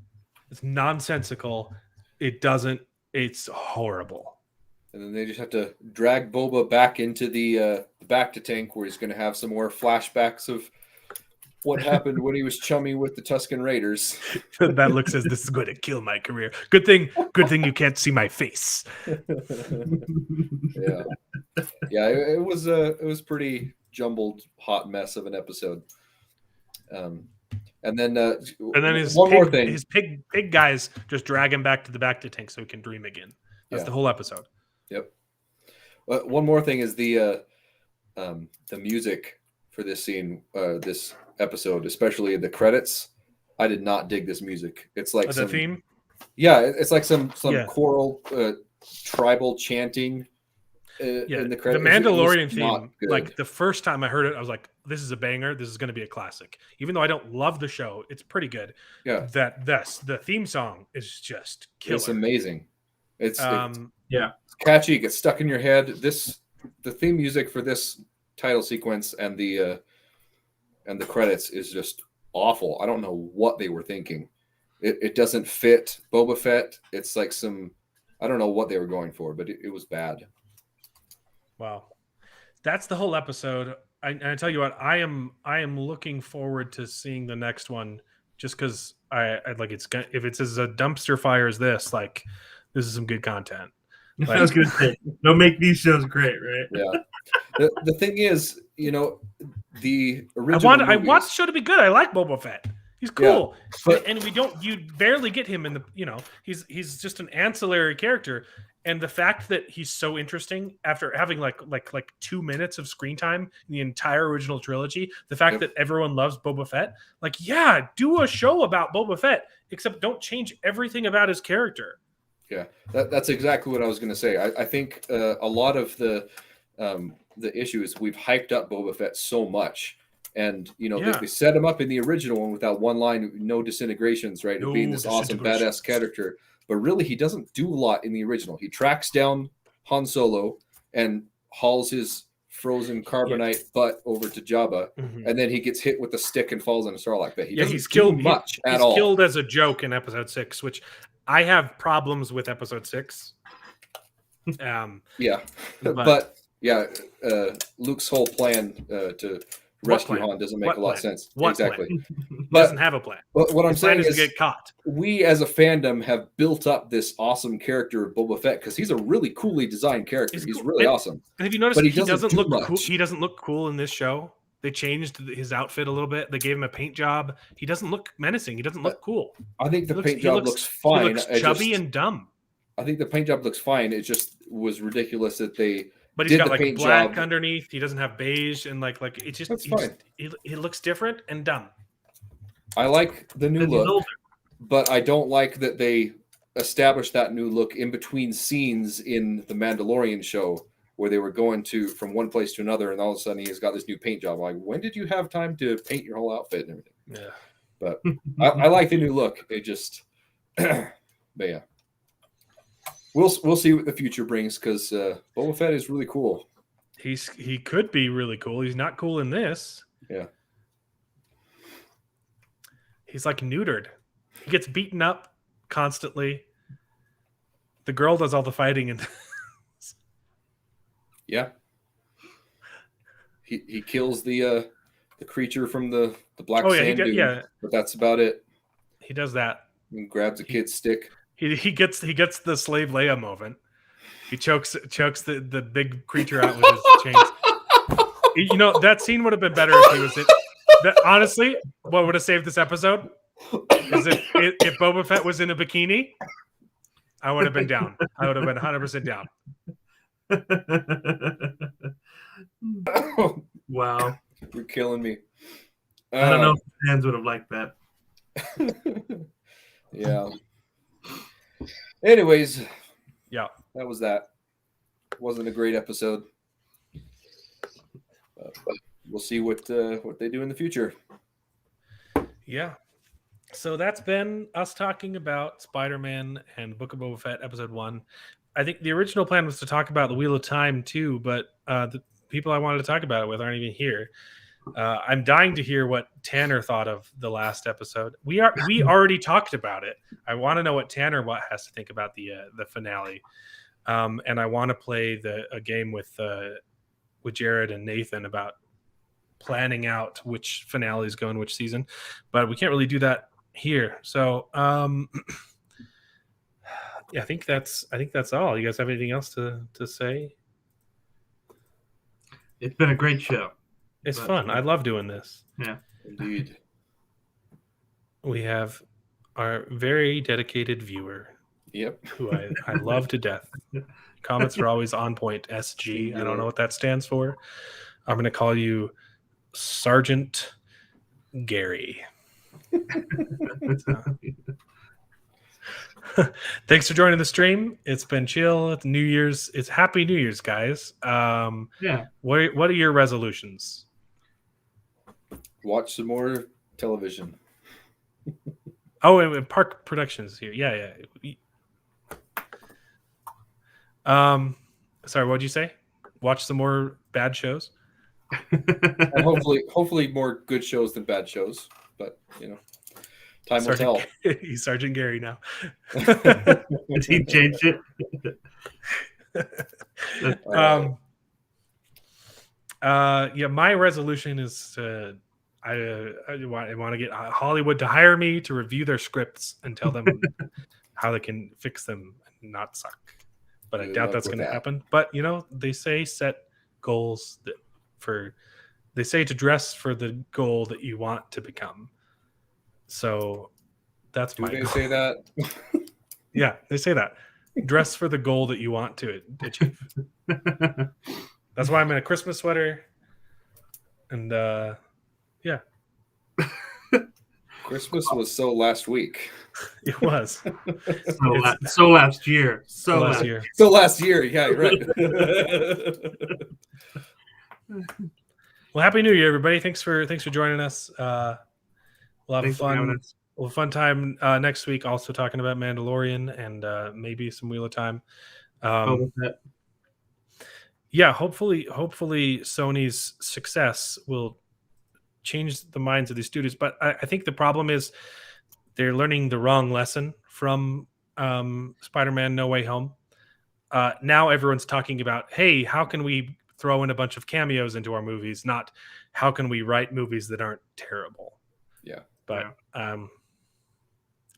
It's nonsensical. It's horrible. And then they just have to drag Boba back into the back to tank where he's going to have some more flashbacks of what happened when he was chummy with the Tusken Raiders. That look says this is going to kill my career. Good thing you can't see my face. Yeah. It was pretty jumbled, hot mess of an episode. And then his one more thing. His pig guys just drag him back to the back to tank so he can dream again. That's the whole episode. Yep. One more thing is the music for this scene, this episode, especially the credits. I did not dig this music. It's like The theme. Yeah, it's like some choral tribal chanting. In the credits. The Mandalorian theme. Like the first time I heard it, I was like, "This is a banger. This is going to be a classic." Even though I don't love the show, it's pretty good. Yeah. The theme song is just killer. It's amazing. It's catchy. It gets stuck in your head. The theme music for this title sequence and the credits is just awful. I don't know what they were thinking. It doesn't fit Boba Fett. It's like I don't know what they were going for, but it was bad. Wow, that's the whole episode. I tell you what, I am looking forward to seeing the next one, just because I like if it's as a dumpster fire as this, like this is some good content. Like, I was gonna say, don't make these shows great, right? Yeah. The thing is, the original. I want the show to be good. I like Boba Fett. He's cool, but you barely get him in the. He's just an ancillary character. And the fact that he's so interesting after having like 2 minutes of screen time in the entire original trilogy, the fact that everyone loves Boba Fett, do a show about Boba Fett, except don't change everything about his character. Yeah, that's exactly what I was going to say. I think a lot of the issue is we've hyped up Boba Fett so much, and they set him up in the original one with that one line, no disintegrations, right? Of being this awesome badass character, but really he doesn't do a lot in the original. He tracks down Han Solo and hauls his frozen carbonite butt over to Jabba, and then he gets hit with the stick and falls in a Sarlacc pit. He's killed much at all. He's killed as a joke in Episode 6, which I have problems with Episode 6. But Luke's whole plan to rescue Han doesn't make a lot of sense. Exactly. But doesn't have a plan. But what I'm saying is, get caught. We as a fandom have built up this awesome character of Boba Fett because he's a really coolly designed character. He's really awesome. And have you noticed but he doesn't look cool? He doesn't look cool in this show. They changed his outfit a little bit. They gave him a paint job. He doesn't look menacing. He doesn't look cool. I think the paint job looks fine. He looks chubby and dumb. I think the paint job looks fine. It just was ridiculous that they. But he's got like black underneath. He doesn't have beige, and like it just. That's fine. He looks different and dumb. I like the new look, but I don't like that they established that new look in between scenes in the Mandalorian show where they were going from one place to another, and all of a sudden he's got this new paint job. Like, when did you have time to paint your whole outfit and everything? Yeah, but I like the new look. It just, but yeah. We'll see what the future brings because Boba Fett is really cool. He could be really cool. He's not cool in this. Yeah. He's like neutered. He gets beaten up constantly. The girl does all the fighting and yeah. He kills the creature from the black sand dune, but that's about it. He does that. And grabs a kid's stick. He gets the slave Leia moment. He chokes the big creature out with his chains. That scene would have been better if he was in. Honestly, what would have saved this episode is if Boba Fett was in a bikini. I would have been down. I would have been 100% down. Wow, you're killing me. I don't know if the fans would have liked that. Yeah. Anyways, yeah, that was that. Wasn't a great episode. We'll see what they do in the future. Yeah. So that's been us talking about Spider-Man and Book of Boba Fett episode 1. I think the original plan was to talk about the Wheel of Time too, but the people I wanted to talk about it with aren't even here. I'm dying to hear what Tanner thought of the last episode. We already talked about it. I want to know what Tanner has to think about the finale, and I want to play a game with Jared and Nathan about planning out which finales go in which season. But we can't really do that here. So yeah, I think that's all. You guys have anything else to say? It's been a great show. It's fun. I love doing this. Yeah, indeed. We have our very dedicated viewer. Yep. Who I love to death. Comments are always on point. SG. I don't know what that stands for. I'm going to call you Sergeant Gary. Thanks for joining the stream. It's been chill. It's New Year's. It's Happy New Year's, guys. Yeah. What are your resolutions? Watch some more television. Oh, and Park Productions here. Yeah. Sorry, what'd you say? Watch some more bad shows. And hopefully more good shows than bad shows. But time will tell. He's Sergeant Gary now. He changed it. Yeah, my resolution is I want to get Hollywood to hire me to review their scripts and tell them how they can fix them and not suck. But I doubt that's going to happen. But they say set goals they say to dress for the goal that you want to become. So that's my goal. Do they say that? Yeah, they say that. Dress for the goal that you want to achieve. That's why I'm in a Christmas sweater. And yeah. Christmas was so last week. It was. So last year. So last last year. So last year, yeah, you're right. Well, Happy New Year, everybody. Thanks for joining us. We'll have Thanks for having fun. us. We'll have a fun time next week. Also talking about Mandalorian and maybe some Wheel of Time. Boba Fett. Yeah, hopefully Sony's success will change the minds of these studios. But I think the problem is they're learning the wrong lesson from Spider-Man No Way Home. Now everyone's talking about, hey, how can we throw in a bunch of cameos into our movies? Not how can we write movies that aren't terrible. Yeah. But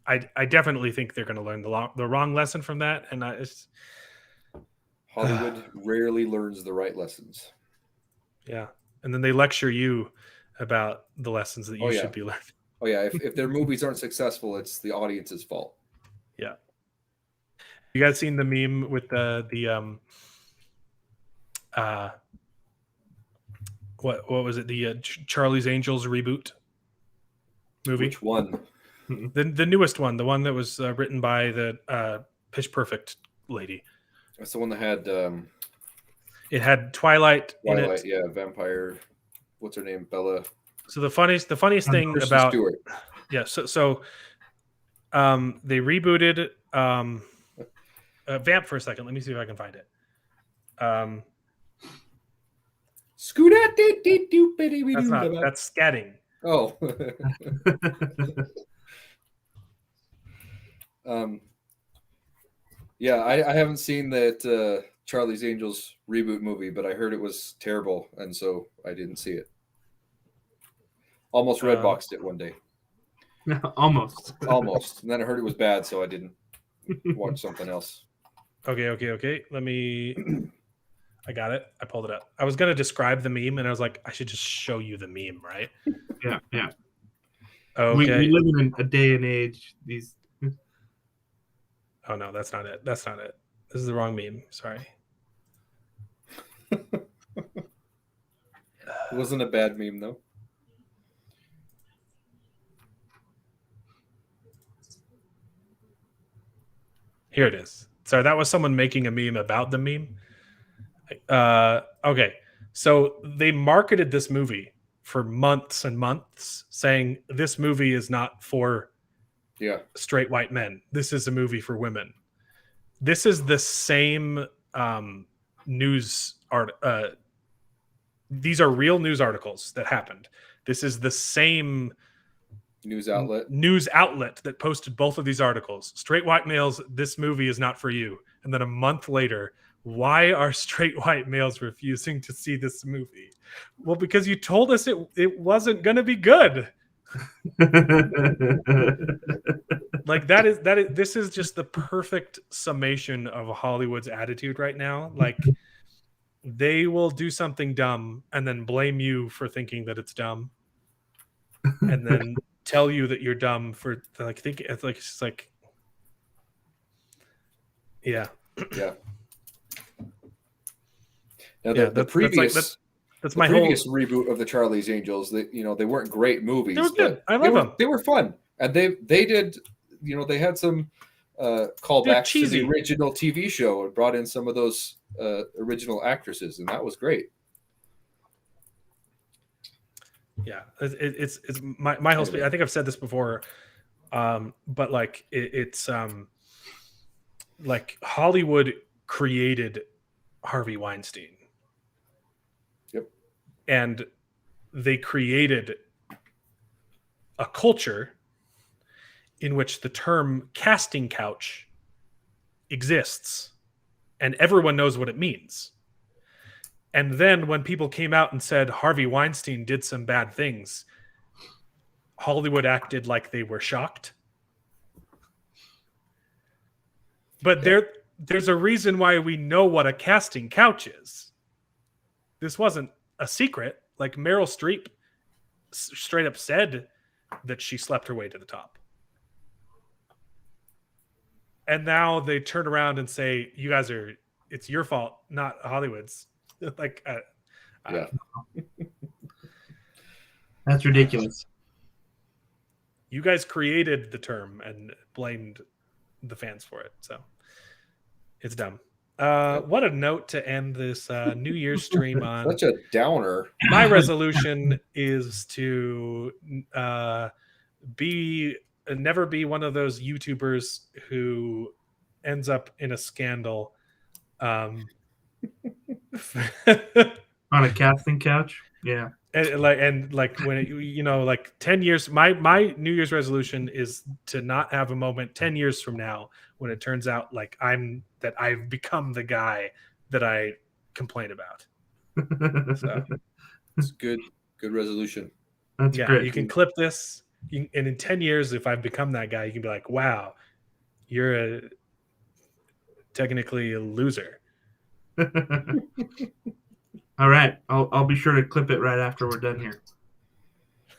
I definitely think they're going to learn the wrong lesson from that. And Hollywood rarely learns the right lessons. Yeah. And then they lecture you about the lessons that you should be learning. Oh yeah, if their movies aren't successful, it's the audience's fault. Yeah. You guys seen the meme with the what was it? The Charlie's Angels reboot movie? Which one? The newest one, the one that was written by the Pitch Perfect lady. That's the one that had it had Twilight in it. yeah, vampire. What's her name? Bella. So the funniest thing Kristen about Stewart. yeah, so they rebooted Vamp for a second. Let me see if I can find it. That's scatting. Oh. Yeah, I haven't seen that Charlie's Angels reboot movie, but I heard it was terrible, and so I didn't see it. Almost redboxed it one day. Almost. And then I heard it was bad, so I didn't watch something else. Okay. Let me. I got it. I pulled it up. I was going to describe the meme, and I was like, I should just show you the meme, right? Yeah. Okay. We live in a day and age. Oh no, that's not it. This is the wrong meme. Sorry. It wasn't a bad meme though. Here it is. Sorry, that was someone making a meme about the meme. Okay. So they marketed this movie for months and months saying this movie is not for straight white men. This is a movie for women. This is the same news art. These are real news articles that happened. This is the same news outlet that posted both of these articles. Straight white males, this movie is not for you. And then a month later, why are straight white males refusing to see this movie? Well, because you told us it wasn't going to be good. Like this is just the perfect summation of Hollywood's attitude right now. Like they will do something dumb and then blame you for thinking that it's dumb, and then tell you that you're dumb for like thinking. It's like yeah. Now the previous. That's the previous reboot of the Charlie's Angels. They weren't great movies. They were good. I love them. They were fun, and they did. They had some callbacks to the original TV show and brought in some of those original actresses, and that was great. Yeah, it's my whole speech. I think I've said this before, but like it's like Hollywood created Harvey Weinstein. And they created a culture in which the term casting couch exists and everyone knows what it means. And then when people came out and said Harvey Weinstein did some bad things, Hollywood acted like they were shocked. But there's a reason why we know what a casting couch is. This wasn't a secret. Like Meryl Streep straight up said that she slept her way to the top. And now they turn around and say, you guys it's your fault, not Hollywood's. Like, that's ridiculous. You guys created the term and blamed the fans for it, so it's dumb. What a note to end this New Year's stream on. Such a downer. My resolution is to never be one of those YouTubers who ends up in a scandal. On a casting couch. Yeah. And when it, like 10 years, my New Year's resolution is to not have a moment 10 years from now when it turns out like I've become the guy that I complain about. So It's good resolution. That's yeah, great. you can clip this, and in 10 years, if I've become that guy, you can be like, wow, you're technically a loser. All right, I'll be sure to clip it right after we're done here.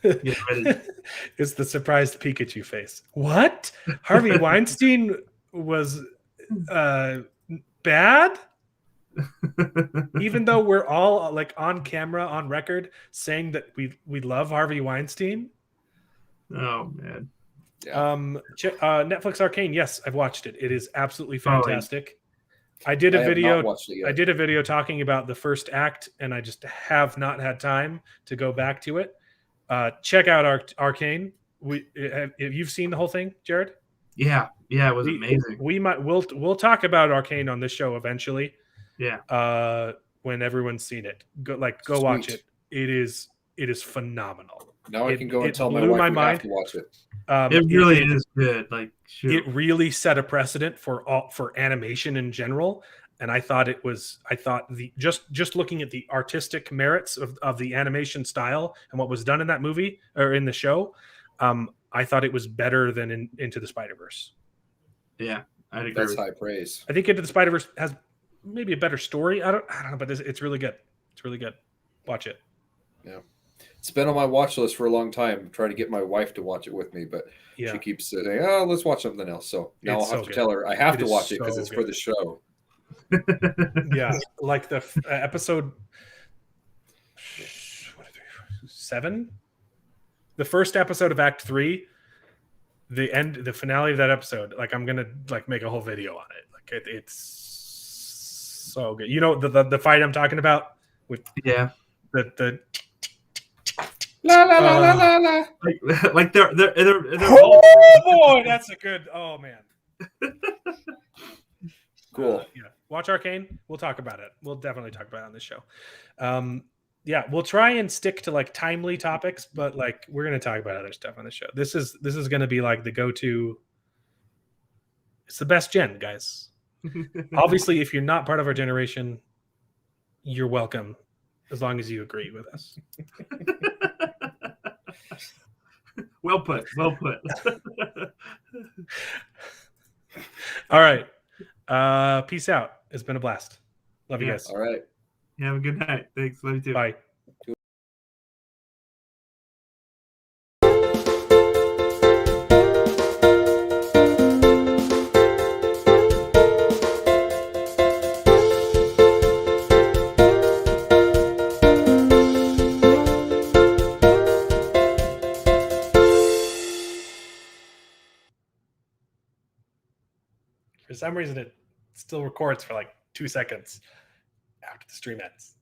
Get ready. It's the surprised Pikachu face. What? Harvey Weinstein was bad? Even though we're all like on camera, on record, saying that we love Harvey Weinstein. Oh man. Yeah. Netflix Arcane. Yes, I've watched it. It is absolutely fantastic. I did a I have video. not watched it yet. I did a video talking about the first act, and I just have not had time to go back to it. Check out Arcane. Have you've seen the whole thing, Jared? Yeah, it was amazing. We'll talk about Arcane on this show eventually. Yeah. When everyone's seen it, go watch it. It is phenomenal. Now I can go and tell my blew wife my we mind. have to watch it. It really is good. Like shoot. It really set a precedent for animation in general, and I thought the just looking at the artistic merits of the animation style and what was done in that movie or in the show, I thought it was better than Into the Spider-Verse. Yeah, I'd agree. That's with high praise. I think Into the Spider-Verse has maybe a better story. I don't know, but it's really good. It's really good. Watch it. Yeah. It's been on my watch list for a long time, trying to get my wife to watch it with me, but Yeah. she keeps saying, "Oh, let's watch something else." So now It's I'll have so to good. tell her I have It to is watch it because so it's for good. the show. Yeah, like the episode 7, the first episode of Act 3, the finale of that episode. Like I'm gonna like make a whole video on it. Like it's so good. You know the fight I'm talking about with yeah. the La la la la la la. Like they're oh boy, that's a good. Oh man. Cool. Yeah, watch Arcane. We'll talk about it. We'll definitely talk about it on this show. Yeah, we'll try and stick to like timely topics, but like we're gonna talk about other stuff on the show. This is gonna be like the go-to. It's the best gen, guys. Obviously, if you're not part of our generation, you're welcome, as long as you agree with us. Well put. All right. Peace out. It's been a blast. Love you Yeah. guys. All right. Have a good night. Thanks. Love you too. Bye. For some reason, it still records for like 2 seconds after the stream ends.